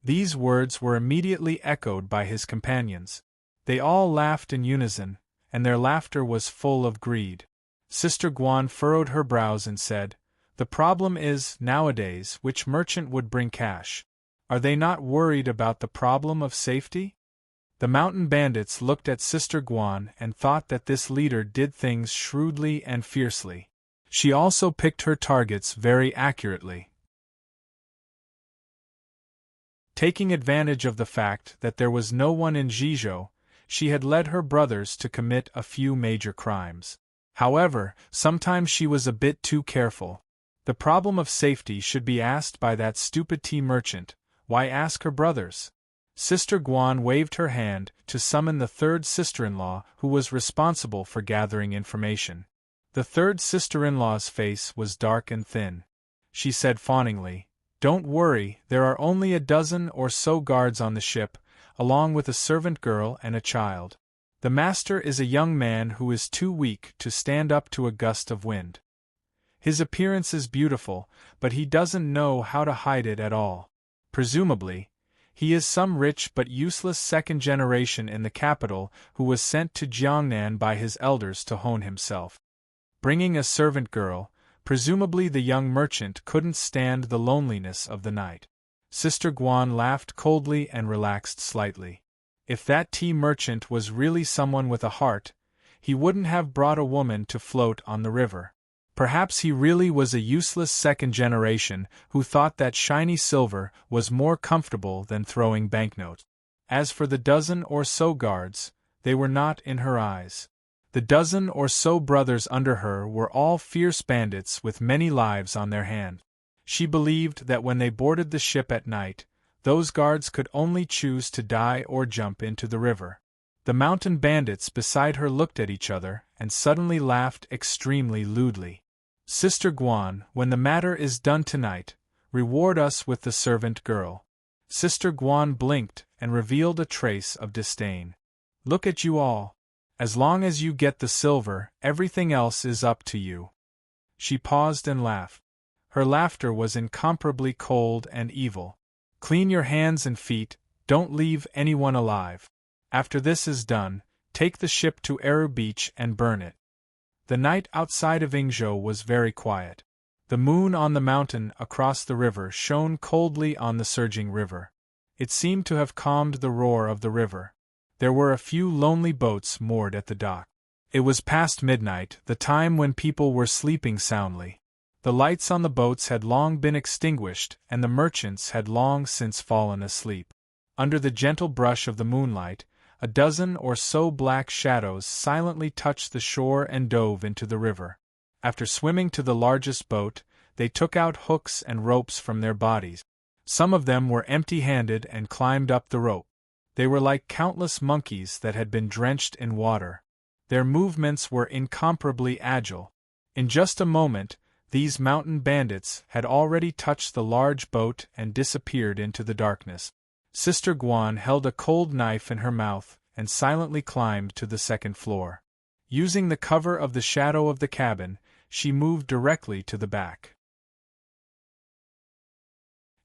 A: These words were immediately echoed by his companions. They all laughed in unison, and their laughter was full of greed. Sister Guan furrowed her brows and said, "The problem is, nowadays, which merchant would bring cash? Are they not worried about the problem of safety?" The mountain bandits looked at Sister Guan and thought that this leader did things shrewdly and fiercely. She also picked her targets very accurately. Taking advantage of the fact that there was no one in Jizhou, she had led her brothers to commit a few major crimes. However, sometimes she was a bit too careful. The problem of safety should be asked by that stupid tea merchant. Why ask her brothers? Sister Guan waved her hand to summon the third sister-in-law, who was responsible for gathering information. The third sister-in-law's face was dark and thin. She said fawningly, "Don't worry, there are only a dozen or so guards on the ship, along with a servant girl and a child. The master is a young man who is too weak to stand up to a gust of wind. His appearance is beautiful, but he doesn't know how to hide it at all. Presumably, he is some rich but useless second generation in the capital who was sent to Jiangnan by his elders to hone himself. Bringing a servant girl, presumably the young merchant couldn't stand the loneliness of the night." Sister Guan laughed coldly and relaxed slightly. If that tea merchant was really someone with a heart, he wouldn't have brought a woman to float on the river. Perhaps he really was a useless second generation who thought that shiny silver was more comfortable than throwing banknotes. As for the dozen or so guards, they were not in her eyes. The dozen or so brothers under her were all fierce bandits with many lives on their hands. She believed that when they boarded the ship at night, those guards could only choose to die or jump into the river. The mountain bandits beside her looked at each other and suddenly laughed extremely lewdly. "Sister Guan, when the matter is done tonight, reward us with the servant girl." Sister Guan blinked and revealed a trace of disdain. "Look at you all. As long as you get the silver, everything else is up to you." She paused and laughed. Her laughter was incomparably cold and evil. "Clean your hands and feet, don't leave anyone alive. After this is done, take the ship to Eru Beach and burn it." The night outside of Yingzhou was very quiet. The moon on the mountain across the river shone coldly on the surging river. It seemed to have calmed the roar of the river. There were a few lonely boats moored at the dock. It was past midnight, the time when people were sleeping soundly. The lights on the boats had long been extinguished, and the merchants had long since fallen asleep. Under the gentle brush of the moonlight, a dozen or so black shadows silently touched the shore and dove into the river. After swimming to the largest boat, they took out hooks and ropes from their bodies. Some of them were empty-handed and climbed up the rope. They were like countless monkeys that had been drenched in water. Their movements were incomparably agile. In just a moment, these mountain bandits had already touched the large boat and disappeared into the darkness. Sister Guan held a cold knife in her mouth and silently climbed to the second floor. Using the cover of the shadow of the cabin, she moved directly to the back.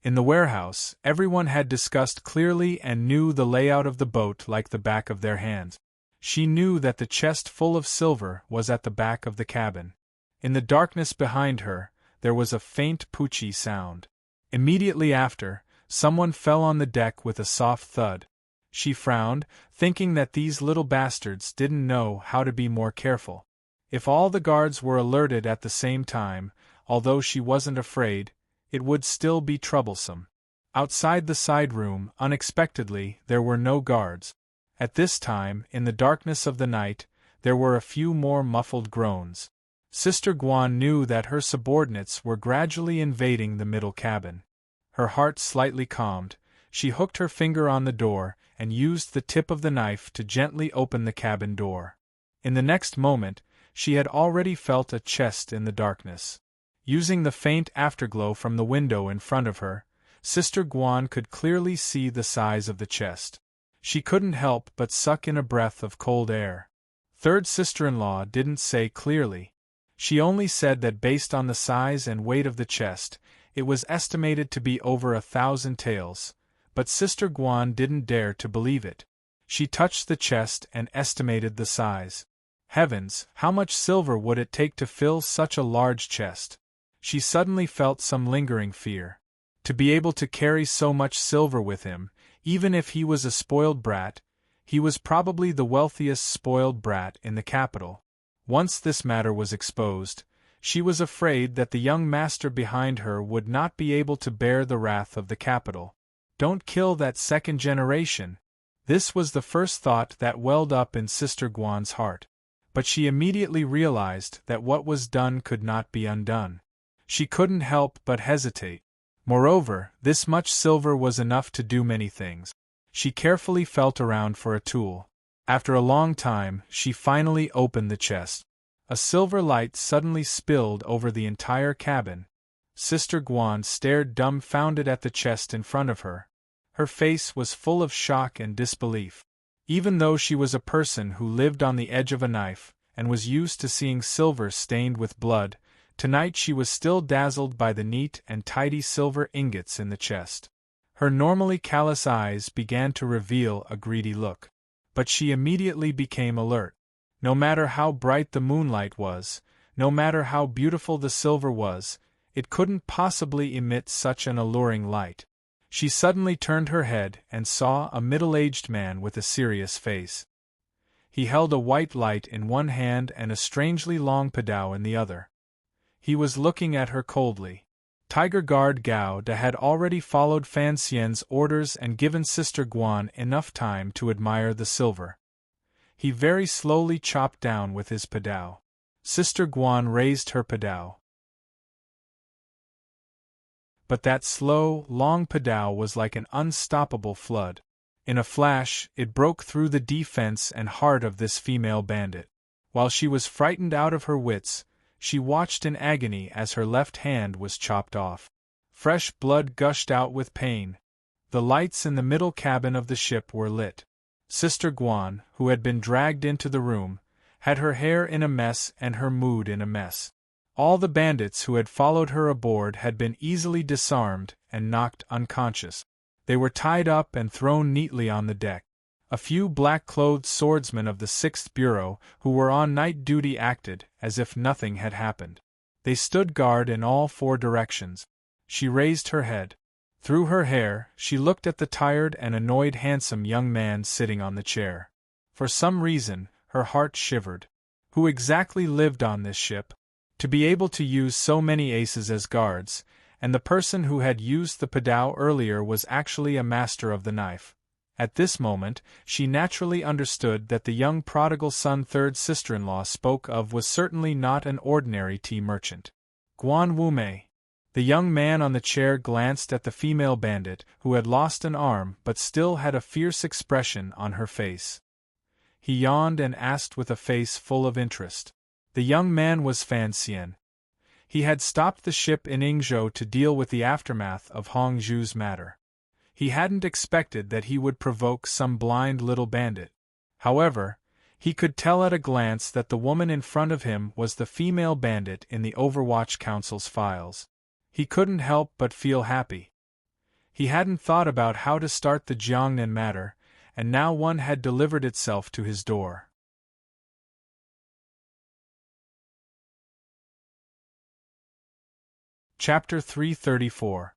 A: In the warehouse, everyone had discussed clearly and knew the layout of the boat like the back of their hands. She knew that the chest full of silver was at the back of the cabin. In the darkness behind her, there was a faint poochie sound. Immediately after, someone fell on the deck with a soft thud. She frowned, thinking that these little bastards didn't know how to be more careful. If all the guards were alerted at the same time, although she wasn't afraid, it would still be troublesome. Outside the side room, unexpectedly, there were no guards. At this time, in the darkness of the night, there were a few more muffled groans. Sister Guan knew that her subordinates were gradually invading the middle cabin. Her heart slightly calmed, she hooked her finger on the door and used the tip of the knife to gently open the cabin door. In the next moment, she had already felt a chest in the darkness. Using the faint afterglow from the window in front of her, Sister Guan could clearly see the size of the chest. She couldn't help but suck in a breath of cold air. Third sister-in-law didn't say clearly. She only said that based on the size and weight of the chest, it was estimated to be over 1,000 taels, but Sister Guan didn't dare to believe it. She touched the chest and estimated the size. Heavens, how much silver would it take to fill such a large chest? She suddenly felt some lingering fear. To be able to carry so much silver with him, even if he was a spoiled brat, he was probably the wealthiest spoiled brat in the capital. Once this matter was exposed, she was afraid that the young master behind her would not be able to bear the wrath of the capital. Don't kill that second generation! This was the first thought that welled up in Sister Guan's heart. But she immediately realized that what was done could not be undone. She couldn't help but hesitate. Moreover, this much silver was enough to do many things. She carefully felt around for a tool. After a long time, she finally opened the chest. A silver light suddenly spilled over the entire cabin. Sister Guan stared dumbfounded at the chest in front of her. Her face was full of shock and disbelief. Even though she was a person who lived on the edge of a knife, and was used to seeing silver stained with blood, tonight she was still dazzled by the neat and tidy silver ingots in the chest. Her normally callous eyes began to reveal a greedy look. But she immediately became alert. No matter how bright the moonlight was, no matter how beautiful the silver was, it couldn't possibly emit such an alluring light. She suddenly turned her head and saw a middle-aged man with a serious face. He held a white light in one hand and a strangely long padao in the other. He was looking at her coldly. Tiger Guard Gao Da had already followed Fan Xian's orders and given Sister Guan enough time to admire the silver. He very slowly chopped down with his padao. Sister Guan raised her padao. But that slow, long padao was like an unstoppable flood. In a flash, it broke through the defense and heart of this female bandit. While she was frightened out of her wits, she watched in agony as her left hand was chopped off. Fresh blood gushed out with pain. The lights in the middle cabin of the ship were lit. Sister Guan, who had been dragged into the room, had her hair in a mess and her mood in a mess. All the bandits who had followed her aboard had been easily disarmed and knocked unconscious. They were tied up and thrown neatly on the deck. A few black-clothed swordsmen of the 6th Bureau who were on night duty acted as if nothing had happened. They stood guard in all 4 directions. She raised her head. Through her hair, she looked at the tired and annoyed handsome young man sitting on the chair. For some reason, her heart shivered. Who exactly lived on this ship? To be able to use so many aces as guards, and the person who had used the padao earlier was actually a master of the knife. At this moment, she naturally understood that the young prodigal son third sister-in-law spoke of was certainly not an ordinary tea merchant. Guan Wumei. The young man on the chair glanced at the female bandit, who had lost an arm but still had a fierce expression on her face. He yawned and asked with a face full of interest. The young man was Fan Xian. He had stopped the ship in Yingzhou to deal with the aftermath of Hong Zhu's matter. He hadn't expected that he would provoke some blind little bandit. However, he could tell at a glance that the woman in front of him was the female bandit in the Overwatch Council's files. He couldn't help but feel happy. He hadn't thought about how to start the Jiangnan matter, and now one had delivered itself to his door. Chapter 334.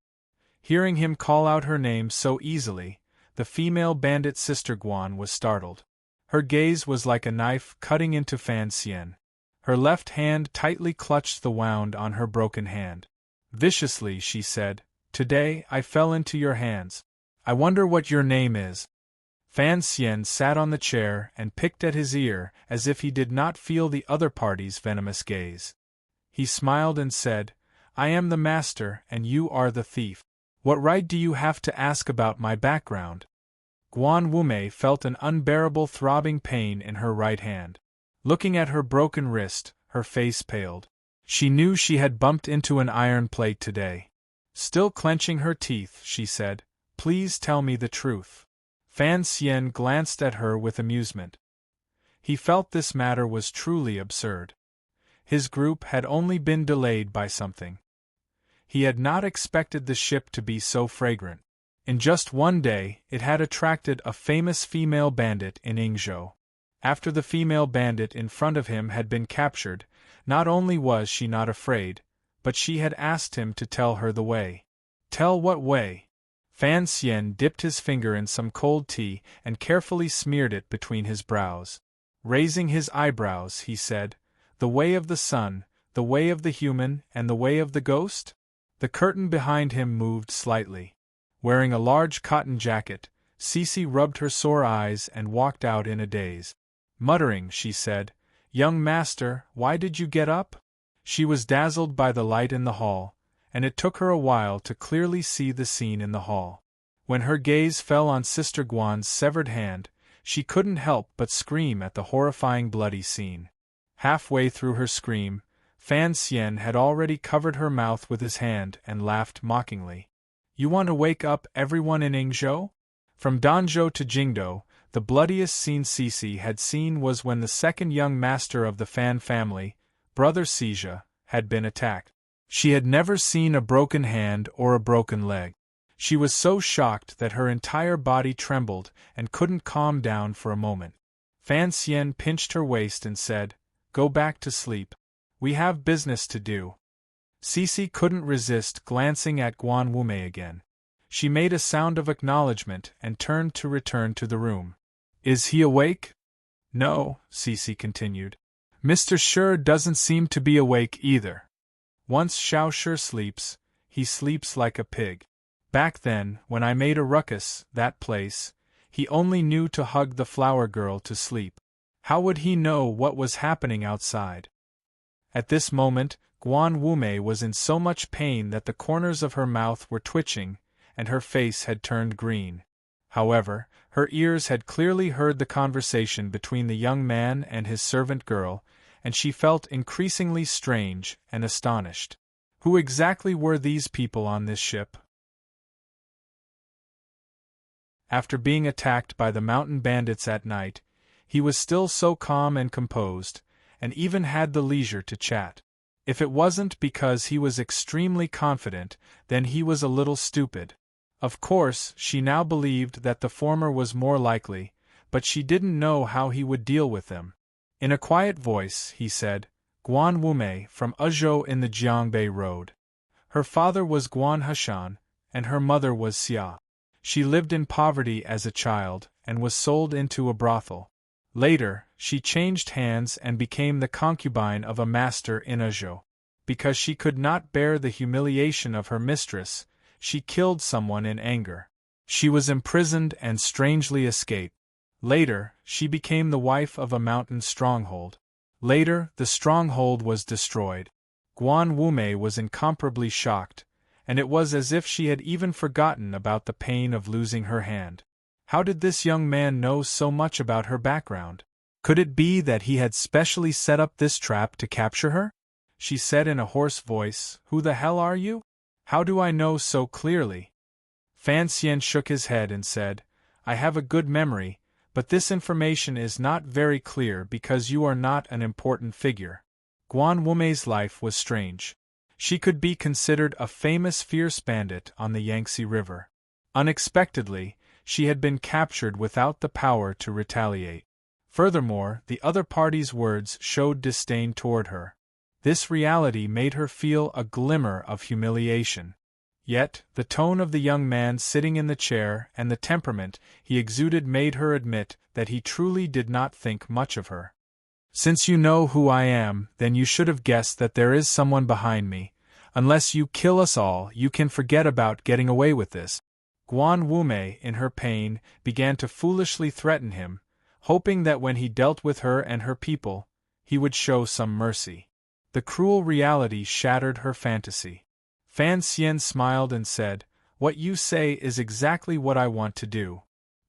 A: Hearing him call out her name so easily, the female bandit Sister Guan was startled. Her gaze was like a knife cutting into Fan Xian. Her left hand tightly clutched the wound on her broken hand. Viciously she said, "Today I fell into your hands. I wonder what your name is." Fan Xian sat on the chair and picked at his ear as if he did not feel the other party's venomous gaze. He smiled and said, "I am the master and you are the thief. What right do you have to ask about my background?" Guan Wumei felt an unbearable throbbing pain in her right hand. Looking at her broken wrist, her face paled. She knew she had bumped into an iron plate today. Still clenching her teeth, she said, "Please tell me the truth." Fan Xian glanced at her with amusement. He felt this matter was truly absurd. His group had only been delayed by something. He had not expected the ship to be so fragrant. In just one day, it had attracted a famous female bandit in Yingzhou. After the female bandit in front of him had been captured, not only was she not afraid, but she had asked him to tell her the way. Tell what way? Fan Xian dipped his finger in some cold tea and carefully smeared it between his brows. Raising his eyebrows, he said, "The way of the sun, the way of the human, and the way of the ghost?" The curtain behind him moved slightly. Wearing a large cotton jacket, Cece rubbed her sore eyes and walked out in a daze. Muttering, she said, "Young master, why did you get up?" She was dazzled by the light in the hall, and it took her a while to clearly see the scene in the hall. When her gaze fell on Sister Guan's severed hand, she couldn't help but scream at the horrifying bloody scene. Halfway through her scream, Fan Xian had already covered her mouth with his hand and laughed mockingly. "You want to wake up everyone in Yingzhou?" From Danzhou to Jingdou, the bloodiest scene Cece had seen was when the second young master of the Fan family, Brother Xijia, had been attacked. She had never seen a broken hand or a broken leg. She was so shocked that her entire body trembled and couldn't calm down for a moment. Fan Xian pinched her waist and said, "Go back to sleep. We have business to do." Cece couldn't resist glancing at Guan Wume again. She made a sound of acknowledgement and turned to return to the room. "Is he awake?" "No," Cece continued. "Mr. Shi doesn't seem to be awake either. Once Xiao Shi sleeps, he sleeps like a pig. Back then, when I made a ruckus, that place, he only knew to hug the flower girl to sleep. How would he know what was happening outside?" At this moment, Guan Wume was in so much pain that the corners of her mouth were twitching, and her face had turned green. However, her ears had clearly heard the conversation between the young man and his servant girl, and she felt increasingly strange and astonished. Who exactly were these people on this ship? After being attacked by the mountain bandits at night, he was still so calm and composed, and even had the leisure to chat. If it wasn't because he was extremely confident, then he was a little stupid. Of course, she now believed that the former was more likely, but she didn't know how he would deal with them. In a quiet voice, he said, "Guan Wume from Ezhou in the Jiangbei Road. Her father was Guan Heshan, and her mother was Xia. She lived in poverty as a child, and was sold into a brothel. Later, she changed hands and became the concubine of a master in Ezhou. Because she could not bear the humiliation of her mistress, she killed someone in anger. She was imprisoned and strangely escaped. Later, she became the wife of a mountain stronghold. Later, the stronghold was destroyed. Guan Wume was incomparably shocked, and it was as if she had even forgotten about the pain of losing her hand. How did this young man know so much about her background? Could it be that he had specially set up this trap to capture her? She said in a hoarse voice, "Who the hell are you? How do I know so clearly?" Fan Xian shook his head and said, "I have a good memory, but this information is not very clear because you are not an important figure." Guan Wume's life was strange. She could be considered a famous fierce bandit on the Yangtze River. Unexpectedly, she had been captured without the power to retaliate. Furthermore, the other party's words showed disdain toward her. This reality made her feel a glimmer of humiliation. Yet, the tone of the young man sitting in the chair and the temperament he exuded made her admit that he truly did not think much of her. "Since you know who I am, then you should have guessed that there is someone behind me. Unless you kill us all, you can forget about getting away with this." Guan Wume, in her pain, began to foolishly threaten him, hoping that when he dealt with her and her people, he would show some mercy. The cruel reality shattered her fantasy. Fan Xian smiled and said, "What you say is exactly what I want to do."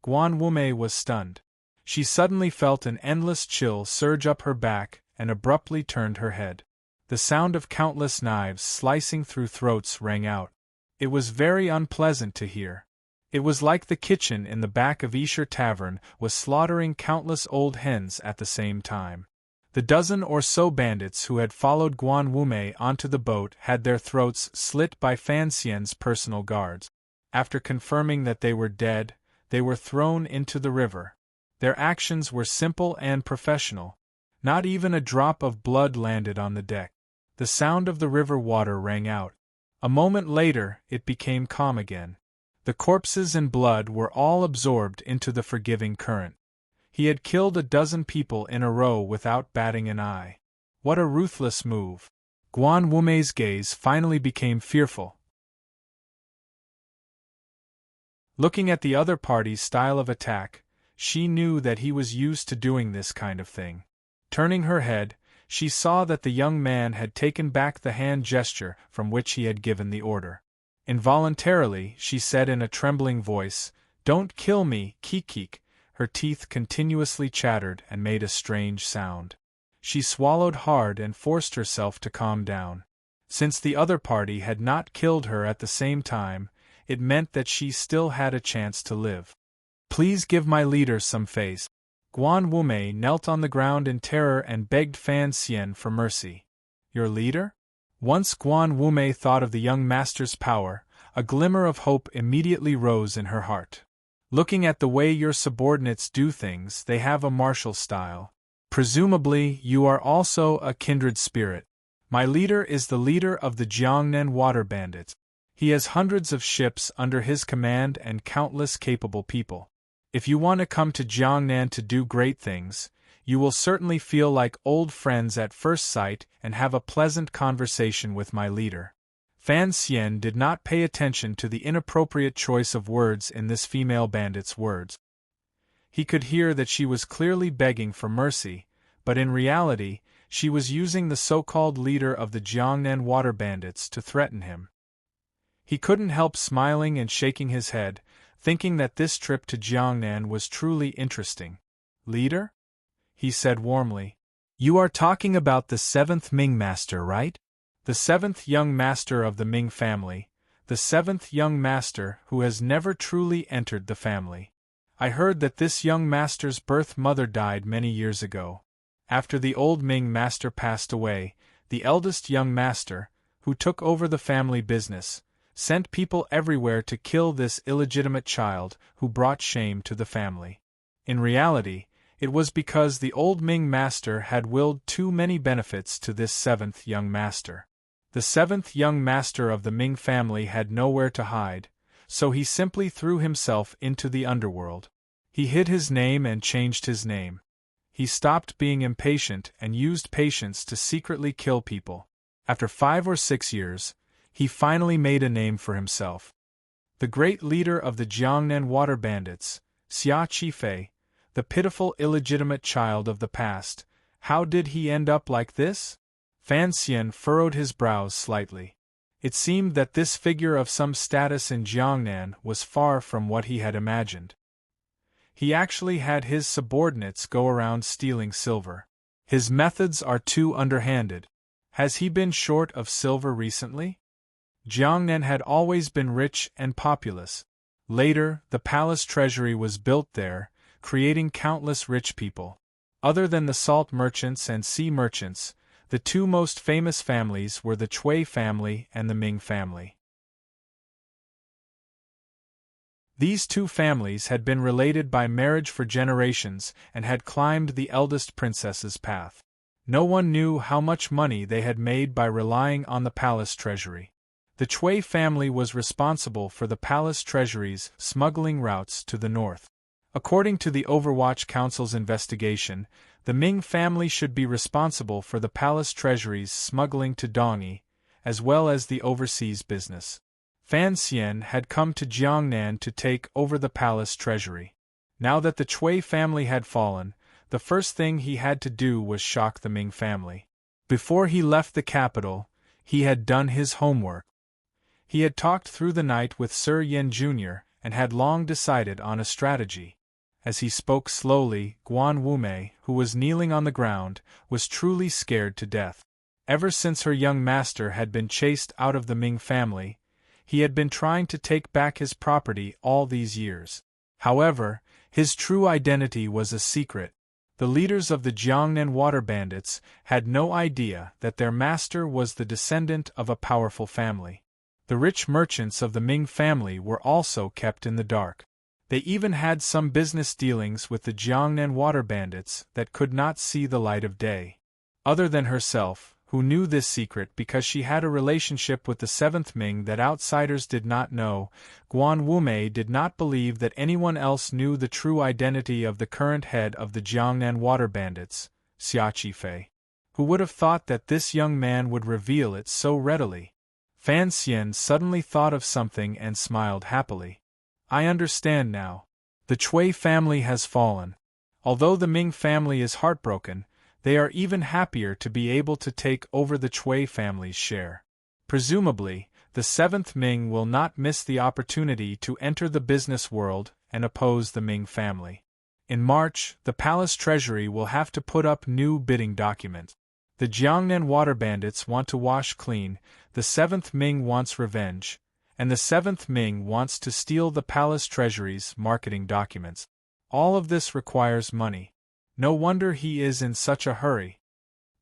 A: Guan Wume was stunned. She suddenly felt an endless chill surge up her back and abruptly turned her head. The sound of countless knives slicing through throats rang out. It was very unpleasant to hear. It was like the kitchen in the back of Esher Tavern was slaughtering countless old hens at the same time. The dozen or so bandits who had followed Guan Wume onto the boat had their throats slit by Fan Xian's personal guards. After confirming that they were dead, they were thrown into the river. Their actions were simple and professional. Not even a drop of blood landed on the deck. The sound of the river water rang out. A moment later, it became calm again. The corpses and blood were all absorbed into the forgiving current. He had killed a dozen people in a row without batting an eye. What a ruthless move! Guan Wumei's gaze finally became fearful. Looking at the other party's style of attack, she knew that he was used to doing this kind of thing. Turning her head, she saw that the young man had taken back the hand gesture from which he had given the order. Involuntarily, she said in a trembling voice, "Don't kill me, Kikik." Her teeth continuously chattered and made a strange sound. She swallowed hard and forced herself to calm down. Since the other party had not killed her at the same time, it meant that she still had a chance to live. "Please give my leader some face." Guan Wumei knelt on the ground in terror and begged Fan Xian for mercy. "Your leader?" Once Guan Wumei thought of the young master's power, a glimmer of hope immediately rose in her heart. "Looking at the way your subordinates do things, they have a martial style. Presumably, you are also a kindred spirit. My leader is the leader of the Jiangnan water bandits. He has hundreds of ships under his command and countless capable people. If you want to come to Jiangnan to do great things, you will certainly feel like old friends at first sight and have a pleasant conversation with my leader." Fan Xian did not pay attention to the inappropriate choice of words in this female bandit's words. He could hear that she was clearly begging for mercy, but in reality, she was using the so-called leader of the Jiangnan water bandits to threaten him. He couldn't help smiling and shaking his head, thinking that this trip to Jiangnan was truly interesting. "Leader?" he said warmly. "You are talking about the 7th Ming master, right? The 7th young master of the Ming family, the 7th young master who has never truly entered the family. I heard that this young master's birth mother died many years ago. After the old Ming master passed away, the eldest young master, who took over the family business, sent people everywhere to kill this illegitimate child who brought shame to the family. In reality, it was because the old Ming master had willed too many benefits to this 7th young master. The 7th young master of the Ming family had nowhere to hide, so he simply threw himself into the underworld. He hid his name and changed his name. He stopped being impatient and used patience to secretly kill people. After 5 or 6 years, he finally made a name for himself. The great leader of the Jiangnan water bandits, Xia Qifei, the pitiful illegitimate child of the past, how did he end up like this? Fan Xian furrowed his brows slightly. It seemed that this figure of some status in Jiangnan was far from what he had imagined. He actually had his subordinates go around stealing silver. His methods are too underhanded. Has he been short of silver recently? Jiangnan had always been rich and populous. Later, the palace treasury was built there, creating countless rich people. Other than the salt merchants and sea merchants, the two most famous families were the Cui family and the Ming family. These two families had been related by marriage for generations and had climbed the eldest princess's path. No one knew how much money they had made by relying on the palace treasury. The Cui family was responsible for the palace treasury's smuggling routes to the north. According to the Overwatch Council's investigation, the Ming family should be responsible for the palace treasury's smuggling to Dongyi, as well as the overseas business. Fan Xian had come to Jiangnan to take over the palace treasury. Now that the Cui family had fallen, the first thing he had to do was shock the Ming family. Before he left the capital, he had done his homework. He had talked through the night with Sir Yin Jr. and had long decided on a strategy. As he spoke slowly, Guan Wumei, who was kneeling on the ground, was truly scared to death. Ever since her young master had been chased out of the Ming family, he had been trying to take back his property all these years. However, his true identity was a secret. The leaders of the Jiangnan water bandits had no idea that their master was the descendant of a powerful family. The rich merchants of the Ming family were also kept in the dark. They even had some business dealings with the Jiangnan water bandits that could not see the light of day. Other than herself, who knew this secret because she had a relationship with the seventh Ming that outsiders did not know, Guan Wumei did not believe that anyone else knew the true identity of the current head of the Jiangnan water bandits, Xia Qifei. Who would have thought that this young man would reveal it so readily? Fan Xian suddenly thought of something and smiled happily. I understand now. The Cui family has fallen. Although the Ming family is heartbroken, they are even happier to be able to take over the Cui family's share. Presumably, the seventh Ming will not miss the opportunity to enter the business world and oppose the Ming family. In March, the palace treasury will have to put up new bidding documents. The Jiangnan water bandits want to wash clean, the seventh Ming wants revenge, and the seventh Ming wants to steal the palace treasury's marketing documents. All of this requires money. No wonder he is in such a hurry.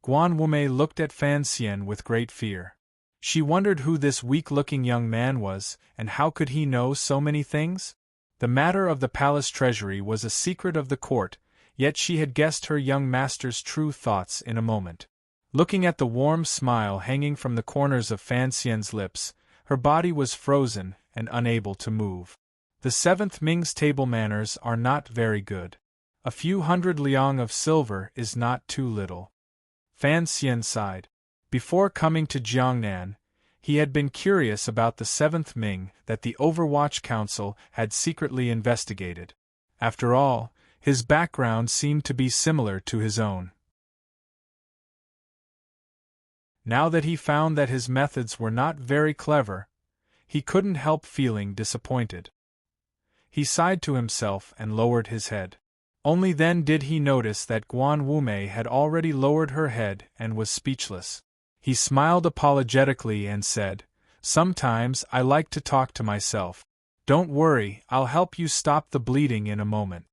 A: Guan Wumei looked at Fan Xian with great fear. She wondered who this weak-looking young man was, and how could he know so many things? The matter of the palace treasury was a secret of the court, yet she had guessed her young master's true thoughts in a moment. Looking at the warm smile hanging from the corners of Fan Xian's lips, her body was frozen and unable to move. The seventh Ming's table manners are not very good. A few hundred liang of silver is not too little. Fan Xian sighed. Before coming to Jiangnan, he had been curious about the seventh Ming that the Overwatch Council had secretly investigated. After all, his background seemed to be similar to his own. Now that he found that his methods were not very clever, he couldn't help feeling disappointed. He sighed to himself and lowered his head. Only then did he notice that Guan Wumei had already lowered her head and was speechless. He smiled apologetically and said, "Sometimes I like to talk to myself. Don't worry, I'll help you stop the bleeding in a moment."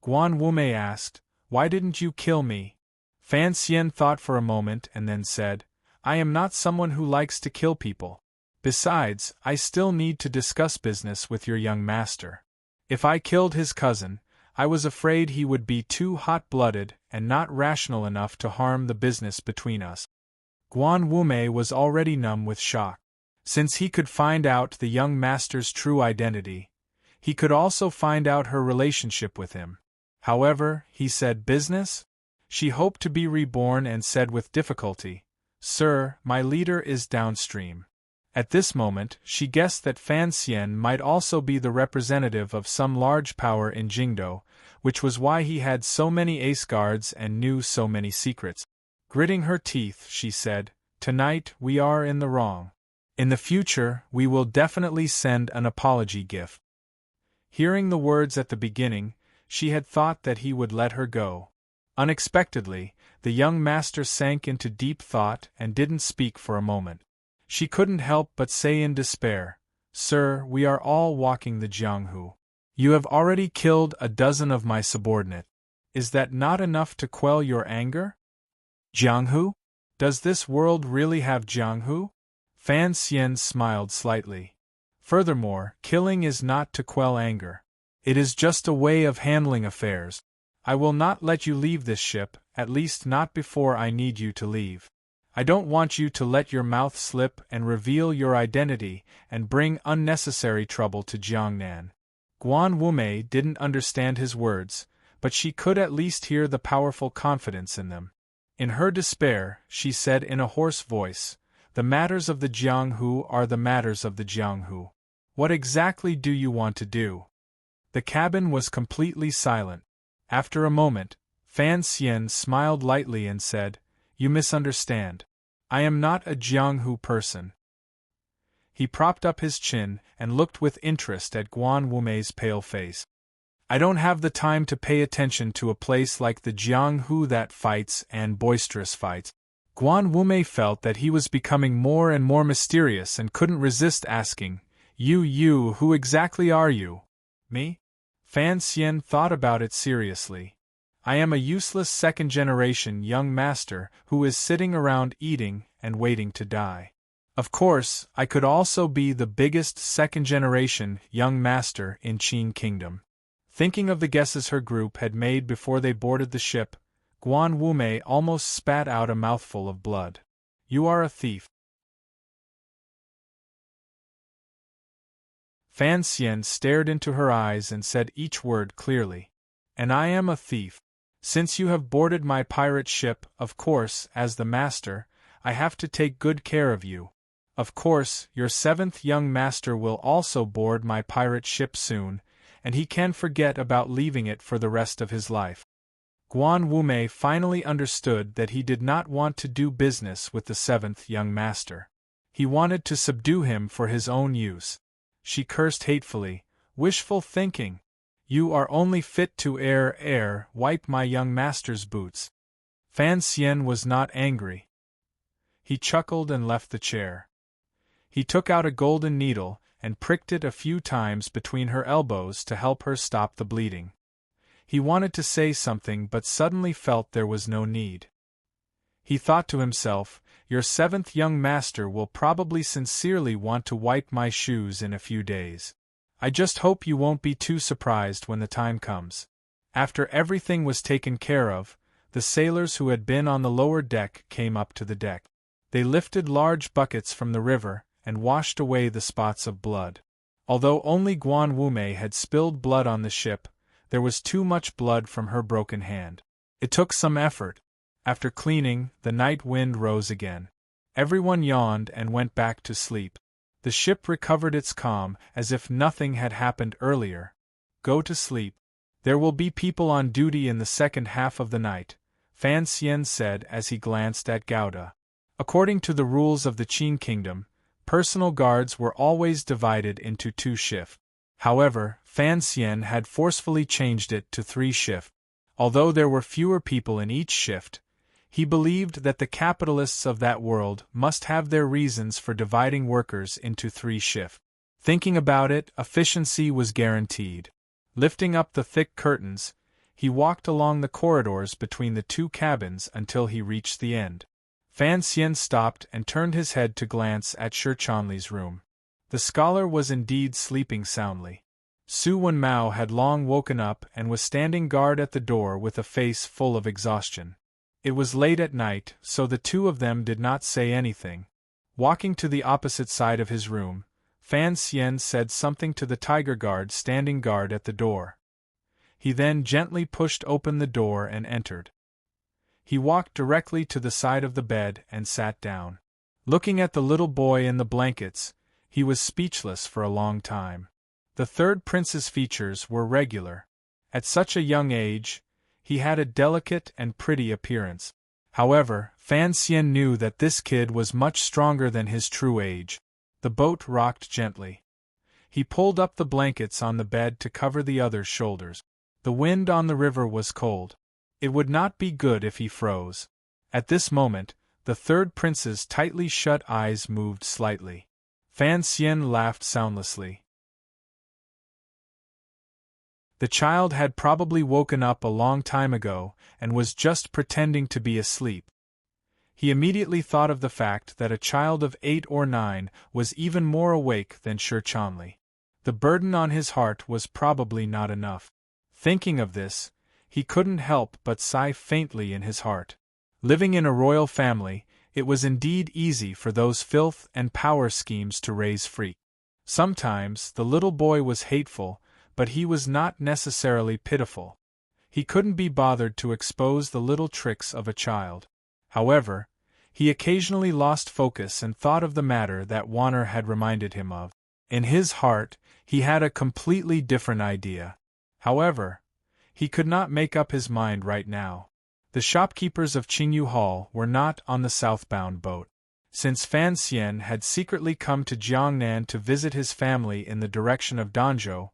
A: Guan Wumei asked, "Why didn't you kill me?" Fan Xian thought for a moment and then said, "I am not someone who likes to kill people. Besides, I still need to discuss business with your young master. If I killed his cousin, I was afraid he would be too hot-blooded and not rational enough to harm the business between us." Guan Wumei was already numb with shock. Since he could find out the young master's true identity, he could also find out her relationship with him. However, he said, "Business?" She hoped to be reborn and said with difficulty, "Sir, my leader is downstream." At this moment, she guessed that Fan Xian might also be the representative of some large power in Jingdo, which was why he had so many ace guards and knew so many secrets. Gritting her teeth, she said, "Tonight we are in the wrong. In the future, we will definitely send an apology gift." Hearing the words at the beginning, she had thought that he would let her go. Unexpectedly, the young master sank into deep thought and didn't speak for a moment. She couldn't help but say in despair, "Sir, we are all walking the Jianghu. You have already killed a dozen of my subordinates. Is that not enough to quell your anger?" "Jianghu? Does this world really have Jianghu?" Fan Xian smiled slightly. "Furthermore, killing is not to quell anger. It is just a way of handling affairs. I will not let you leave this ship, at least not before I need you to leave. I don't want you to let your mouth slip and reveal your identity and bring unnecessary trouble to Jiangnan." Guan Wumei didn't understand his words, but she could at least hear the powerful confidence in them. In her despair, she said in a hoarse voice, "The matters of the Jianghu are the matters of the Jianghu. What exactly do you want to do?" The cabin was completely silent. After a moment, Fan Xian smiled lightly and said, "You misunderstand. I am not a Jianghu person." He propped up his chin and looked with interest at Guan Wumei's pale face. "I don't have the time to pay attention to a place like the Jianghu that fights and boisterous fights." Guan Wumei felt that he was becoming more and more mysterious and couldn't resist asking, You, who exactly are you?" "Me?" Fan Xian thought about it seriously. "I am a useless second-generation young master who is sitting around eating and waiting to die. Of course, I could also be the biggest second-generation young master in Qin Kingdom. Thinking of the guesses her group had made before they boarded the ship, Guan Wumei almost spat out a mouthful of blood. "You are a thief." Fan Xian stared into her eyes and said each word clearly. "And I am a thief. Since you have boarded my pirate ship, of course, as the master, I have to take good care of you. Of course, your seventh young master will also board my pirate ship soon, and he can forget about leaving it for the rest of his life." Guan Wumei finally understood that he did not want to do business with the seventh young master. He wanted to subdue him for his own use. She cursed hatefully. "Wishful thinking! You are only fit to wipe my young master's boots." Fan Xian was not angry. He chuckled and left the chair. He took out a golden needle and pricked it a few times between her elbows to help her stop the bleeding. He wanted to say something but suddenly felt there was no need. He thought to himself, "Your seventh young master will probably sincerely want to wipe my shoes in a few days. I just hope you won't be too surprised when the time comes." After everything was taken care of, the sailors who had been on the lower deck came up to the deck. They lifted large buckets from the river and washed away the spots of blood. Although only Guan Wumei had spilled blood on the ship, there was too much blood from her broken hand. It took some effort. After cleaning, the night wind rose again. Everyone yawned and went back to sleep. The ship recovered its calm as if nothing had happened earlier. "Go to sleep. There will be people on duty in the second half of the night," Fan Xian said as he glanced at Gouda. According to the rules of the Qin Kingdom, personal guards were always divided into 2 shifts. However, Fan Xian had forcefully changed it to 3 shifts. Although there were fewer people in each shift, he believed that the capitalists of that world must have their reasons for dividing workers into 3 shifts. Thinking about it, efficiency was guaranteed. Lifting up the thick curtains, he walked along the corridors between the 2 cabins until he reached the end. Fan Xian stopped and turned his head to glance at Shi Chanli's room. The scholar was indeed sleeping soundly. Su Wenmao had long woken up and was standing guard at the door with a face full of exhaustion. It was late at night, so the 2 of them did not say anything. Walking to the opposite side of his room, Fan Xian said something to the tiger guard standing guard at the door. He then gently pushed open the door and entered. He walked directly to the side of the bed and sat down. Looking at the little boy in the blankets, he was speechless for a long time. The third prince's features were regular. At such a young age, he had a delicate and pretty appearance. However, Fan Xian knew that this kid was much stronger than his true age. The boat rocked gently. He pulled up the blankets on the bed to cover the other's shoulders. The wind on the river was cold. It would not be good if he froze. At this moment, the third prince's tightly shut eyes moved slightly. Fan Xian laughed soundlessly. The child had probably woken up a long time ago and was just pretending to be asleep. He immediately thought of the fact that a child of 8 or 9 was even more awake than Shi Chanli. The burden on his heart was probably not enough. Thinking of this, he couldn't help but sigh faintly in his heart. Living in a royal family, it was indeed easy for those filth and power schemes to raise freak. Sometimes the little boy was hateful, but he was not necessarily pitiful. He couldn't be bothered to expose the little tricks of a child. However, he occasionally lost focus and thought of the matter that Warner had reminded him of. In his heart, he had a completely different idea. However, he could not make up his mind right now. The shopkeepers of Qingyu Hall were not on the southbound boat. Since Fan Xian had secretly come to Jiangnan to visit his family in the direction of Danzhou,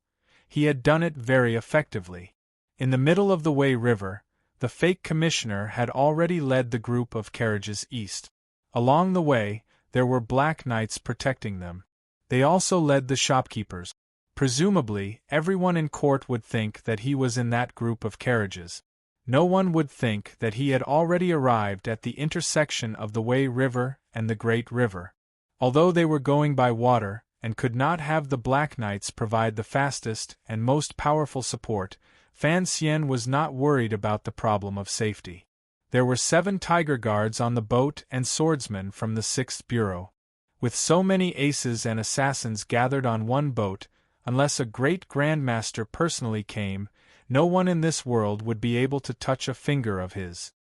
A: he had done it very effectively. In the middle of the Wei River, the fake commissioner had already led the group of carriages east. Along the way, there were black knights protecting them. They also led the shopkeepers. Presumably, everyone in court would think that he was in that group of carriages. No one would think that he had already arrived at the intersection of the Wei River and the Great River. Although they were going by water, and could not have the Black Knights provide the fastest and most powerful support, Fan Xian was not worried about the problem of safety. There were 7 tiger guards on the boat and swordsmen from the 6th Bureau. With so many aces and assassins gathered on one boat, unless a great grandmaster personally came, no one in this world would be able to touch a finger of his.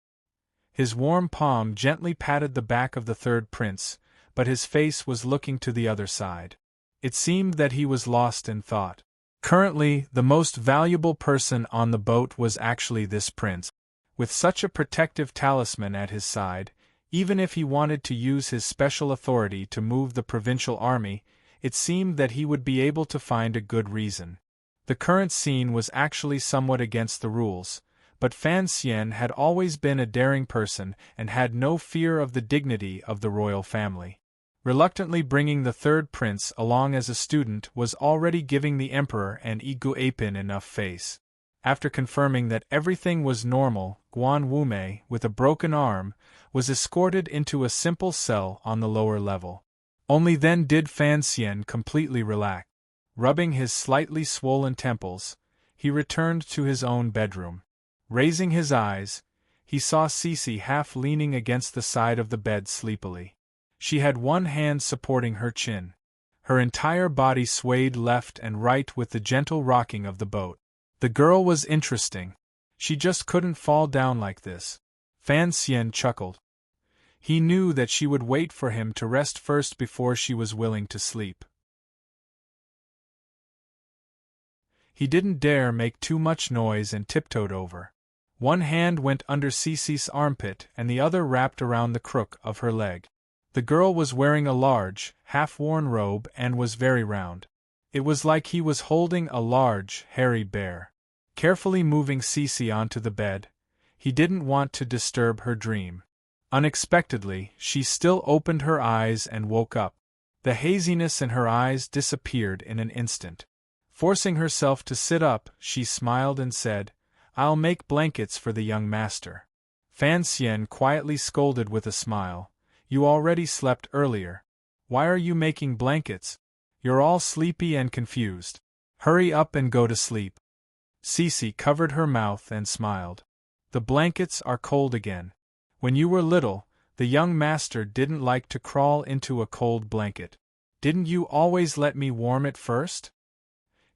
A: His warm palm gently patted the back of the 3rd prince, but his face was looking to the other side. It seemed that he was lost in thought. Currently, the most valuable person on the boat was actually this prince. With such a protective talisman at his side, even if he wanted to use his special authority to move the provincial army, it seemed that he would be able to find a good reason. The current scene was actually somewhat against the rules, but Fan Xian had always been a daring person and had no fear of the dignity of the royal family. Reluctantly bringing the 3rd prince along as a student was already giving the emperor and Igu Apin enough face. After confirming that everything was normal, Guan Wumei, with a broken arm, was escorted into a simple cell on the lower level. Only then did Fan Xian completely relax. Rubbing his slightly swollen temples, he returned to his own bedroom. Raising his eyes, he saw Cece half leaning against the side of the bed sleepily. She had one hand supporting her chin. Her entire body swayed left and right with the gentle rocking of the boat. The girl was interesting. She just couldn't fall down like this. Fan Xian chuckled. He knew that she would wait for him to rest first before she was willing to sleep. He didn't dare make too much noise and tiptoed over. One hand went under Cece's armpit and the other wrapped around the crook of her leg. The girl was wearing a large, half-worn robe and was very round. It was like he was holding a large, hairy bear. Carefully moving Cece onto the bed, he didn't want to disturb her dream. Unexpectedly, she still opened her eyes and woke up. The haziness in her eyes disappeared in an instant. Forcing herself to sit up, she smiled and said, "I'll make blankets for the young master." Fan Xian quietly scolded with a smile, "You already slept earlier. Why are you making blankets? You're all sleepy and confused. Hurry up and go to sleep." Cece covered her mouth and smiled. "The blankets are cold again. When you were little, the young master didn't like to crawl into a cold blanket. Didn't you always let me warm it first?"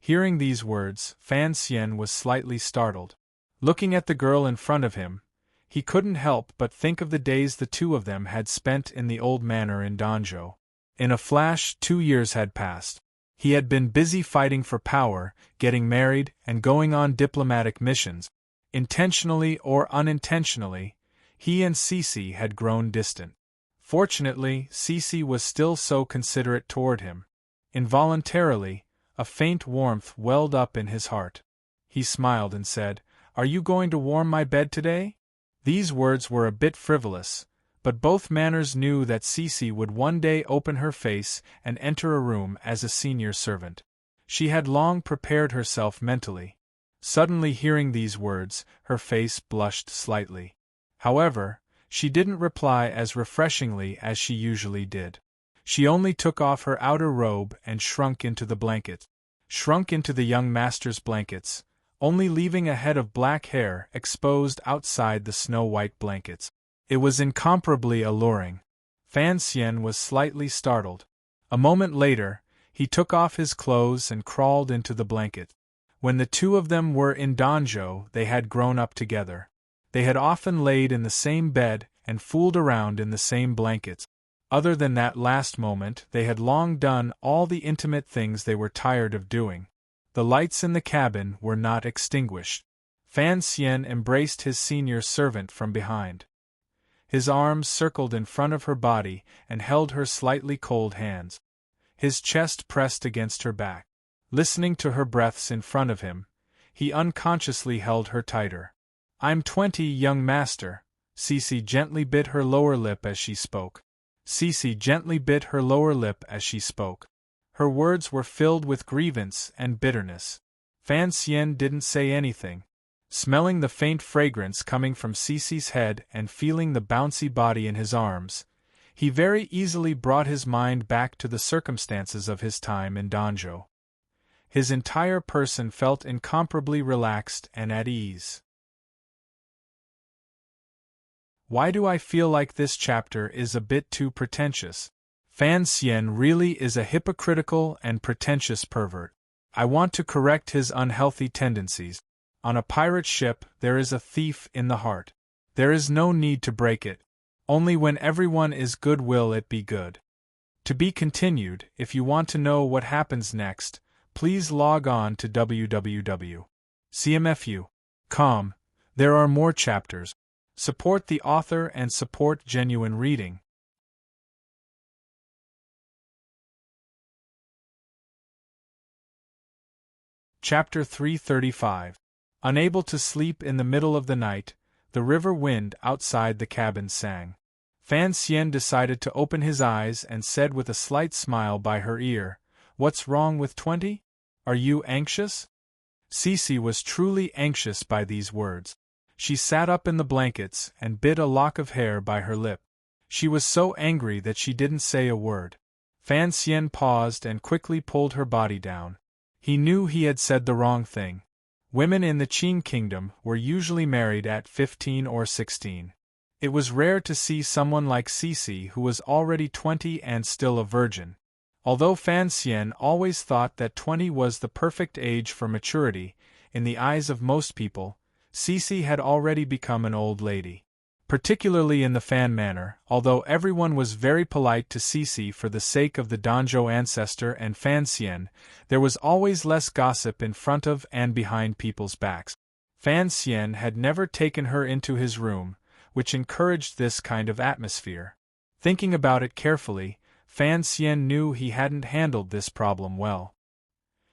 A: Hearing these words, Fan Xian was slightly startled. Looking at the girl in front of him, he couldn't help but think of the days the two of them had spent in the old manor in Danzhou. In a flash, 2 years had passed. He had been busy fighting for power, getting married, and going on diplomatic missions. Intentionally or unintentionally, he and Cece had grown distant. Fortunately, Cece was still so considerate toward him. Involuntarily, a faint warmth welled up in his heart. He smiled and said, "Are you going to warm my bed today?" These words were a bit frivolous, but both manners knew that Cece would one day open her face and enter a room as a senior servant. She had long prepared herself mentally. Suddenly hearing these words, her face blushed slightly. However, she didn't reply as refreshingly as she usually did. She only took off her outer robe and shrunk into the young master's blankets, only leaving a head of black hair exposed outside the snow-white blankets. It was incomparably alluring. Fan Xian was slightly startled. A moment later, he took off his clothes and crawled into the blanket. When the two of them were in Danzhou, they had grown up together. They had often laid in the same bed and fooled around in the same blankets. Other than that last moment, they had long done all the intimate things they were tired of doing. The lights in the cabin were not extinguished. Fan Xian embraced his senior servant from behind. His arms circled in front of her body and held her slightly cold hands. His chest pressed against her back. Listening to her breaths in front of him, he unconsciously held her tighter. "I'm 20, young master." Cece gently bit her lower lip as she spoke. Her words were filled with grievance and bitterness. Fan Xian didn't say anything. Smelling the faint fragrance coming from Cece's head and feeling the bouncy body in his arms, He very easily brought his mind back to the circumstances of his time in Danjo. His entire person felt incomparably relaxed and at ease. Why do I feel like this chapter is a bit too pretentious? Fan Xian really is a hypocritical and pretentious pervert. I want to correct his unhealthy tendencies. On a pirate ship, there is a thief in the heart. There is no need to break it. Only when everyone is good will it be good. To be continued. If you want to know what happens next, please log on to www.cmfu.com. There are more chapters. Support the author and support genuine reading. Chapter 335. Unable to sleep in the middle of the night, the river wind outside the cabin sang. Fan Xian decided to open his eyes and said with a slight smile by her ear, "What's wrong with 20? Are you anxious?" Cece was truly anxious by these words. She sat up in the blankets and bit a lock of hair by her lip. She was so angry that she didn't say a word. Fan Xian paused and quickly pulled her body down. He knew he had said the wrong thing. Women in the Qin kingdom were usually married at 15 or 16. It was rare to see someone like Cece who was already 20 and still a virgin. Although Fan Xian always thought that 20 was the perfect age for maturity, in the eyes of most people, Cece had already become an old lady. Particularly in the Fan manor, although everyone was very polite to Cece for the sake of the Danjo ancestor and Fan Xian, there was always less gossip in front of and behind people's backs. Fan Xian had never taken her into his room, which encouraged this kind of atmosphere. Thinking about it carefully, Fan Xian knew he hadn't handled this problem well.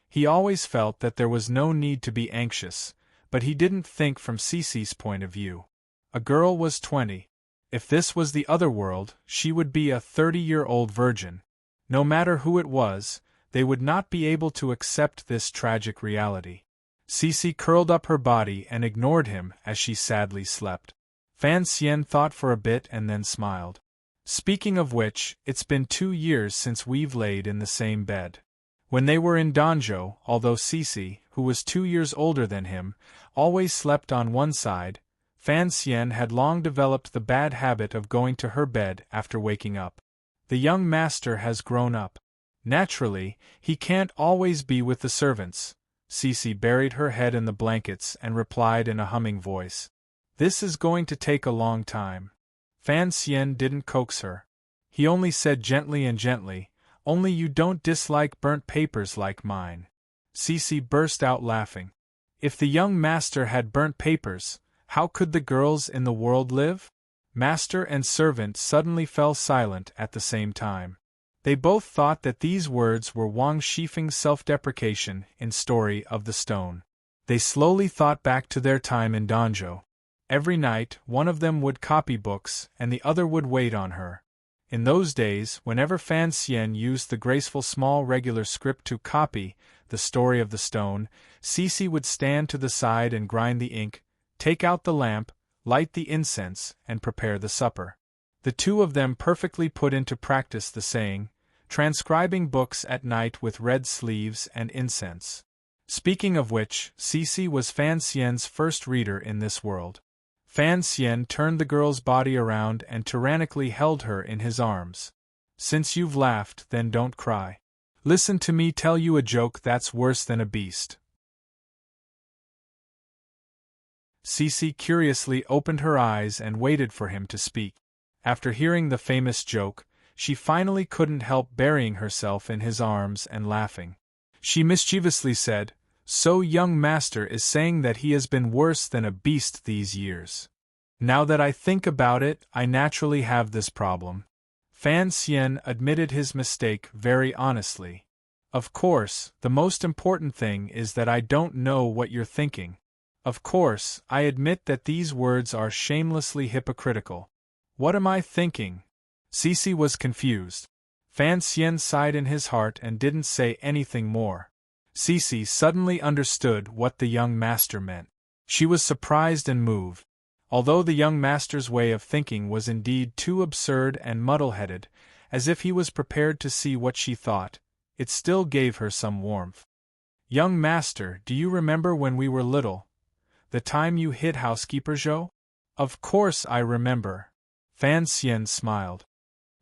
A: He always felt that there was no need to be anxious, but he didn't think from Cece's point of view. A girl was 20. If this was the other world, she would be a 30-year-old virgin. No matter who it was, they would not be able to accept this tragic reality. Cece curled up her body and ignored him as she sadly slept. Fan Xian thought for a bit and then smiled. Speaking of which, it's been 2 years since we've laid in the same bed. When they were in Danjo, although Cece, who was 2 years older than him, always slept on one side, Fan Xian had long developed the bad habit of going to her bed after waking up. The young master has grown up. Naturally, he can't always be with the servants. Cece buried her head in the blankets and replied in a humming voice. This is going to take a long time. Fan Xian didn't coax her. He only said gently, only you don't dislike burnt papers like mine. Cece burst out laughing. If the young master had burnt papers, how could the girls in the world live? Master and servant suddenly fell silent at the same time. They both thought that these words were Wang Shifeng's self-deprecation in Story of the Stone. They slowly thought back to their time in Danjo. Every night, one of them would copy books and the other would wait on her. In those days, whenever Fan Xian used the graceful small regular script to copy the Story of the Stone, Cece would stand to the side and grind the ink, take out the lamp, light the incense, and prepare the supper. The two of them perfectly put into practice the saying, transcribing books at night with red sleeves and incense. Speaking of which, Cece was Fan Xian's first reader in this world. Fan Xian turned the girl's body around and tyrannically held her in his arms. Since you've laughed, then don't cry. Listen to me tell you a joke that's worse than a beast. Cece curiously opened her eyes and waited for him to speak. After hearing the famous joke, she finally couldn't help burying herself in his arms and laughing. She mischievously said, "So young master is saying that he has been worse than a beast these years. Now that I think about it, I naturally have this problem." Fan Xian admitted his mistake very honestly. "Of course, the most important thing is that I don't know what you're thinking. Of course, I admit that these words are shamelessly hypocritical. What am I thinking?" Cece was confused. Fan Xian sighed in his heart and didn't say anything more. Cece suddenly understood what the young master meant. She was surprised and moved. Although the young master's way of thinking was indeed too absurd and muddle-headed, as if he was prepared to see what she thought, it still gave her some warmth. "Young master, do you remember when we were little? The time you hit housekeeper Zhou?" "Of course I remember." Fan Xian smiled.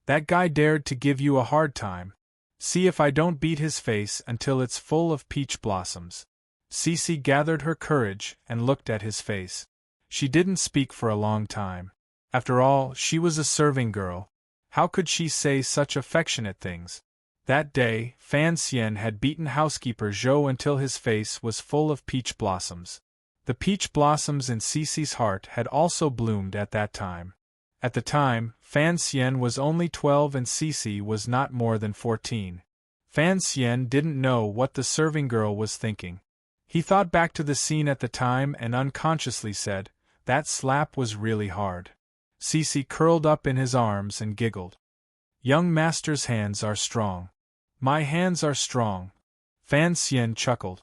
A: "That guy dared to give you a hard time. See if I don't beat his face until it's full of peach blossoms." Cece gathered her courage and looked at his face. She didn't speak for a long time. After all, she was a serving girl. How could she say such affectionate things? That day, Fan Xian had beaten housekeeper Zhou until his face was full of peach blossoms. The peach blossoms in Cece's heart had also bloomed at that time. At the time, Fan Xian was only 12 and Cece was not more than 14. Fan Xian didn't know what the serving girl was thinking. He thought back to the scene at the time and unconsciously said, "That slap was really hard." Cece curled up in his arms and giggled. "Young master's hands are strong." "My hands are strong." Fan Xian chuckled.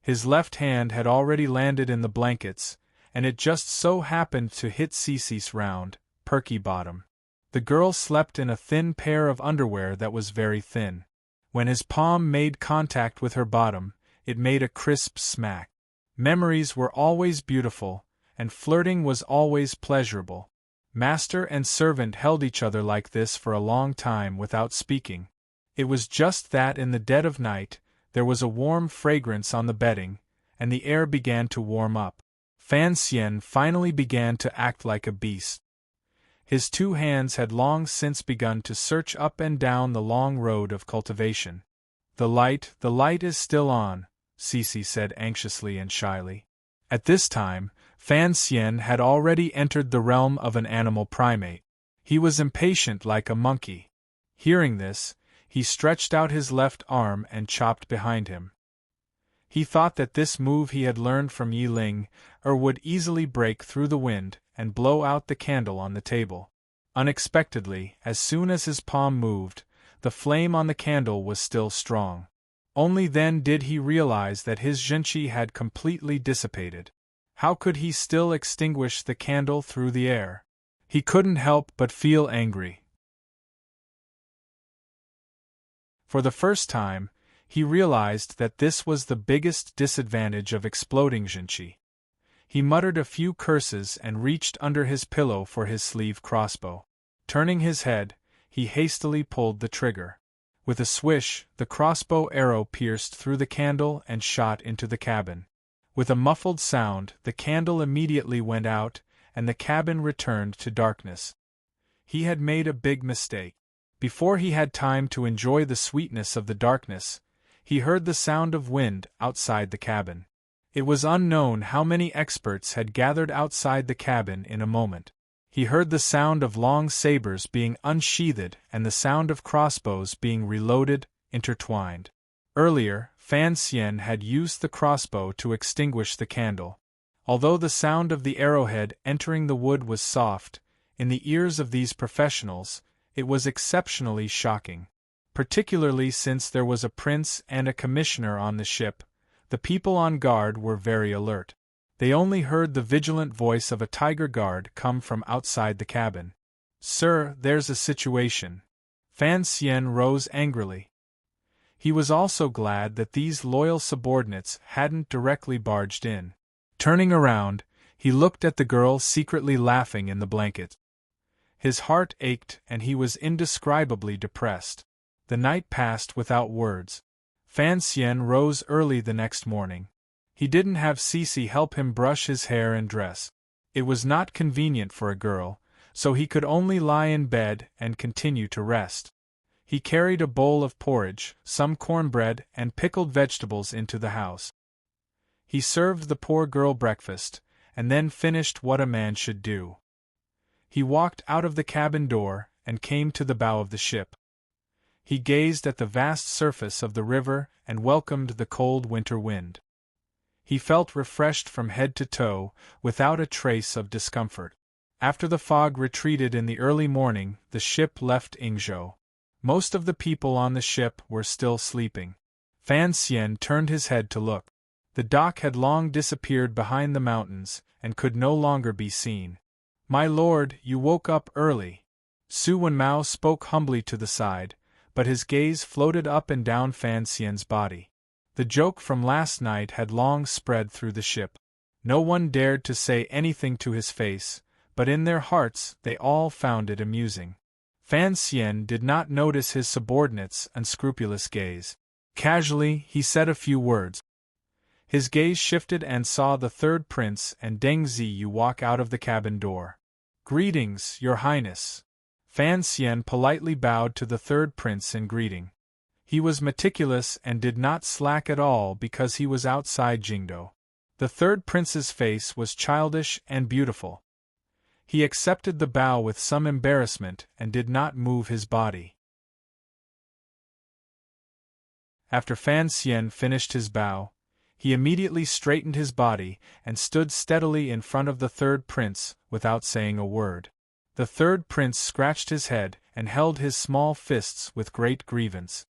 A: His left hand had already landed in the blankets, and it just so happened to hit Cece's round, perky bottom. The girl slept in a thin pair of underwear that was very thin. When his palm made contact with her bottom, it made a crisp smack. Memories were always beautiful, and flirting was always pleasurable. Master and servant held each other like this for a long time without speaking. It was just that in the dead of night, there was a warm fragrance on the bedding, and the air began to warm up. Fan Xian finally began to act like a beast. His two hands had long since begun to search up and down the long road of cultivation. The light is still on," Cece said anxiously and shyly. At this time, Fan Xian had already entered the realm of an animal primate. He was impatient like a monkey. Hearing this, he stretched out his left arm and chopped behind him. He thought that this move he had learned from Yi Ling would easily break through the wind and blow out the candle on the table. Unexpectedly, as soon as his palm moved, the flame on the candle was still strong. Only then did he realize that his zhenqi had completely dissipated. How could he still extinguish the candle through the air? He couldn't help but feel angry. For the first time, he realized that this was the biggest disadvantage of exploding zhenqi. He muttered a few curses and reached under his pillow for his sleeve crossbow. Turning his head, he hastily pulled the trigger. With a swish, the crossbow arrow pierced through the candle and shot into the cabin. With a muffled sound, the candle immediately went out, and the cabin returned to darkness. He had made a big mistake. Before he had time to enjoy the sweetness of the darkness, he heard the sound of wind outside the cabin. It was unknown how many experts had gathered outside the cabin in a moment. He heard the sound of long sabers being unsheathed and the sound of crossbows being reloaded, intertwined. Earlier, Fan Xian had used the crossbow to extinguish the candle. Although the sound of the arrowhead entering the wood was soft, in the ears of these professionals, it was exceptionally shocking. Particularly since there was a prince and a commissioner on the ship, the people on guard were very alert. They only heard the vigilant voice of a tiger guard come from outside the cabin. "Sir, there's a situation." Fan Xian rose angrily. He was also glad that these loyal subordinates hadn't directly barged in. Turning around, he looked at the girl secretly laughing in the blanket. His heart ached and he was indescribably depressed. The night passed without words. Fan Xian rose early the next morning. He didn't have Cece help him brush his hair and dress. It was not convenient for a girl, so he could only lie in bed and continue to rest. He carried a bowl of porridge, some cornbread, and pickled vegetables into the house. He served the poor girl breakfast, and then finished what a man should do. He walked out of the cabin door and came to the bow of the ship. He gazed at the vast surface of the river and welcomed the cold winter wind. He felt refreshed from head to toe, without a trace of discomfort. After the fog retreated in the early morning, the ship left Yingzhou. Most of the people on the ship were still sleeping. Fan Xian turned his head to look. The dock had long disappeared behind the mountains, and could no longer be seen. "My lord, you woke up early." Su Wenmao spoke humbly to the side, but his gaze floated up and down Fan Xian's body. The joke from last night had long spread through the ship. No one dared to say anything to his face, but in their hearts they all found it amusing. Fan Xian did not notice his subordinate's unscrupulous gaze. Casually, he said a few words. His gaze shifted and saw the third prince and Deng Ziyu walk out of the cabin door. "Greetings, your highness." Fan Xian politely bowed to the third prince in greeting. He was meticulous and did not slack at all because he was outside Jingdo. The third prince's face was childish and beautiful. He accepted the bow with some embarrassment and did not move his body. After Fan Xian finished his bow, he immediately straightened his body and stood steadily in front of the third prince without saying a word. The third prince scratched his head and held his small fists with great grievance.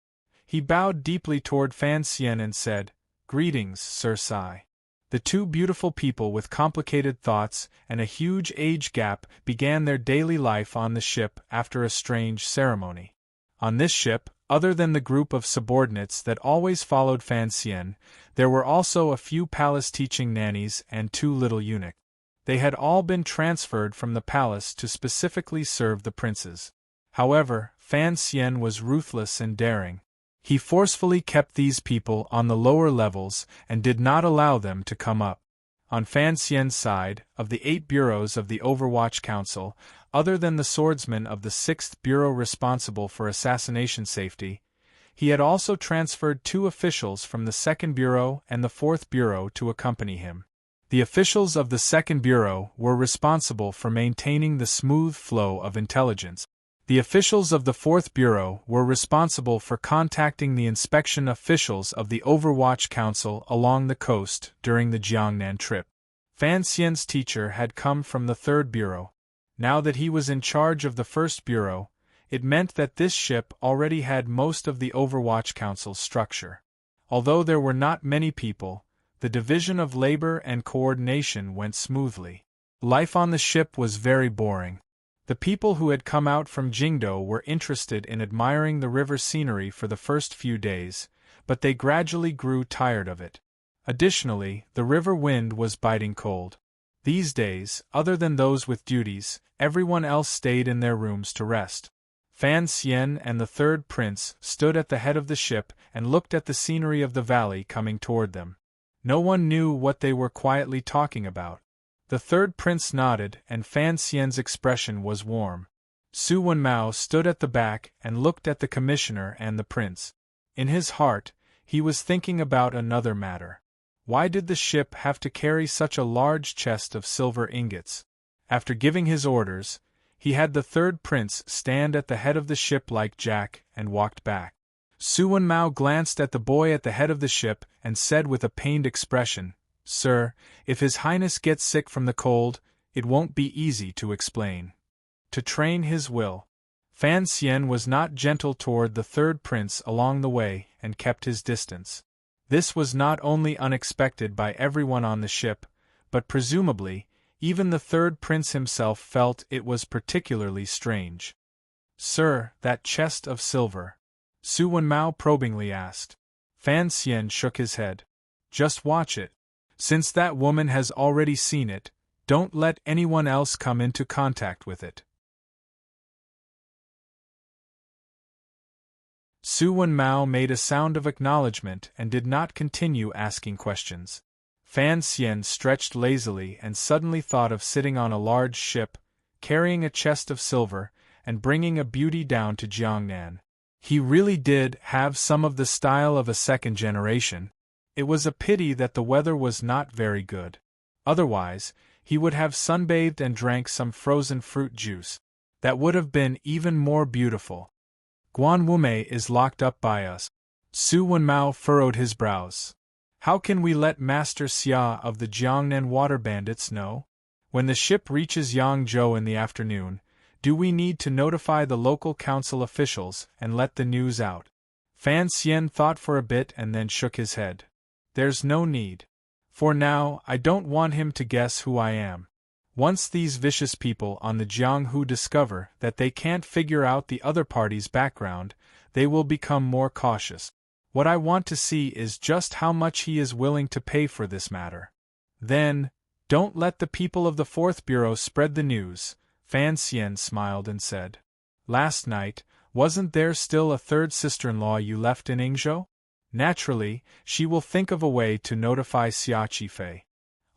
A: He bowed deeply toward Fan Xian and said, "Greetings, Sir Sai." The two beautiful people with complicated thoughts and a huge age gap began their daily life on the ship after a strange ceremony. On this ship, other than the group of subordinates that always followed Fan Xian, there were also a few palace teaching nannies and 2 little eunuchs. They had all been transferred from the palace to specifically serve the princes. However, Fan Xian was ruthless and daring. He forcefully kept these people on the lower levels and did not allow them to come up. On Fan Xian's side, of the 8 bureaus of the Overwatch Council, other than the swordsman of the 6th Bureau responsible for assassination safety, he had also transferred 2 officials from the 2nd Bureau and the 4th Bureau to accompany him. The officials of the 2nd Bureau were responsible for maintaining the smooth flow of intelligence. The officials of the 4th Bureau were responsible for contacting the inspection officials of the Overwatch Council along the coast during the Jiangnan trip. Fan Xian's teacher had come from the 3rd Bureau. Now that he was in charge of the 1st Bureau, it meant that this ship already had most of the Overwatch Council's structure. Although there were not many people, the division of labor and coordination went smoothly. Life on the ship was very boring. The people who had come out from Jingdo were interested in admiring the river scenery for the first few days, but they gradually grew tired of it. Additionally, the river wind was biting cold. These days, other than those with duties, everyone else stayed in their rooms to rest. Fan Xian and the third prince stood at the head of the ship and looked at the scenery of the valley coming toward them. No one knew what they were quietly talking about. The third prince nodded, and Fan Xian's expression was warm. Su Wenmao stood at the back and looked at the commissioner and the prince. In his heart, he was thinking about another matter. Why did the ship have to carry such a large chest of silver ingots? After giving his orders, he had the third prince stand at the head of the ship like Jack and walked back. Su Wenmao glanced at the boy at the head of the ship and said with a pained expression, "Sir, if His Highness gets sick from the cold, it won't be easy to explain." To train his will. Fan Xian was not gentle toward the third prince along the way and kept his distance. This was not only unexpected by everyone on the ship, but presumably, even the third prince himself felt it was particularly strange. "Sir, that chest of silver?" Su Wenmao probingly asked. Fan Xian shook his head. "Just watch it. Since that woman has already seen it, don't let anyone else come into contact with it." Su Wenmao made a sound of acknowledgement and did not continue asking questions. Fan Xian stretched lazily and suddenly thought of sitting on a large ship, carrying a chest of silver, and bringing a beauty down to Jiangnan. He really did have some of the style of a second generation. It was a pity that the weather was not very good. Otherwise, he would have sunbathed and drank some frozen fruit juice. That would have been even more beautiful. Guan Wumei is locked up by us. Su Wenmao furrowed his brows. How can we let Master Xia of the Jiangnan water bandits know? When the ship reaches Yangzhou in the afternoon, do we need to notify the local council officials and let the news out? Fan Xian thought for a bit and then shook his head. There's no need. For now, I don't want him to guess who I am. Once these vicious people on the Jianghu discover that they can't figure out the other party's background, they will become more cautious. What I want to see is just how much he is willing to pay for this matter. Then, don't let the people of the Fourth Bureau spread the news, Fan Xian smiled and said. Last night, wasn't there still a third sister-in-law you left in Yingzhou? Naturally, she will think of a way to notify Xia Qifei.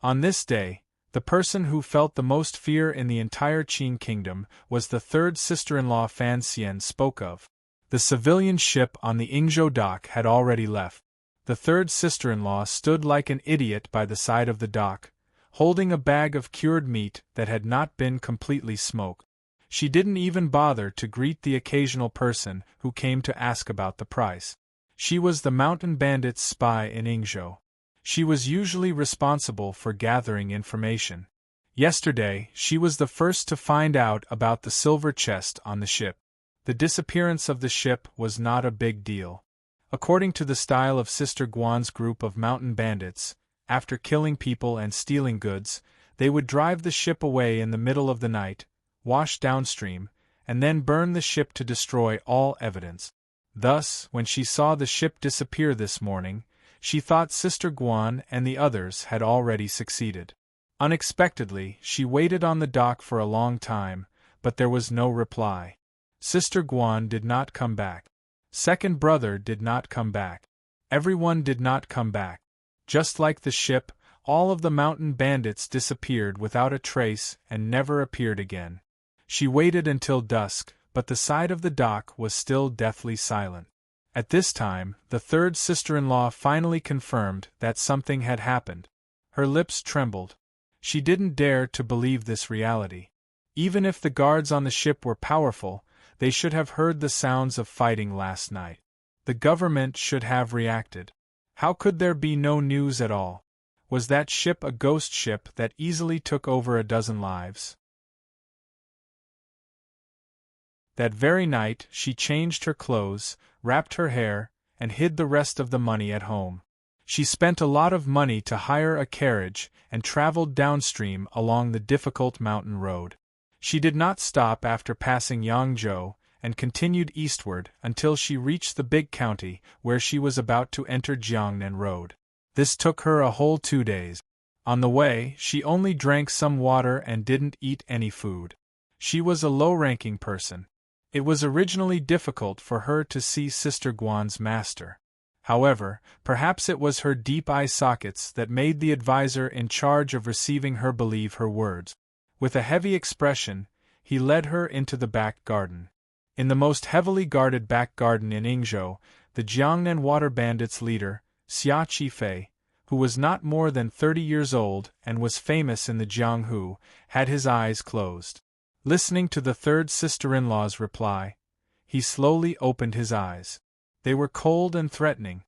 A: On this day, the person who felt the most fear in the entire Qin kingdom was the third sister-in-law Fan Xian spoke of. The civilian ship on the Yingzhou dock had already left. The third sister-in-law stood like an idiot by the side of the dock, holding a bag of cured meat that had not been completely smoked. She didn't even bother to greet the occasional person who came to ask about the price. She was the mountain bandit's spy in Yingzhou. She was usually responsible for gathering information. Yesterday, she was the first to find out about the silver chest on the ship. The disappearance of the ship was not a big deal. According to the style of Sister Guan's group of mountain bandits, after killing people and stealing goods, they would drive the ship away in the middle of the night, wash downstream, and then burn the ship to destroy all evidence. Thus, when she saw the ship disappear this morning, she thought Sister Guan and the others had already succeeded. Unexpectedly, she waited on the dock for a long time, but there was no reply. Sister Guan did not come back. Second brother did not come back. Everyone did not come back. Just like the ship, all of the mountain bandits disappeared without a trace and never appeared again. She waited until dusk, but the side of the dock was still deathly silent. At this time, the third sister-in-law finally confirmed that something had happened. Her lips trembled. She didn't dare to believe this reality. Even if the guards on the ship were powerful, they should have heard the sounds of fighting last night. The government should have reacted. How could there be no news at all? Was that ship a ghost ship that easily took over a dozen lives? That very night, she changed her clothes, wrapped her hair, and hid the rest of the money at home. She spent a lot of money to hire a carriage and traveled downstream along the difficult mountain road. She did not stop after passing Yangzhou and continued eastward until she reached the big county where she was about to enter Jiangnan Road. This took her a whole 2 days. On the way, she only drank some water and didn't eat any food. She was a low-ranking person. It was originally difficult for her to see Sister Guan's master. However, perhaps it was her deep eye sockets that made the advisor in charge of receiving her believe her words. With a heavy expression, he led her into the back garden. In the most heavily guarded back garden in Yingzhou, the Jiangnan water bandits' leader, Xia Qifei, who was not more than 30 years old and was famous in the Jianghu, had his eyes closed. Listening to the third sister-in-law's reply, he slowly opened his eyes. They were cold and threatening.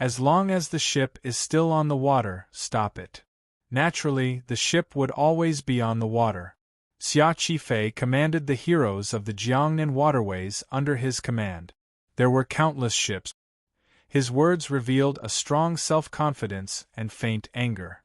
A: As long as the ship is still on the water, stop it. Naturally, the ship would always be on the water. Xia Qifei commanded the heroes of the Jiangnan waterways under his command. There were countless ships. His words revealed a strong self-confidence and faint anger.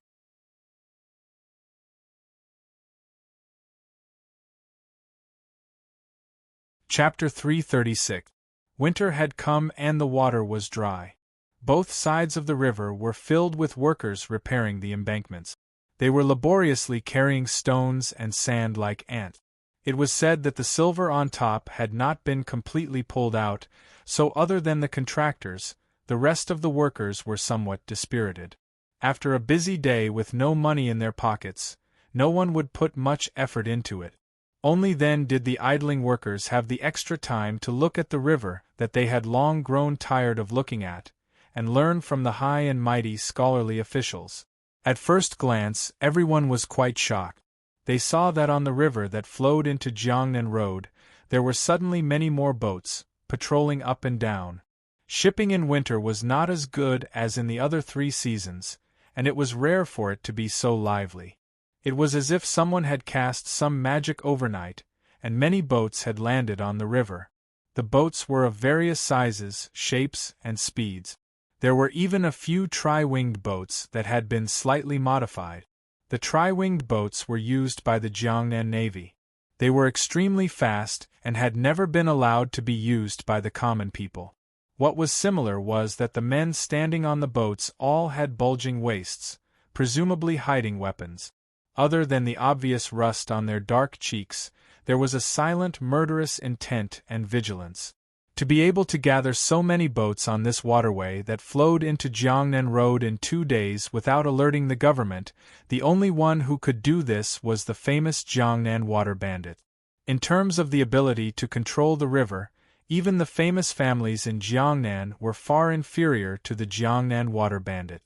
A: Chapter 336. Winter had come and the water was dry. Both sides of the river were filled with workers repairing the embankments. They were laboriously carrying stones and sand like ants. It was said that the silver on top had not been completely pulled out, so other than the contractors, the rest of the workers were somewhat dispirited. After a busy day with no money in their pockets, no one would put much effort into it. Only then did the idling workers have the extra time to look at the river that they had long grown tired of looking at, and learn from the high and mighty scholarly officials. At first glance, everyone was quite shocked. They saw that on the river that flowed into Jiangnan Road, there were suddenly many more boats, patrolling up and down. Shipping in winter was not as good as in the other 3 seasons, and it was rare for it to be so lively. It was as if someone had cast some magic overnight, and many boats had landed on the river. The boats were of various sizes, shapes, and speeds. There were even a few tri-winged boats that had been slightly modified. The tri-winged boats were used by the Jiangnan Navy. They were extremely fast and had never been allowed to be used by the common people. What was similar was that the men standing on the boats all had bulging waists, presumably hiding weapons. Other than the obvious rust on their dark cheeks, there was a silent, murderous intent and vigilance. To be able to gather so many boats on this waterway that flowed into Jiangnan Road in 2 days without alerting the government, the only one who could do this was the famous Jiangnan water bandit. In terms of the ability to control the river, even the famous families in Jiangnan were far inferior to the Jiangnan water bandit.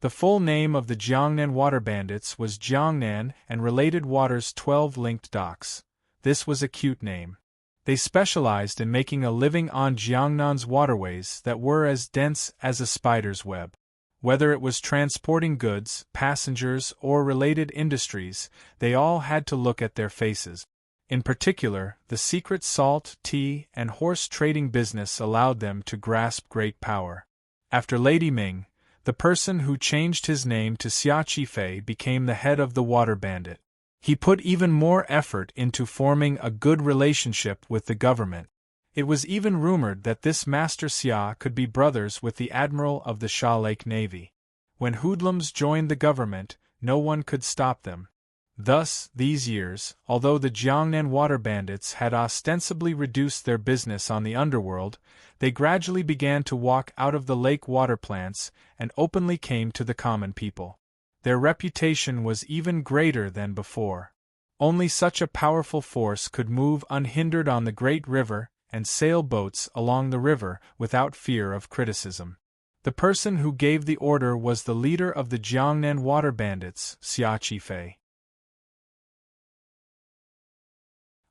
A: The full name of the Jiangnan water bandits was Jiangnan and Related Waters 12 Linked Docks. This was a cute name. They specialized in making a living on Jiangnan's waterways that were as dense as a spider's web. Whether it was transporting goods, passengers, or related industries, they all had to look at their faces. In particular, the secret salt, tea, and horse trading business allowed them to grasp great power. After Lady Ming, the person who changed his name to Xia Qifei became the head of the water bandit. He put even more effort into forming a good relationship with the government. It was even rumored that this Master Xia could be brothers with the admiral of the Sha Lake Navy. When hoodlums joined the government, no one could stop them. Thus, these years, although the Jiangnan water bandits had ostensibly reduced their business on the underworld, they gradually began to walk out of the lake water plants and openly came to the common people. Their reputation was even greater than before. Only such a powerful force could move unhindered on the great river and sail boats along the river without fear of criticism. The person who gave the order was the leader of the Jiangnan water bandits, Xia Qifei.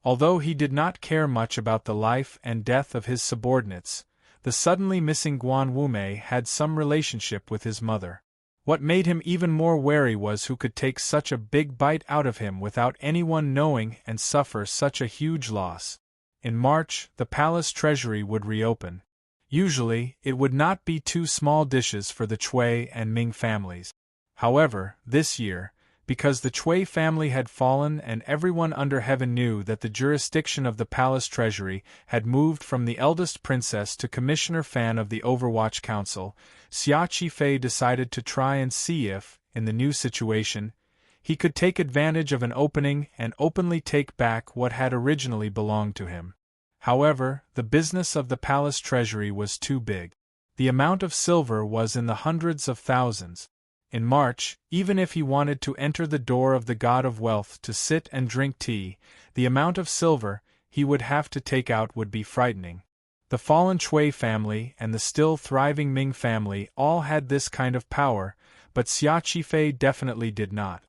A: Although he did not care much about the life and death of his subordinates, the suddenly missing Guan Wumei had some relationship with his mother. What made him even more wary was who could take such a big bite out of him without anyone knowing and suffer such a huge loss. In March, the palace treasury would reopen. Usually, it would not be 2 small dishes for the Cui and Ming families. However, this year, because the Cui family had fallen and everyone under heaven knew that the jurisdiction of the palace treasury had moved from the eldest princess to Commissioner Fan of the Overwatch Council, Xia Qifei decided to try and see if, in the new situation, he could take advantage of an opening and openly take back what had originally belonged to him. However, the business of the palace treasury was too big. The amount of silver was in the hundreds of thousands. In March, even if he wanted to enter the door of the god of wealth to sit and drink tea, the amount of silver he would have to take out would be frightening. The fallen Cui family and the still thriving Ming family all had this kind of power, but Xia Qifei definitely did not.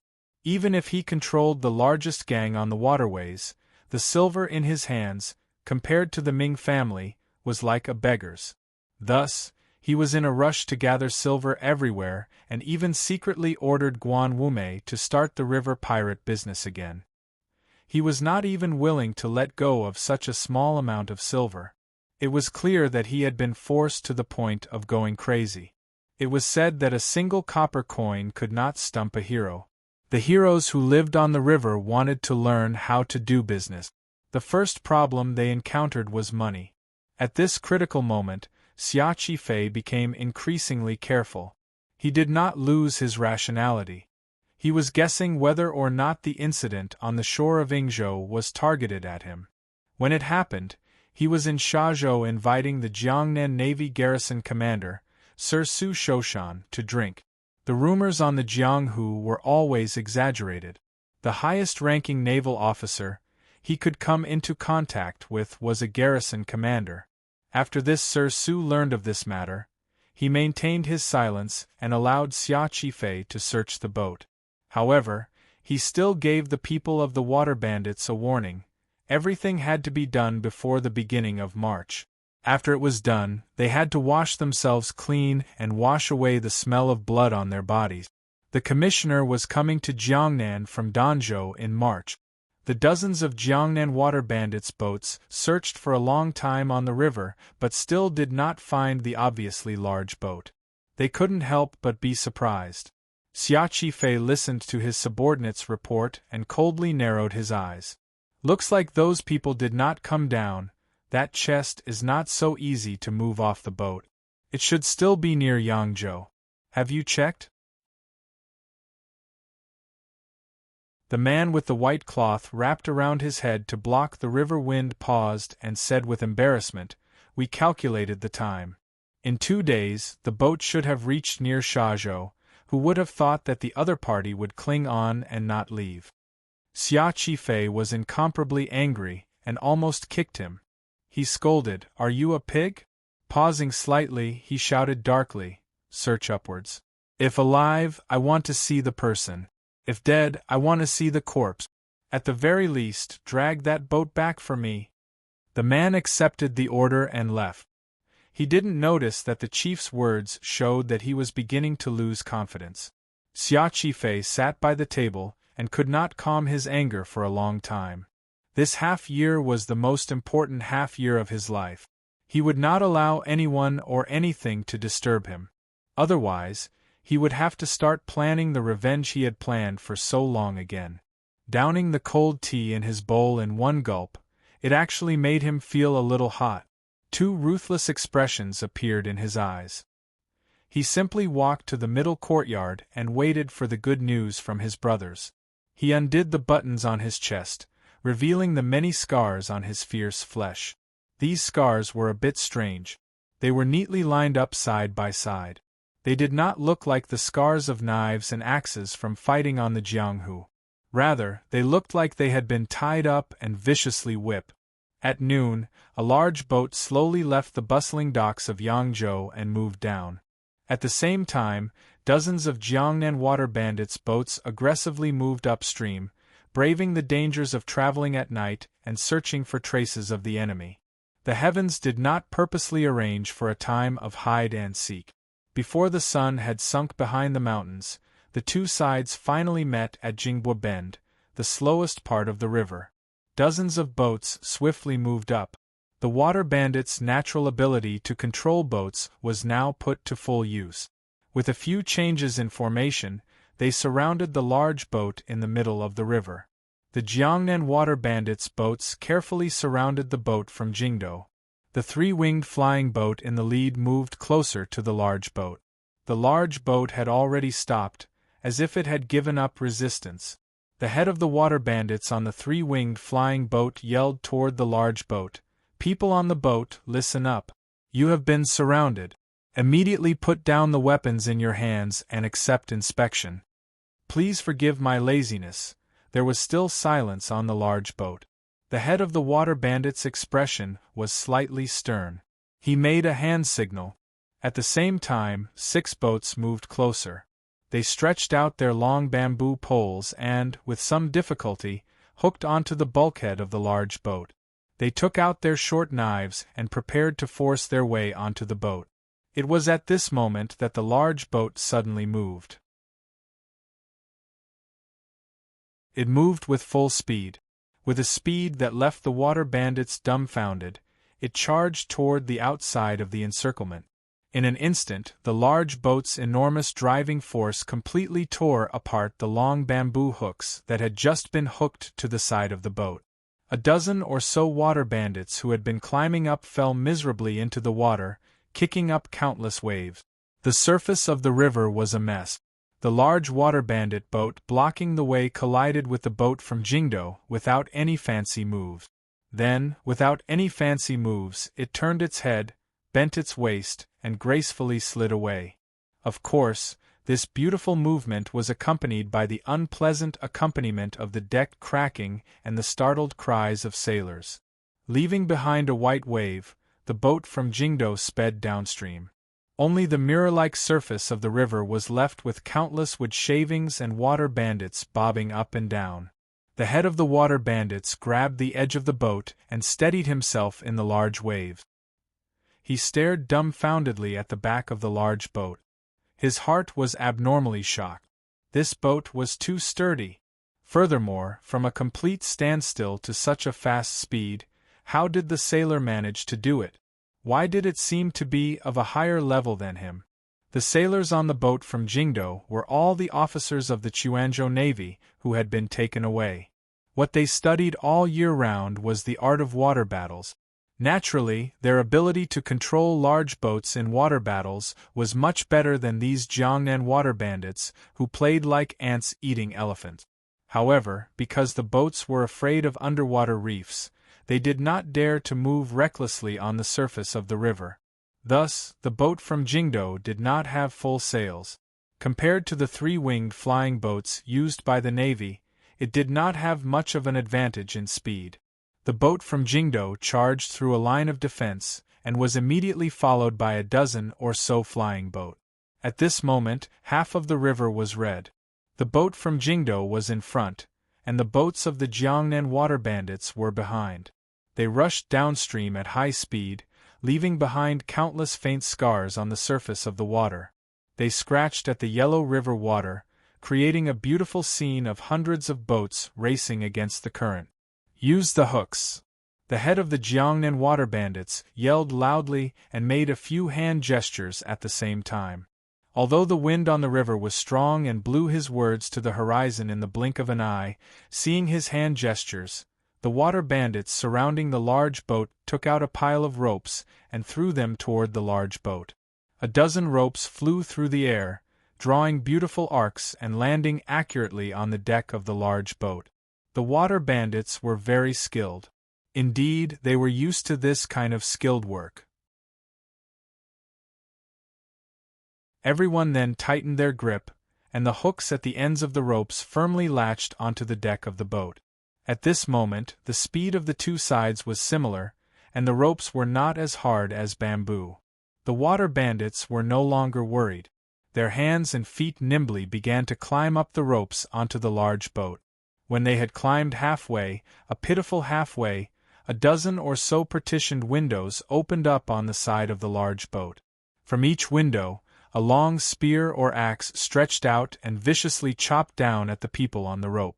A: Even if he controlled the largest gang on the waterways, the silver in his hands, compared to the Ming family, was like a beggar's. Thus, he was in a rush to gather silver everywhere and even secretly ordered Guan Wumei to start the river pirate business again. He was not even willing to let go of such a small amount of silver. It was clear that he had been forced to the point of going crazy. It was said that a single copper coin could not stump a hero. The heroes who lived on the river wanted to learn how to do business. The first problem they encountered was money. At this critical moment, Xia Qifei became increasingly careful. He did not lose his rationality. He was guessing whether or not the incident on the shore of Yingzhou was targeted at him. When it happened, he was in Shazhou inviting the Jiangnan Navy garrison commander, Sir Su Shoshan, to drink. The rumors on the Jianghu were always exaggerated. The highest-ranking naval officer he could come into contact with was a garrison commander. After this Sir Su learned of this matter, he maintained his silence and allowed Xia Qifei to search the boat. However, he still gave the people of the water bandits a warning. Everything had to be done before the beginning of March. After it was done, they had to wash themselves clean and wash away the smell of blood on their bodies. The commissioner was coming to Jiangnan from Danzhou in March. The dozens of Jiangnan water bandits' boats searched for a long time on the river but still did not find the obviously large boat. They couldn't help but be surprised. Xia Qifei listened to his subordinate's report and coldly narrowed his eyes. Looks like those people did not come down. That chest is not so easy to move off the boat. It should still be near Yangzhou. Have you checked? The man with the white cloth wrapped around his head to block the river wind paused and said with embarrassment, "We calculated the time. In 2 days, the boat should have reached near Shazhou. Who would have thought that the other party would cling on and not leave?" Xia Qifei was incomparably angry and almost kicked him. He scolded, "Are you a pig?" Pausing slightly, he shouted darkly, "Search upwards. If alive, I want to see the person. If dead, I want to see the corpse. At the very least, drag that boat back for me." The man accepted the order and left. He didn't notice that the chief's words showed that he was beginning to lose confidence. Xia Qifei sat by the table and could not calm his anger for a long time. This half-year was the most important half-year of his life. He would not allow anyone or anything to disturb him. Otherwise, he would have to start planning the revenge he had planned for so long again. Downing the cold tea in his bowl in one gulp, it actually made him feel a little hot. 2 ruthless expressions appeared in his eyes. He simply walked to the middle courtyard and waited for the good news from his brothers. He undid the buttons on his chest, revealing the many scars on his fierce flesh. These scars were a bit strange. They were neatly lined up side by side. They did not look like the scars of knives and axes from fighting on the Jianghu. Rather, they looked like they had been tied up and viciously whipped. At noon, a large boat slowly left the bustling docks of Yangzhou and moved down. At the same time, dozens of Jiangnan water bandits' boats aggressively moved upstream, braving the dangers of traveling at night and searching for traces of the enemy. The heavens did not purposely arrange for a time of hide and seek. Before the sun had sunk behind the mountains, the 2 sides finally met at Jingbua Bend, the slowest part of the river. Dozens of boats swiftly moved up. The water bandits' natural ability to control boats was now put to full use. With a few changes in formation, they surrounded the large boat in the middle of the river. The Jiangnan water bandits' boats carefully surrounded the boat from Jingdou. The 3-winged flying boat in the lead moved closer to the large boat. The large boat had already stopped, as if it had given up resistance. The head of the water bandits on the 3-winged flying boat yelled toward the large boat, "People on the boat, listen up. You have been surrounded. Immediately put down the weapons in your hands and accept inspection." Please forgive my laziness. There was still silence on the large boat. The head of the water bandit's expression was slightly stern. He made a hand signal. At the same time, 6 boats moved closer. They stretched out their long bamboo poles and, with some difficulty, hooked onto the bulkhead of the large boat. They took out their short knives and prepared to force their way onto the boat. It was at this moment that the large boat suddenly moved. It moved with full speed. With a speed that left the water bandits dumbfounded, it charged toward the outside of the encirclement. In an instant, the large boat's enormous driving force completely tore apart the long bamboo hooks that had just been hooked to the side of the boat. A dozen or so water bandits who had been climbing up fell miserably into the water, kicking up countless waves. The surface of the river was a mess. The large water bandit boat blocking the way collided with the boat from Jingdou without any fancy moves. Then, without any fancy moves, it turned its head, bent its waist, and gracefully slid away. Of course, this beautiful movement was accompanied by the unpleasant accompaniment of the deck cracking and the startled cries of sailors. Leaving behind a white wave, the boat from Jingdou sped downstream. Only the mirror-like surface of the river was left with countless wood shavings and water bandits bobbing up and down. The head of the water bandits grabbed the edge of the boat and steadied himself in the large waves. He stared dumbfoundedly at the back of the large boat. His heart was abnormally shocked. This boat was too sturdy. Furthermore, from a complete standstill to such a fast speed, how did the sailor manage to do it? Why did it seem to be of a higher level than him? The sailors on the boat from Jingdo were all the officers of the Chuanzhou Navy who had been taken away. What they studied all year round was the art of water battles. Naturally, their ability to control large boats in water battles was much better than these Jiangnan water bandits, who played like ants eating elephants. However, because the boats were afraid of underwater reefs, they did not dare to move recklessly on the surface of the river. Thus, the boat from Jingdo did not have full sails. Compared to the three-winged flying boats used by the Navy, it did not have much of an advantage in speed. The boat from Jingdo charged through a line of defense, and was immediately followed by a dozen or so flying boats. At this moment, half of the river was red. The boat from Jingdo was in front, and the boats of the Jiangnan water bandits were behind. They rushed downstream at high speed, leaving behind countless faint scars on the surface of the water. They scratched at the yellow river water, creating a beautiful scene of hundreds of boats racing against the current. "Use the hooks!" The head of the Jiangnan water bandits yelled loudly and made a few hand gestures at the same time. Although the wind on the river was strong and blew his words to the horizon in the blink of an eye, seeing his hand gestures, the water bandits surrounding the large boat took out a pile of ropes and threw them toward the large boat. A dozen ropes flew through the air, drawing beautiful arcs and landing accurately on the deck of the large boat. The water bandits were very skilled. Indeed, they were used to this kind of skilled work. Everyone then tightened their grip, and the hooks at the ends of the ropes firmly latched onto the deck of the boat. At this moment, the speed of the two sides was similar, and the ropes were not as hard as bamboo. The water bandits were no longer worried. Their hands and feet nimbly began to climb up the ropes onto the large boat. When they had climbed halfway, a pitiful halfway, a dozen or so partitioned windows opened up on the side of the large boat. From each window, a long spear or axe stretched out and viciously chopped down at the people on the rope.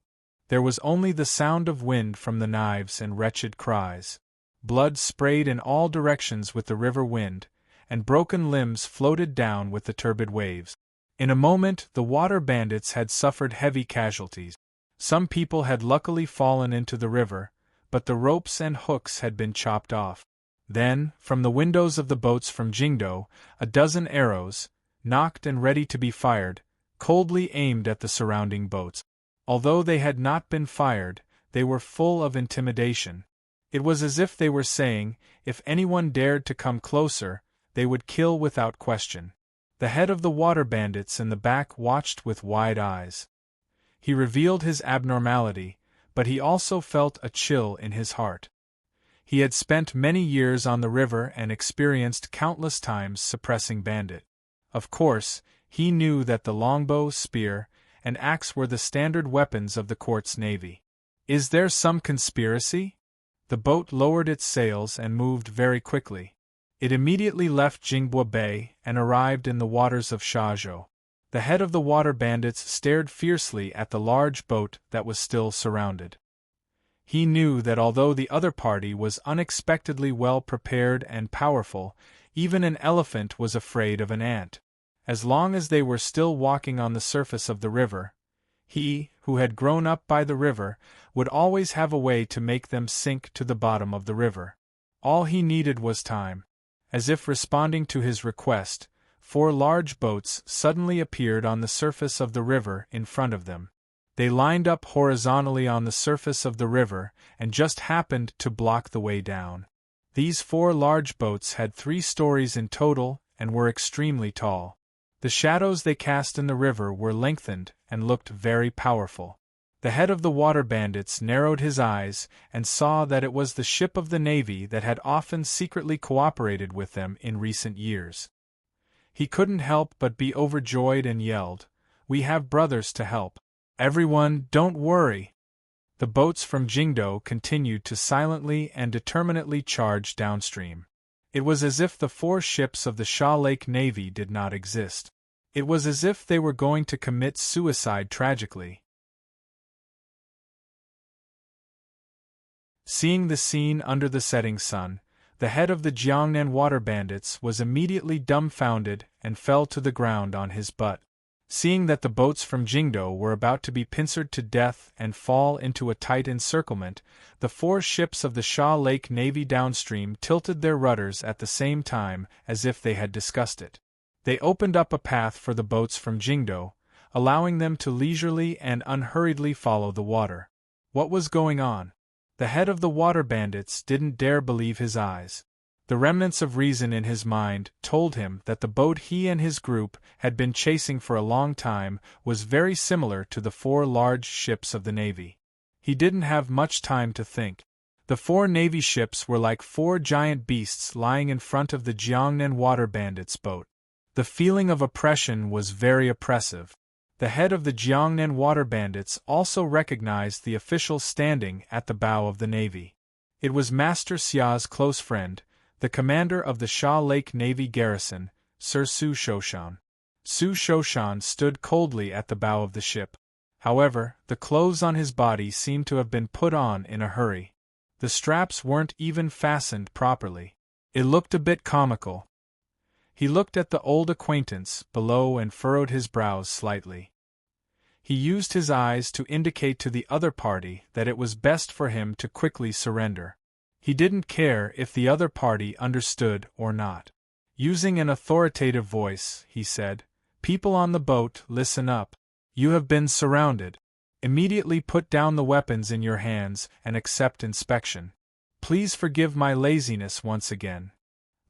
A: There was only the sound of wind from the knives and wretched cries. Blood sprayed in all directions with the river wind, and broken limbs floated down with the turbid waves. In a moment the water bandits had suffered heavy casualties. Some people had luckily fallen into the river, but the ropes and hooks had been chopped off. Then, from the windows of the boats from Jingdo, a dozen arrows, nocked and ready to be fired, coldly aimed at the surrounding boats. Although they had not been fired, they were full of intimidation. It was as if they were saying, if anyone dared to come closer, they would kill without question. The head of the water bandits in the back watched with wide eyes. He revealed his abnormality, but he also felt a chill in his heart. He had spent many years on the river and experienced countless times suppressing bandit. Of course, he knew that the longbow, spear, and axe were the standard weapons of the court's navy. Is there some conspiracy? The boat lowered its sails and moved very quickly. It immediately left Jingbua Bay and arrived in the waters of Shazhou. The head of the water bandits stared fiercely at the large boat that was still surrounded. He knew that although the other party was unexpectedly well prepared and powerful, even an elephant was afraid of an ant. As long as they were still walking on the surface of the river, he, who had grown up by the river, would always have a way to make them sink to the bottom of the river. All he needed was time. As if responding to his request, 4 large boats suddenly appeared on the surface of the river in front of them. They lined up horizontally on the surface of the river and just happened to block the way down. These 4 large boats had 3 stories in total and were extremely tall. The shadows they cast in the river were lengthened and looked very powerful. The head of the water bandits narrowed his eyes and saw that it was the ship of the navy that had often secretly cooperated with them in recent years. He couldn't help but be overjoyed and yelled, "We have brothers to help. Everyone, don't worry." The boats from Jingdo continued to silently and determinedly charge downstream. It was as if the 4 ships of the Sha Lake Navy did not exist. It was as if they were going to commit suicide tragically. Seeing the scene under the setting sun, the head of the Jiangnan water bandits was immediately dumbfounded and fell to the ground on his butt. Seeing that the boats from Jingdo were about to be pincered to death and fall into a tight encirclement, the 4 ships of the Sha Lake Navy downstream tilted their rudders at the same time as if they had discussed it. They opened up a path for the boats from Jingdo, allowing them to leisurely and unhurriedly follow the water. What was going on? The head of the water bandits didn't dare believe his eyes. The remnants of reason in his mind told him that the boat he and his group had been chasing for a long time was very similar to the 4 large ships of the Navy. He didn't have much time to think. The 4 Navy ships were like 4 giant beasts lying in front of the Jiangnan water bandits' boat. The feeling of oppression was very oppressive. The head of the Jiangnan water bandits also recognized the official standing at the bow of the Navy. It was Master Xia's close friend, the commander of the Sha Lake Navy garrison, Sir Su Shoshan. Su Shoshan stood coldly at the bow of the ship. However, the clothes on his body seemed to have been put on in a hurry. The straps weren't even fastened properly. It looked a bit comical. He looked at the old acquaintance below and furrowed his brows slightly. He used his eyes to indicate to the other party that it was best for him to quickly surrender. He didn't care if the other party understood or not. Using an authoritative voice, he said, "People on the boat, listen up. You have been surrounded. Immediately put down the weapons in your hands and accept inspection. Please forgive my laziness once again."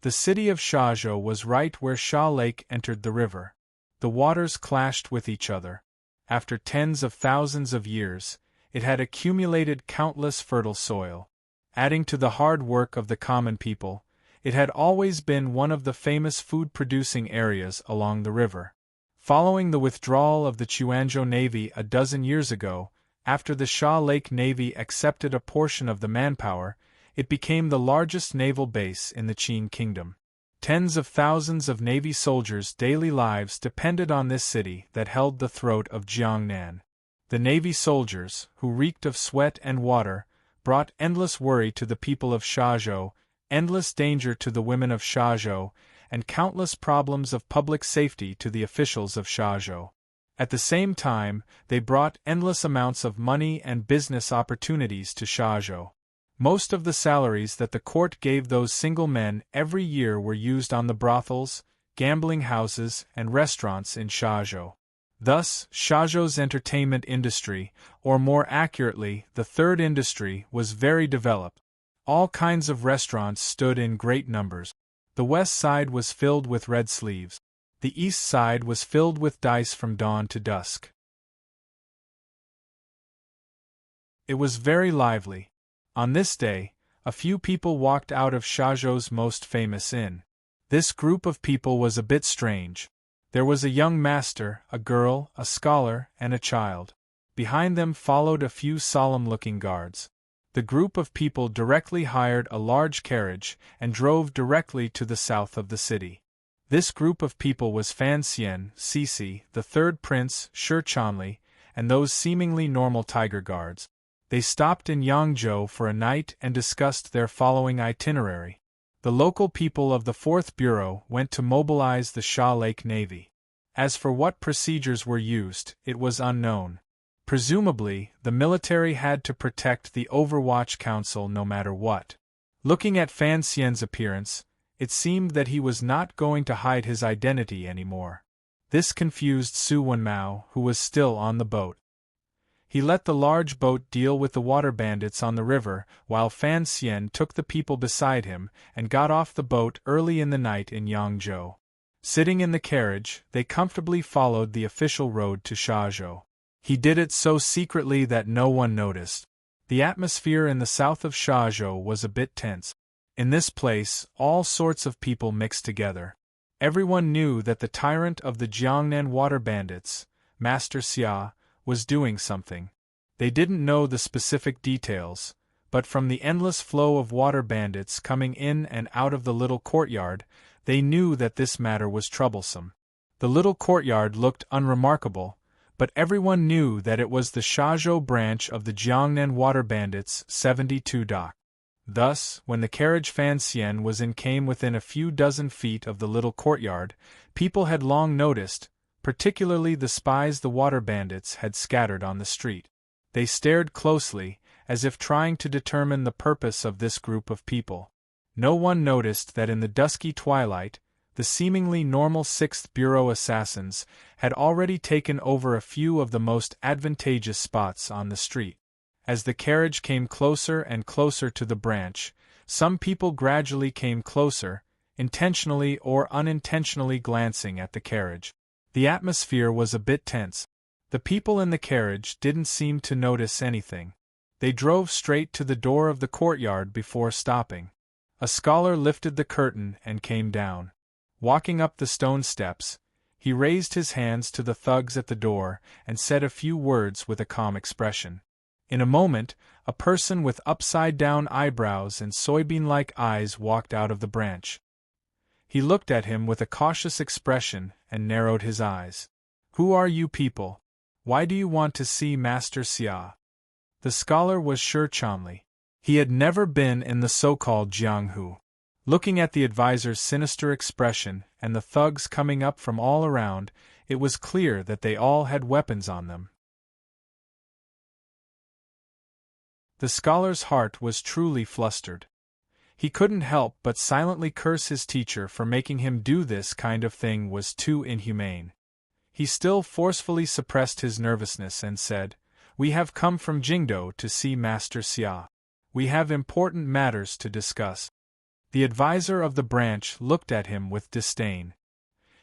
A: The city of Shazhou was right where Sha Lake entered the river. The waters clashed with each other. After tens of thousands of years, it had accumulated countless fertile soil. Adding to the hard work of the common people, it had always been one of the famous food-producing areas along the river. Following the withdrawal of the Quanzhou Navy a dozen years ago, after the Sha Lake Navy accepted a portion of the manpower, it became the largest naval base in the Qin Kingdom. Tens of thousands of Navy soldiers' daily lives depended on this city that held the throat of Jiangnan. The Navy soldiers, who reeked of sweat and water, brought endless worry to the people of Shazhou, endless danger to the women of Shazhou, and countless problems of public safety to the officials of Shazhou. At the same time, they brought endless amounts of money and business opportunities to Shazhou. Most of the salaries that the court gave those single men every year were used on the brothels, gambling houses, and restaurants in Shazhou. Thus, Shazhou's entertainment industry, or more accurately, the third industry, was very developed. All kinds of restaurants stood in great numbers. The west side was filled with red sleeves. The east side was filled with dice from dawn to dusk. It was very lively. On this day, a few people walked out of Shazhou's most famous inn. This group of people was a bit strange. There was a young master, a girl, a scholar, and a child. Behind them followed a few solemn-looking guards. The group of people directly hired a large carriage and drove directly to the south of the city. This group of people was Fan Xian, Cece, the third prince, Shi Chanli, and those seemingly normal tiger guards. They stopped in Yangzhou for a night and discussed their following itinerary. The local people of the 4th Bureau went to mobilize the Sha Lake Navy. As for what procedures were used, it was unknown. Presumably, the military had to protect the Overwatch Council no matter what. Looking at Fan Xian's appearance, it seemed that he was not going to hide his identity anymore. This confused Su Wenmao, who was still on the boat. He let the large boat deal with the water bandits on the river, while Fan Xian took the people beside him and got off the boat early in the night in Yangzhou. Sitting in the carriage, they comfortably followed the official road to Shazhou. He did it so secretly that no one noticed. The atmosphere in the south of Shazhou was a bit tense. In this place, all sorts of people mixed together. Everyone knew that the tyrant of the Jiangnan water bandits, Master Xia, was doing something. They didn't know the specific details, but from the endless flow of water bandits coming in and out of the little courtyard, they knew that this matter was troublesome. The little courtyard looked unremarkable, but everyone knew that it was the Shazhou branch of the Jiangnan water bandits' 72 dock. Thus, when the carriage Fan Xian was in came within a few dozen feet of the little courtyard, people had long noticed, particularly the spies the water bandits had scattered on the street. They stared closely, as if trying to determine the purpose of this group of people. No one noticed that in the dusky twilight, the seemingly normal 6th Bureau assassins had already taken over a few of the most advantageous spots on the street. As the carriage came closer and closer to the branch, some people gradually came closer, intentionally or unintentionally glancing at the carriage. The atmosphere was a bit tense. The people in the carriage didn't seem to notice anything. They drove straight to the door of the courtyard before stopping. A scholar lifted the curtain and came down. Walking up the stone steps, he raised his hands to the thugs at the door and said a few words with a calm expression. In a moment, a person with upside-down eyebrows and soybean-like eyes walked out of the branch. He looked at him with a cautious expression and narrowed his eyes. "Who are you people? Why do you want to see Master Xia?" The scholar was Shi Chanli. He had never been in the so-called Jianghu. Looking at the advisor's sinister expression and the thugs coming up from all around, it was clear that they all had weapons on them. The scholar's heart was truly flustered. He couldn't help but silently curse his teacher for making him do this kind of thing was too inhumane. He still forcefully suppressed his nervousness and said, "We have come from Jingdo to see Master Xia. We have important matters to discuss." The advisor of the branch looked at him with disdain.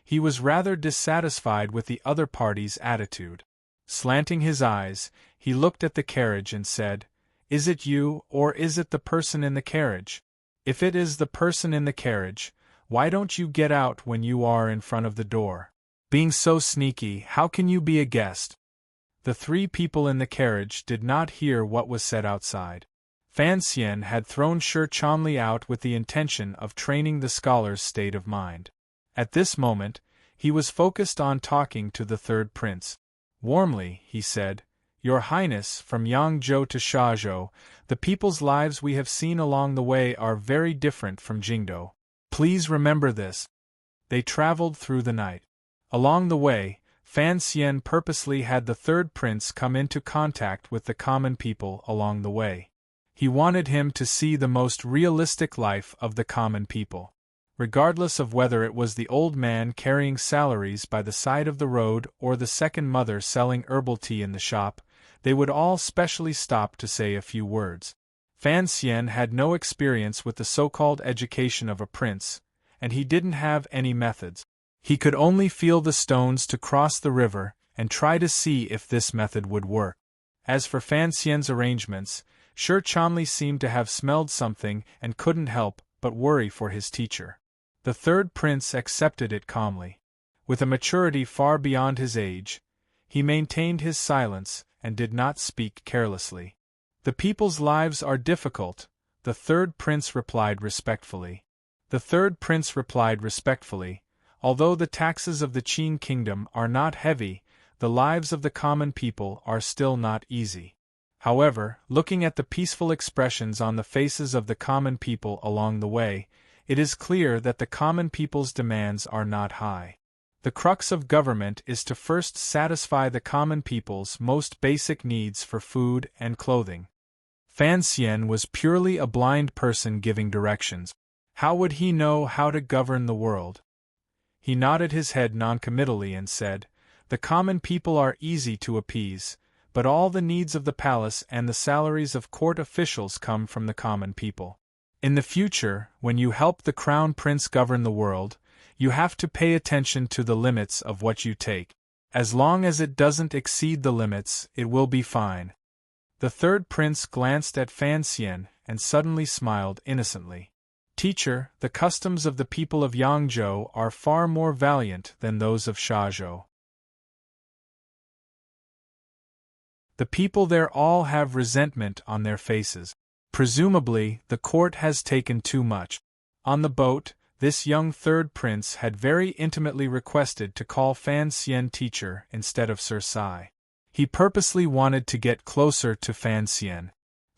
A: He was rather dissatisfied with the other party's attitude. Slanting his eyes, he looked at the carriage and said, "Is it you, or is it the person in the carriage? If it is the person in the carriage, why don't you get out when you are in front of the door? Being so sneaky, how can you be a guest?" The 3 people in the carriage did not hear what was said outside. Fan Xian had thrown Shi Chanli out with the intention of training the scholar's state of mind. At this moment, he was focused on talking to the 3rd prince. Warmly, he said, "Your Highness, from Yangzhou to Shazhou, the people's lives we have seen along the way are very different from Jingdo. Please remember this." They traveled through the night. Along the way, Fan Xian purposely had the 3rd prince come into contact with the common people along the way. He wanted him to see the most realistic life of the common people. Regardless of whether it was the old man carrying salaries by the side of the road or the second mother selling herbal tea in the shop, they would all specially stop to say a few words. Fan Xian had no experience with the so-called education of a prince, and he didn't have any methods. He could only feel the stones to cross the river and try to see if this method would work. As for Fan Xian's arrangements, Shi Chanli seemed to have smelled something and couldn't help but worry for his teacher. The 3rd prince accepted it calmly. With a maturity far beyond his age, he maintained his silence and did not speak carelessly. "The people's lives are difficult," the 3rd prince replied respectfully. The 3rd prince replied respectfully, "Although the taxes of the Qin kingdom are not heavy, the lives of the common people are still not easy." However, looking at the peaceful expressions on the faces of the common people along the way, it is clear that the common people's demands are not high. The crux of government is to first satisfy the common people's most basic needs for food and clothing. Fan Xian was purely a blind person giving directions. How would he know how to govern the world? He nodded his head noncommittally and said, "The common people are easy to appease, but all the needs of the palace and the salaries of court officials come from the common people. In the future, when you help the crown prince govern the world, you have to pay attention to the limits of what you take. As long as it doesn't exceed the limits, it will be fine." The 3rd prince glanced at Fan Xian and suddenly smiled innocently. "Teacher, the customs of the people of Yangzhou are far more valiant than those of Shazhou. The people there all have resentment on their faces. Presumably, the court has taken too much." On the boat, this young 3rd prince had very intimately requested to call Fan Xian teacher instead of Sir Sai. He purposely wanted to get closer to Fan Xian.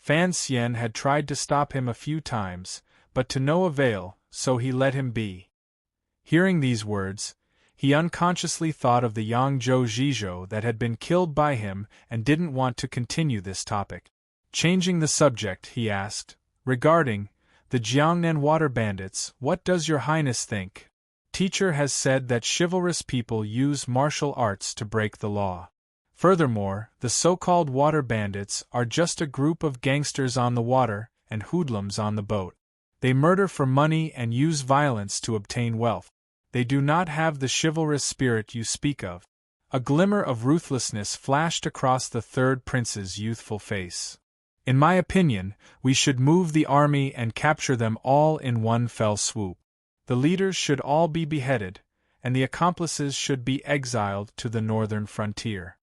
A: Fan Xian had tried to stop him a few times, but to no avail, so he let him be. Hearing these words, he unconsciously thought of the Yangzhou Zhizhou that had been killed by him and didn't want to continue this topic. Changing the subject, he asked, regarding the Jiangnan water bandits, what does your highness think? Teacher has said that chivalrous people use martial arts to break the law. Furthermore, the so-called water bandits are just a group of gangsters on the water and hoodlums on the boat. They murder for money and use violence to obtain wealth. They do not have the chivalrous spirit you speak of. A glimmer of ruthlessness flashed across the third prince's youthful face. In my opinion, we should move the army and capture them all in one fell swoop. The leaders should all be beheaded, and the accomplices should be exiled to the northern frontier.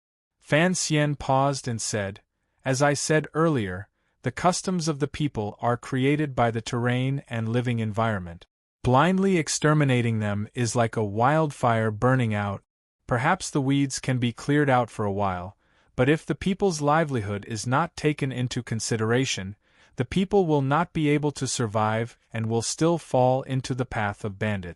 A: Fan Xian paused and said, as I said earlier, the customs of the people are created by the terrain and living environment. Blindly exterminating them is like a wildfire burning out. Perhaps the weeds can be cleared out for a while, but if the people's livelihood is not taken into consideration, the people will not be able to survive and will still fall into the path of bandit.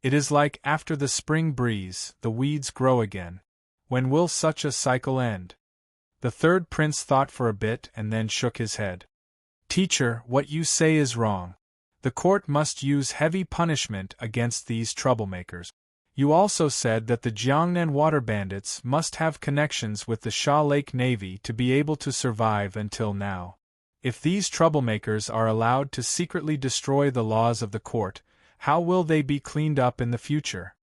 A: It is like after the spring breeze, the weeds grow again. When will such a cycle end? The third prince thought for a bit and then shook his head. Teacher, what you say is wrong. The court must use heavy punishment against these troublemakers. You also said that the Jiangnan water bandits must have connections with the Sha Lake Navy to be able to survive until now. If these troublemakers are allowed to secretly destroy the laws of the court, how will they be cleaned up in the future?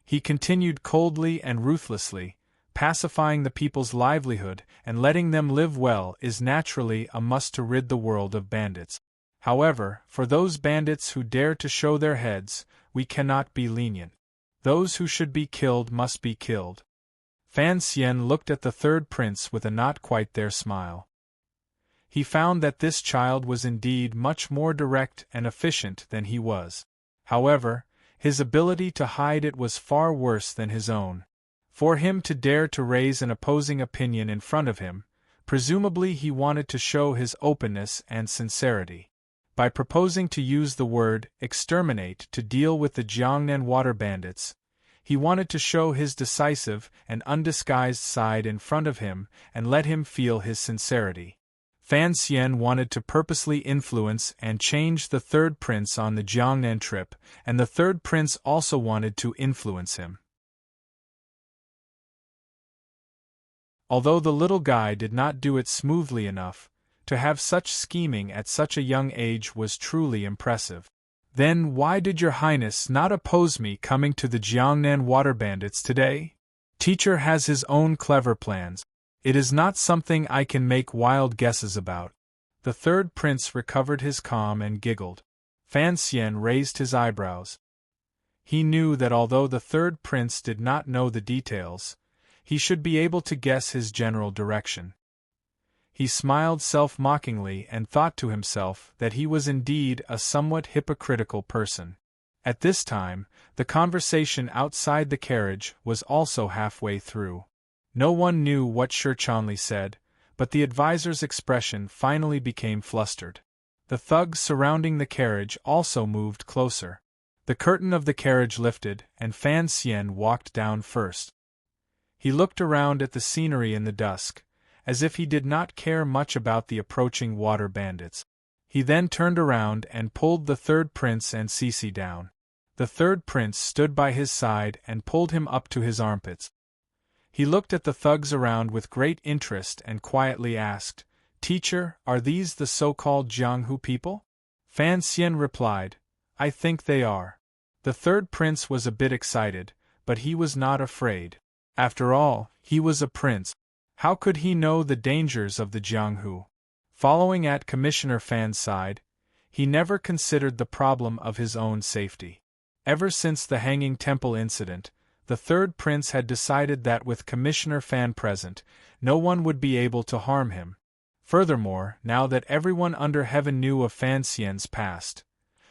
A: He continued coldly and ruthlessly, pacifying the people's livelihood and letting them live well is naturally a must to rid the world of bandits. However, for those bandits who dare to show their heads, we cannot be lenient. Those who should be killed must be killed. Fan Xian looked at the third prince with a not quite there smile. He found that this child was indeed much more direct and efficient than he was. However, his ability to hide it was far worse than his own. For him to dare to raise an opposing opinion in front of him, presumably he wanted to show his openness and sincerity. By proposing to use the word exterminate to deal with the Jiangnan water bandits, he wanted to show his decisive and undisguised side in front of him and let him feel his sincerity. Fan Xian wanted to purposely influence and change the third prince on the Jiangnan trip, and the third prince also wanted to influence him. Although the little guy did not do it smoothly enough, to have such scheming at such a young age was truly impressive. Then why did your highness not oppose me coming to the Jiangnan water bandits today? Teacher has his own clever plans. It is not something I can make wild guesses about. The third prince recovered his calm and giggled. Fan Xian raised his eyebrows. He knew that although the third prince did not know the details, he should be able to guess his general direction. He smiled self-mockingly and thought to himself that he was indeed a somewhat hypocritical person. At this time, the conversation outside the carriage was also halfway through. No one knew what Shirchanli said, but the advisor's expression finally became flustered. The thugs surrounding the carriage also moved closer. The curtain of the carriage lifted, and Fan Xian walked down first. He looked around at the scenery in the dusk, as if he did not care much about the approaching water bandits. He then turned around and pulled the third prince and Cece down. The third prince stood by his side and pulled him up to his armpits. He looked at the thugs around with great interest and quietly asked, Teacher, are these the so-called Jianghu people? Fan Xian replied, I think they are. The third prince was a bit excited, but he was not afraid. After all, he was a prince. How could he know the dangers of the Jianghu? Following at Commissioner Fan's side, he never considered the problem of his own safety. Ever since the hanging temple incident, the third prince had decided that with Commissioner Fan present, no one would be able to harm him. Furthermore, now that everyone under heaven knew of Fan Xian's past,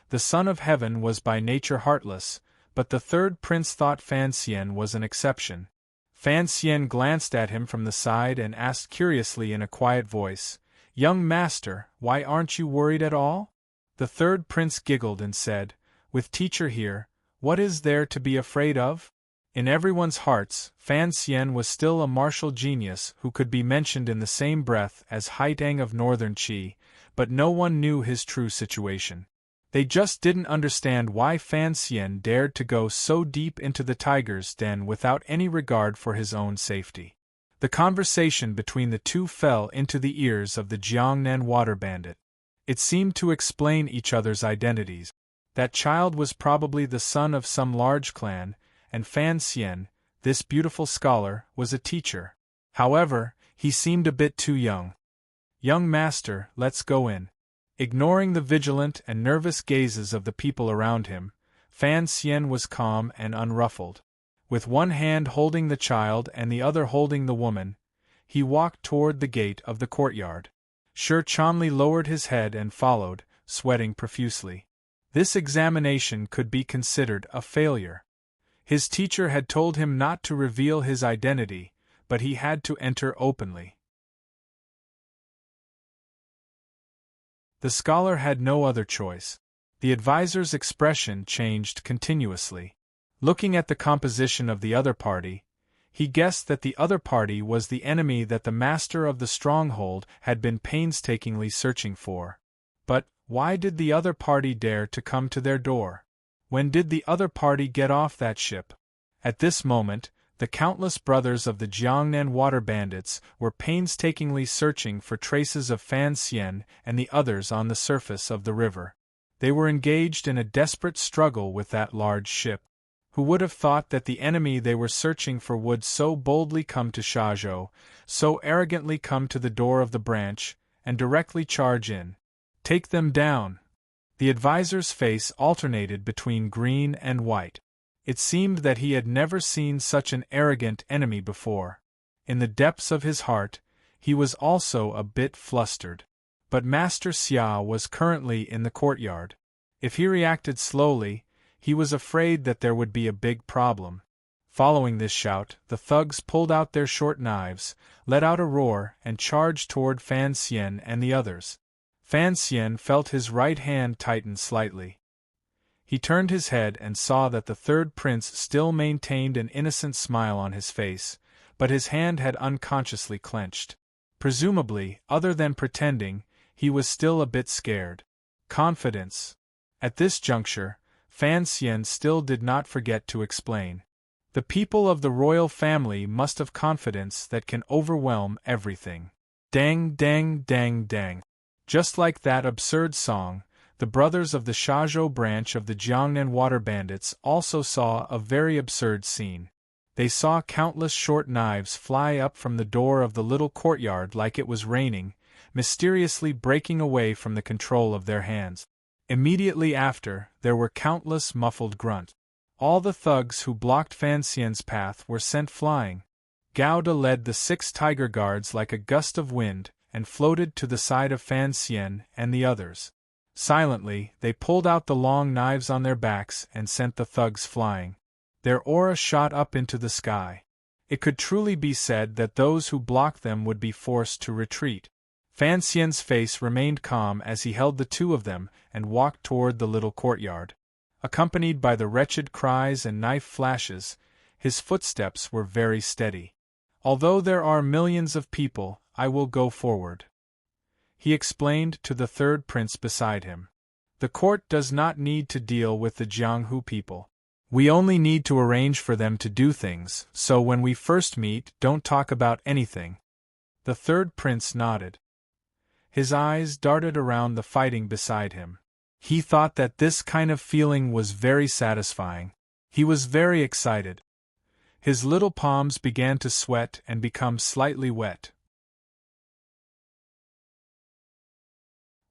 A: the Son of Heaven was by nature heartless, but the third prince thought Fan Xian was an exception. Fan Xian glanced at him from the side and asked curiously in a quiet voice, "Young master, why aren't you worried at all?" The third prince giggled and said, "With teacher here, what is there to be afraid of?" In everyone's hearts, Fan Xian was still a martial genius who could be mentioned in the same breath as Haitang of Northern Qi, but no one knew his true situation. They just didn't understand why Fan Xian dared to go so deep into the tiger's den without any regard for his own safety. The conversation between the two fell into the ears of the Jiangnan water bandit. It seemed to explain each other's identities. That child was probably the son of some large clan, and Fan Xian, this beautiful scholar, was a teacher. However, he seemed a bit too young. "Young master, let's go in." Ignoring the vigilant and nervous gazes of the people around him, Fan Xian was calm and unruffled. With one hand holding the child and the other holding the woman, he walked toward the gate of the courtyard. Shi Chanli lowered his head and followed, sweating profusely. This examination could be considered a failure. His teacher had told him not to reveal his identity, but he had to enter openly. The scholar had no other choice. The advisor's expression changed continuously. Looking at the composition of the other party, he guessed that the other party was the enemy that the master of the stronghold had been painstakingly searching for. But why did the other party dare to come to their door? When did the other party get off that ship? At this moment, the countless brothers of the Jiangnan water bandits were painstakingly searching for traces of Fan Xian and the others on the surface of the river. They were engaged in a desperate struggle with that large ship. Who would have thought that the enemy they were searching for would so boldly come to Shazhou, so arrogantly come to the door of the branch, and directly charge in? "Take them down!" The advisor's face alternated between green and white. It seemed that he had never seen such an arrogant enemy before. In the depths of his heart, he was also a bit flustered. But Master Xia was currently in the courtyard. If he reacted slowly, he was afraid that there would be a big problem. Following this shout, the thugs pulled out their short knives, let out a roar, and charged toward Fan Xian and the others. Fan Xian felt his right hand tighten slightly. He turned his head and saw that the third prince still maintained an innocent smile on his face, but his hand had unconsciously clenched. Presumably, other than pretending, he was still a bit scared. Confidence. At this juncture, Fan Xian still did not forget to explain. The people of the royal family must have confidence that can overwhelm everything. Dang, dang, dang, dang. Just like that absurd song, the brothers of the Shazhou branch of the Jiangnan water bandits also saw a very absurd scene. They saw countless short knives fly up from the door of the little courtyard like it was raining, mysteriously breaking away from the control of their hands. Immediately after, there were countless muffled grunts. All the thugs who blocked Fan Xian's path were sent flying. Gauda led the 6 tiger guards like a gust of wind, and floated to the side of Fan Xian and the others. Silently, they pulled out the long knives on their backs and sent the thugs flying. Their aura shot up into the sky. It could truly be said that those who blocked them would be forced to retreat. Fan Xian's face remained calm as he held the 2 of them and walked toward the little courtyard. Accompanied by the wretched cries and knife flashes, his footsteps were very steady. "Although there are millions of people, I will go forward," he explained to the third prince beside him. "The court does not need to deal with the Jianghu people. We only need to arrange for them to do things, so when we first meet, don't talk about anything." The third prince nodded. His eyes darted around the fighting beside him. He thought that this kind of feeling was very satisfying. He was very excited. His little palms began to sweat and become slightly wet.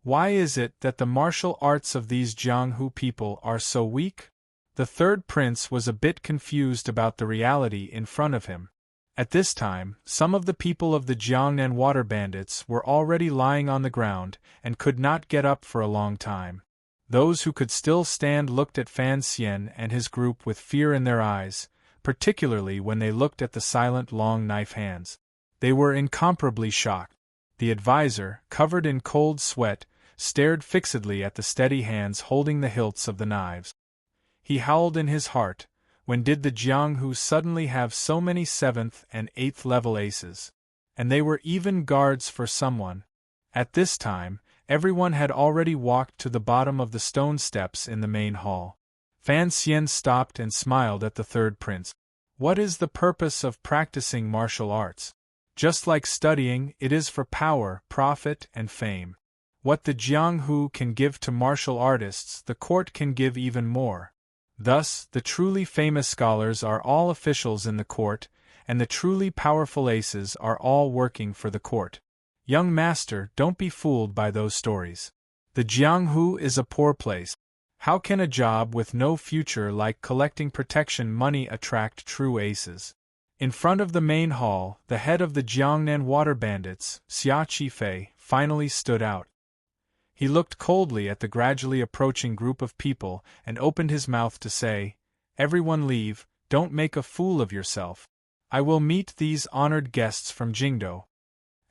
A: Why is it that the martial arts of these Jianghu people are so weak? The third prince was a bit confused about the reality in front of him. At this time, some of the people of the Jiangnan water bandits were already lying on the ground and could not get up for a long time. Those who could still stand looked at Fan Xian and his group with fear in their eyes, particularly when they looked at the silent long knife hands. They were incomparably shocked. The advisor, covered in cold sweat, stared fixedly at the steady hands holding the hilts of the knives. He howled in his heart, when did the Jianghu suddenly have so many 7th and 8th level aces? And they were even guards for someone. At this time, everyone had already walked to the bottom of the stone steps in the main hall. Fan Xian stopped and smiled at the third prince. What is the purpose of practicing martial arts? Just like studying, it is for power, profit, and fame. What the Jianghu can give to martial artists, the court can give even more. Thus, the truly famous scholars are all officials in the court, and the truly powerful aces are all working for the court. Young master, don't be fooled by those stories. The Jianghu is a poor place. How can a job with no future like collecting protection money attract true aces? In front of the main hall, the head of the Jiangnan water bandits, Xia Qifei, finally stood out. He looked coldly at the gradually approaching group of people and opened his mouth to say, "Everyone leave, don't make a fool of yourself. I will meet these honored guests from Jingdo."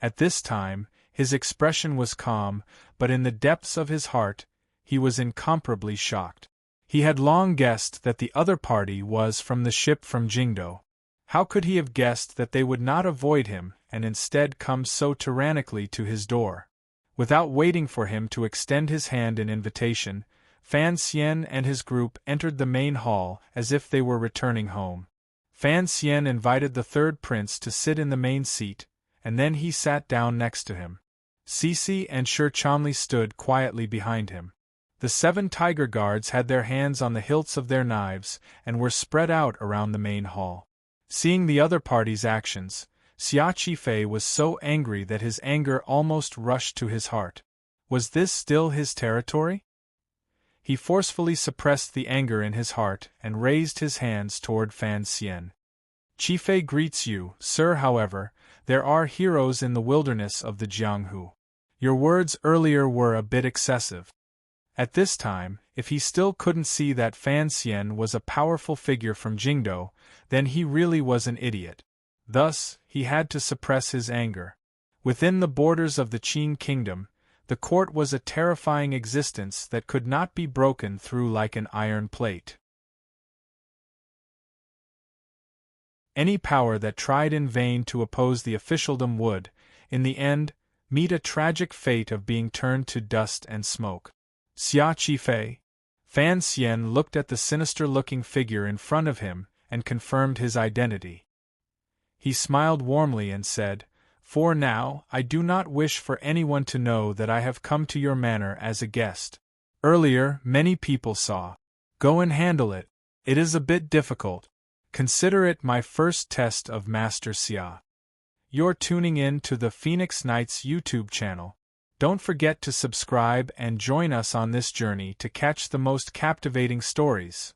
A: At this time, his expression was calm, but in the depths of his heart, he was incomparably shocked. He had long guessed that the other party was from the ship from Jingdo. How could he have guessed that they would not avoid him and instead come so tyrannically to his door? Without waiting for him to extend his hand in invitation, Fan Xian and his group entered the main hall as if they were returning home. Fan Xian invited the third prince to sit in the main seat, and then he sat down next to him. Cece and Shi Chanli stood quietly behind him. The 7 tiger guards had their hands on the hilts of their knives and were spread out around the main hall. Seeing the other party's actions, Xia Qifei was so angry that his anger almost rushed to his heart. Was this still his territory? He forcefully suppressed the anger in his heart and raised his hands toward Fan Xian. "Qifei greets you, sir. However, there are heroes in the wilderness of the Jianghu. Your words earlier were a bit excessive." At this time, if he still couldn't see that Fan Xian was a powerful figure from Jingdo, then he really was an idiot. Thus, he had to suppress his anger. Within the borders of the Qin kingdom, the court was a terrifying existence that could not be broken through like an iron plate. Any power that tried in vain to oppose the officialdom would, in the end, meet a tragic fate of being turned to dust and smoke. Xia Qifei. Fan Xian looked at the sinister-looking figure in front of him and confirmed his identity. He smiled warmly and said, "For now, I do not wish for anyone to know that I have come to your manor as a guest. Earlier, many people saw. Go and handle it. It is a bit difficult. Consider it my first test of Master Xia." You're tuning in to the Phoenix Knights YouTube channel. Don't forget to subscribe and join us on this journey to catch the most captivating stories.